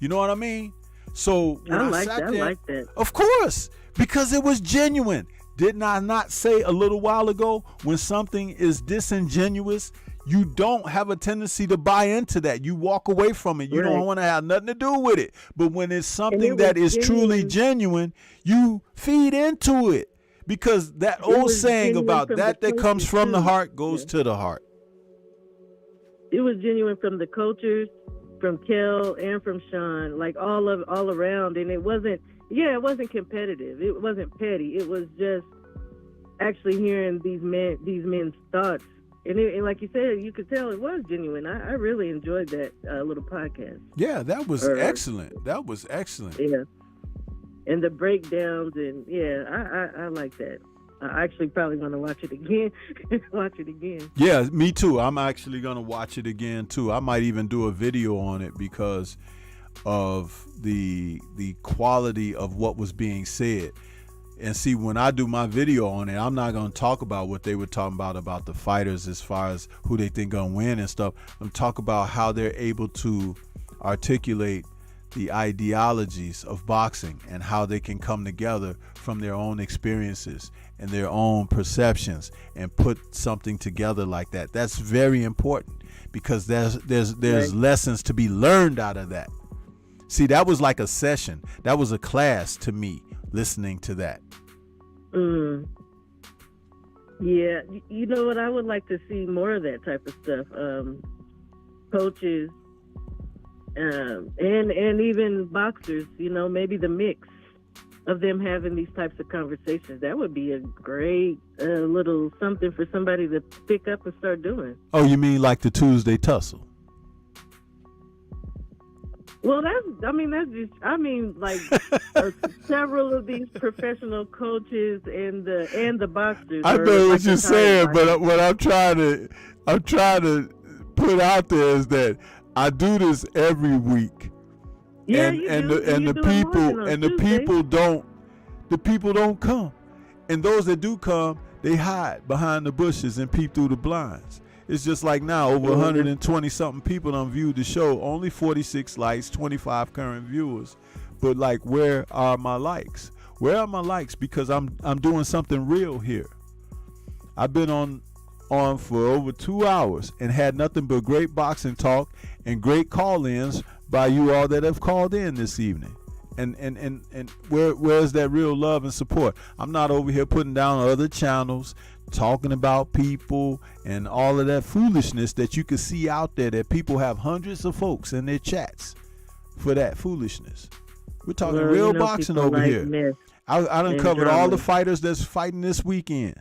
You know what I mean? So when I sat there, I like that. Of course, because it was genuine. Didn't I not say a little while ago, when something is disingenuous, you don't have a tendency to buy into that. You walk away from it. You don't want to have nothing to do with it. But when it's something that is truly genuine, you feed into it. Because that old saying about that comes from the heart goes to the heart. It was genuine from the coaches from Kel and from Sean, like all around, and it wasn't competitive. It wasn't petty. It was just actually hearing these men's thoughts, and like you said, you could tell it was genuine. I really enjoyed that little podcast. Yeah, that was excellent. That was excellent. Yeah, and the breakdowns, and yeah, I like that. I actually probably want to watch it again. Yeah, me too. I'm actually going to watch it again too. I might even do a video on it because of the quality of what was being said. And see, when I do my video on it, I'm not going to talk about what they were talking about the fighters as far as who they think going to win and stuff. I'm talking about how they're able to articulate the ideologies of boxing and how they can come together from their own experiences and their own perceptions and put something together like that. That's very important because there's Right. lessons to be learned out of that. See, that was like a session. That was a class to me, listening to that. Yeah, you know what? I would like to see more of that type of stuff. Coaches, and even boxers, you know, maybe the mix of them having these types of conversations. That would be a great little something for somebody to pick up and start doing. Oh, you mean like the Tuesday tussle? Well, like several of these professional coaches and the boxers. I know what you're saying, but what I'm trying to put out there is that I do this every week. Yeah, the people don't come, and those that do come, they hide behind the bushes and peep through the blinds. It's just like now, over 120 something people done viewed the show, only 46 likes, 25 current viewers. But like, where are my likes? Where are my likes? Because I'm doing something real here. I've been on for over 2 hours and had nothing but great boxing talk and great call-ins by you all that have called in this evening. And where's that real love and support? I'm not over here putting down other channels, talking about people and all of that foolishness that you can see out there, that people have hundreds of folks in their chats for that foolishness. We're talking real boxing over here. I done covered all the fighters that's fighting this weekend.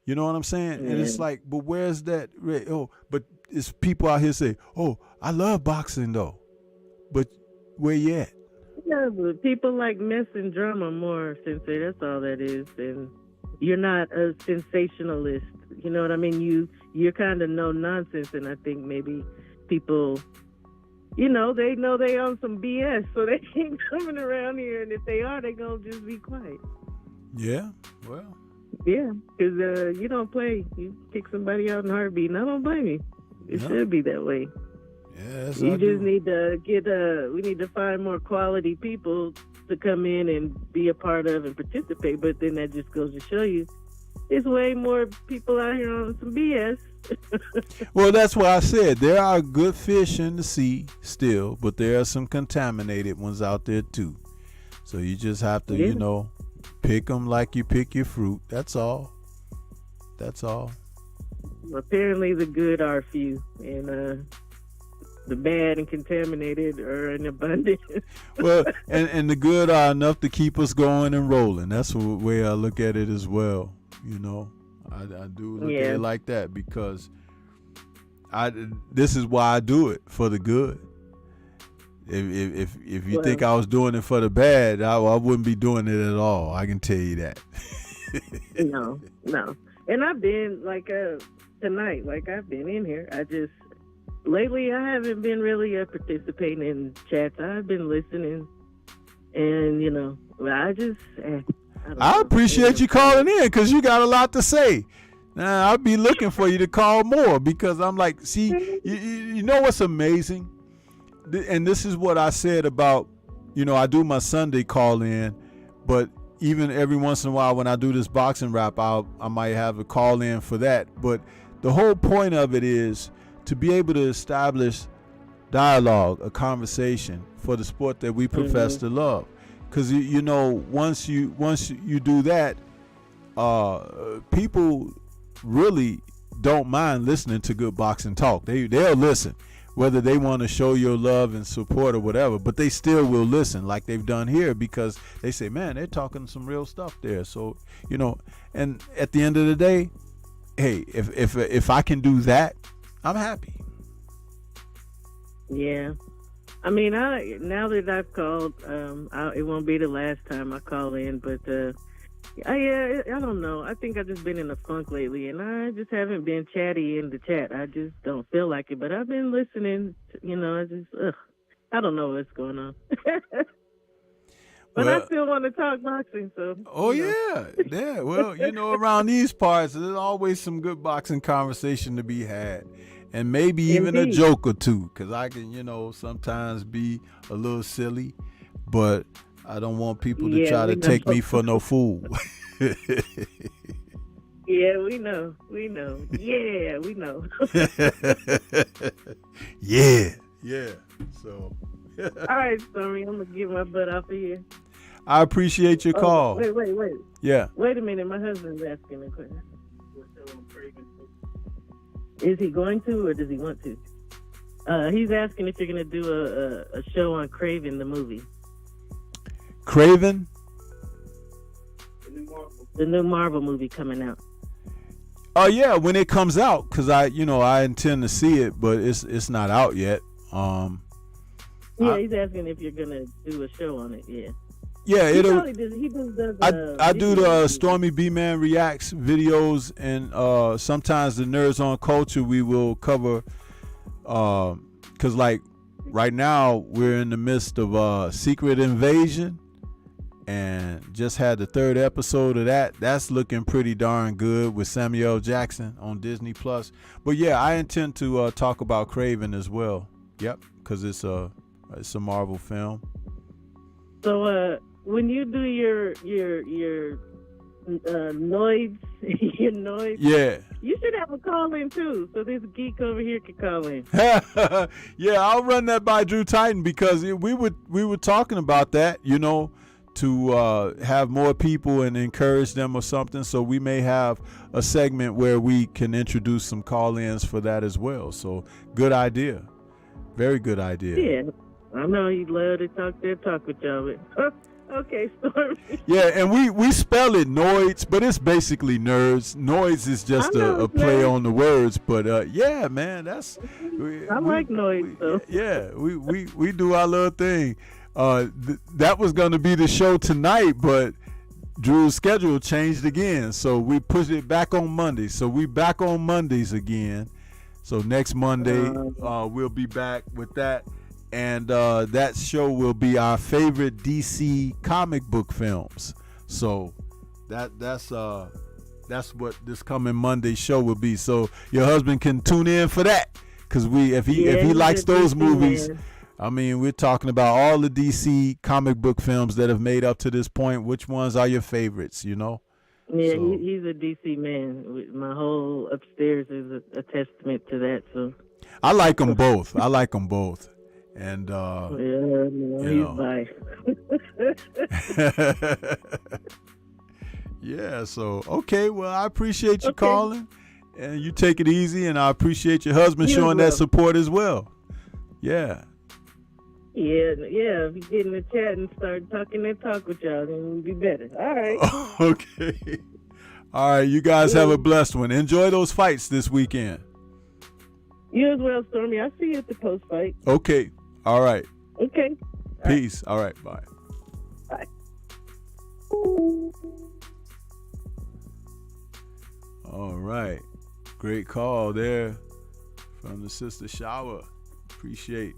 You know what I'm saying? Yeah. And it's like, but where's that? Oh, but it's people out here say, oh, I love boxing though. But where you at? Yeah, but people like mess and drama more, Sensei. That's all that is. And you're not a sensationalist. You know what I mean? You're kind of no nonsense, and I think maybe people, you know they on some BS, so they ain't coming around here. And if they are, they gonna just be quiet. Yeah, well. Yeah, because you don't play. You kick somebody out in a heartbeat, and I don't blame you. It should be that way. Yes, you just need to we need to find more quality people to come in and be a part of and participate. But then that just goes to show you, there's way more people out here on some BS. Well, that's why I said there are good fish in the sea still, but there are some contaminated ones out there too. So you just have to, pick them like you pick your fruit. That's all. That's all. Apparently the good are few, and the bad and contaminated are in abundance. Well, and the good are enough to keep us going and rolling. That's the way I look at it as well. I do look at it like that, because this is why I do it, for the good. If you think I was doing it for the bad, I wouldn't be doing it at all. I can tell you that. No. And I've been tonight, I've been in here. Lately I haven't been really participating in chats. I've been listening, and I appreciate you calling in, because you got a lot to say. Now I'll be looking for you to call more, because I'm like, see, you know what's amazing? And this is what I said about, I do my Sunday call in, but even every once in a while when I do this boxing rap, I might have a call in for that. But the whole point of it is to be able to establish dialogue, a conversation for the sport that we profess to love. Because once you do that, people really don't mind listening to good boxing talk. They'll listen. whether they want to show your love and support or whatever, but they still will listen like they've done here, because they say, man, they're talking some real stuff there. So, you know, and at the end of the day, hey, if I can do that, I'm happy. Yeah. I mean, now that I've called, it won't be the last time I call in, but I don't know. I think I've just been in a funk lately, and I just haven't been chatty in the chat. I just don't feel like it, but I've been listening. You know, I don't know what's going on. But I still want to talk boxing, so. Oh, yeah. Well, you know, around these parts, there's always some good boxing conversation to be had. And maybe even a joke or two, because I can, you know, sometimes be a little silly, but I don't want people to try to take me for no fool. Yeah, we know. Yeah, we know. Yeah. So. All right, Stormy, I'm going to get my butt off of here. I appreciate your call. Wait. Yeah. Wait a minute. My husband's asking a question. Is he going to, or does he want to? He's asking if you're going to do a show on Craven, the movie. Craven? The new Marvel movie coming out. Oh, yeah, when it comes out, because I intend to see it, but it's not out yet. He's asking if you're going to do a show on it, yeah. Yeah, he does I do the Stormy B Man Reacts videos, and sometimes the Nerds on Culture we will cover, because like right now we're in the midst of Secret Invasion, and just had the 3rd episode of that. That's looking pretty darn good with Samuel L. Jackson on Disney Plus. But yeah, I intend to talk about Craven as well. Yep, because it's a Marvel film. So when you do your noise, yeah, you should have a call in too, so this geek over here can call in. Yeah, I'll run that by Drew Titan, because we were talking about that, you know, to have more people and encourage them or something. So we may have a segment where we can introduce some call-ins for that as well. So good idea, very good idea. Yeah, I know he'd love to talk with y'all. But okay, Stormy. Yeah, and we spell it Noids, but it's basically nerds. Noids is just a play on the words, but yeah, man, that's. I like Noids though. Yeah, we do our little thing. That was going to be the show tonight, but Drew's schedule changed again, so we pushed it back on Monday. So we back on Mondays again. So next Monday we'll be back with that. And that show will be our favorite DC comic book films. So that's what this coming Monday show will be. So your husband can tune in for that, because if he likes those movies, man. I mean, we're talking about all the DC comic book films that have made up to this point. Which ones are your favorites? You know. Yeah, so, he's a DC man. My whole upstairs is a testament to that. So I like them both. And he's by. Yeah, so okay, well, I appreciate you calling, and you take it easy, and I appreciate your husband showing that support as well. Yeah. Yeah, if you get in the chat and start talking that talk with y'all, then it'll be better. All right. Okay. All right, you guys have a blessed one. Enjoy those fights this weekend. You as well, Stormy. I'll see you at the post fight. Okay. All right. Okay. Peace. All right. Bye. Bye. All right. Great call there from the Sister Shower. Appreciate.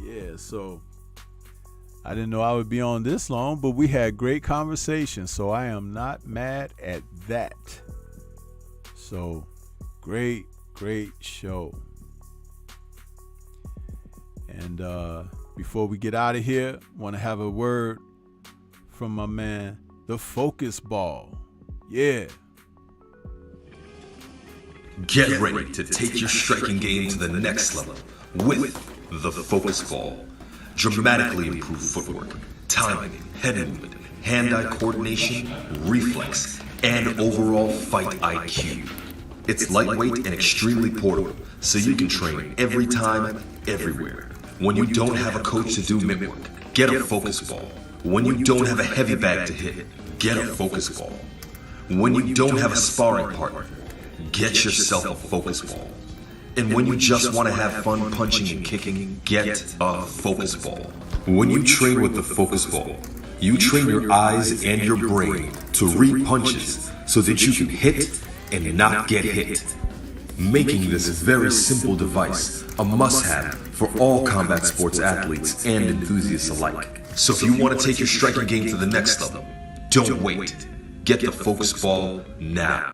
Yeah, so I didn't know I would be on this long, but we had great conversation, so I am not mad at that. So great show. And before we get out of here, want to have a word from my man, the Focus Ball. Yeah. Get ready to take your striking game to the next level with the Focus Ball. Dramatically improved footwork, timing, head movement, hand-eye coordination, reflex, and overall fight IQ. It's lightweight and extremely portable, so you can train every time, everywhere. When you don't have a coach to do mitt work, get a focus ball. When you don't have a heavy bag to hit, get a focus ball. When you don't have a sparring partner, get yourself a focus ball. And when you just want to have fun punching and kicking, get a focus ball. When you train with the focus ball, you train your eyes and your brain to read punches so that you can hit and not get hit, making this very simple device a must-have for all combat sports athletes and enthusiasts alike. So if you want to take your striking game to the next level, don't wait. Get the focus ball now.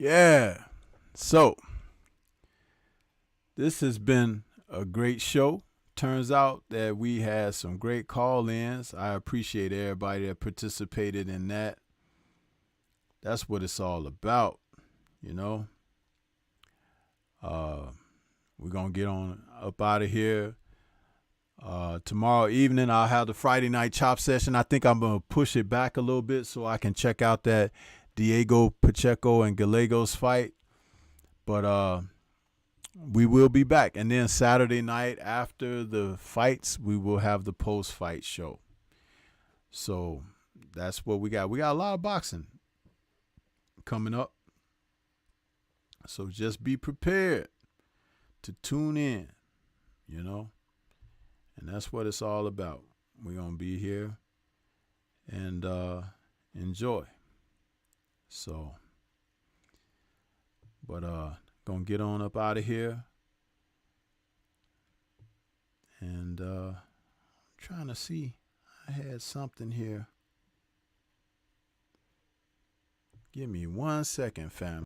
Yeah. So this has been a great show. Turns out that we had some great call-ins. I appreciate everybody that participated in that. That's what it's all about, you know. We're going to get on up out of here. Tomorrow evening, I'll have the Friday night chop session. I think I'm going to push it back a little bit so I can check out that Diego Pacheco and Gallegos fight. But we will be back. And then Saturday night after the fights, we will have the post-fight show. So that's what we got. We got a lot of boxing coming up. So just be prepared to tune in, you know. And that's what it's all about. We're going to be here and enjoy. So, but gonna get on up out of here. And trying to see, I had something here. Give me 1 second, fam.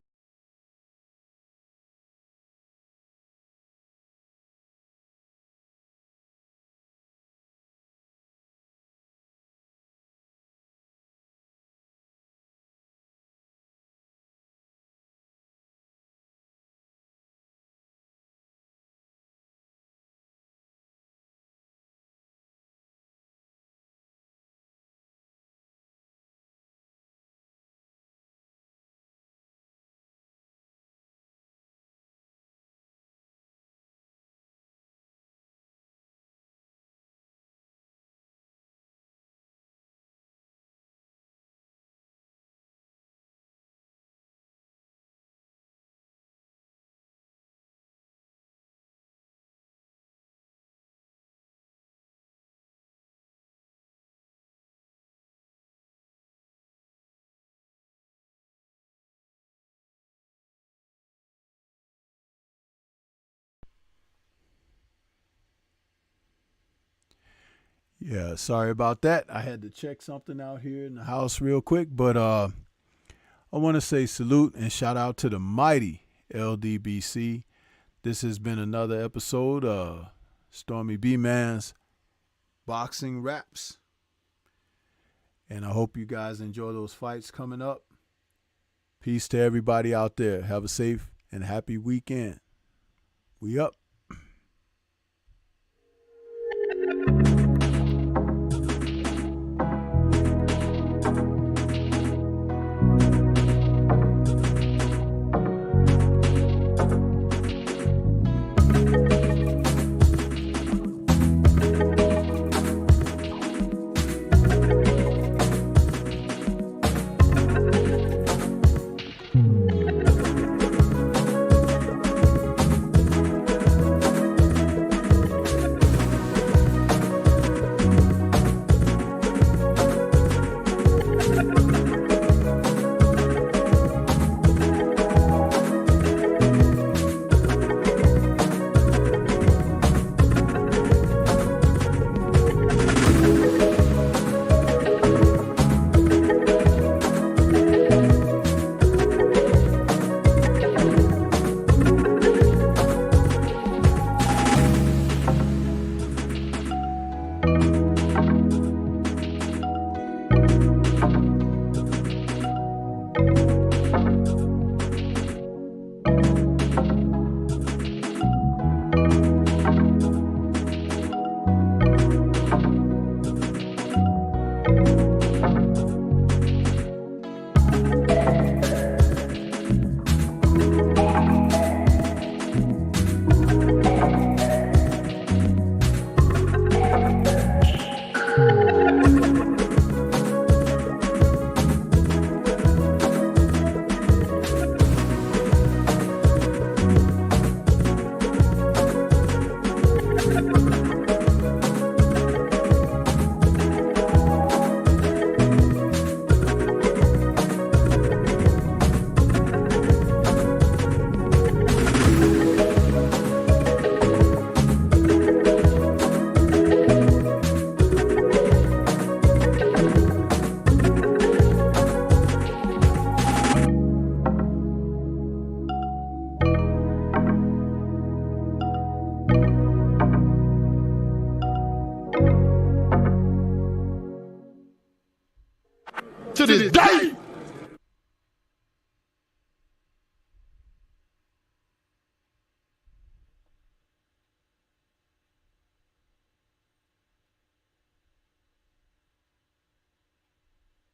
Yeah, sorry about that. I had to check something out here in the house real quick, but I want to say salute and shout out to the mighty LDBC. This has been another episode of Stormybman'S Boxing Raps. And I hope you guys enjoy those fights coming up. Peace to everybody out there. Have a safe and happy weekend. We up. to this day.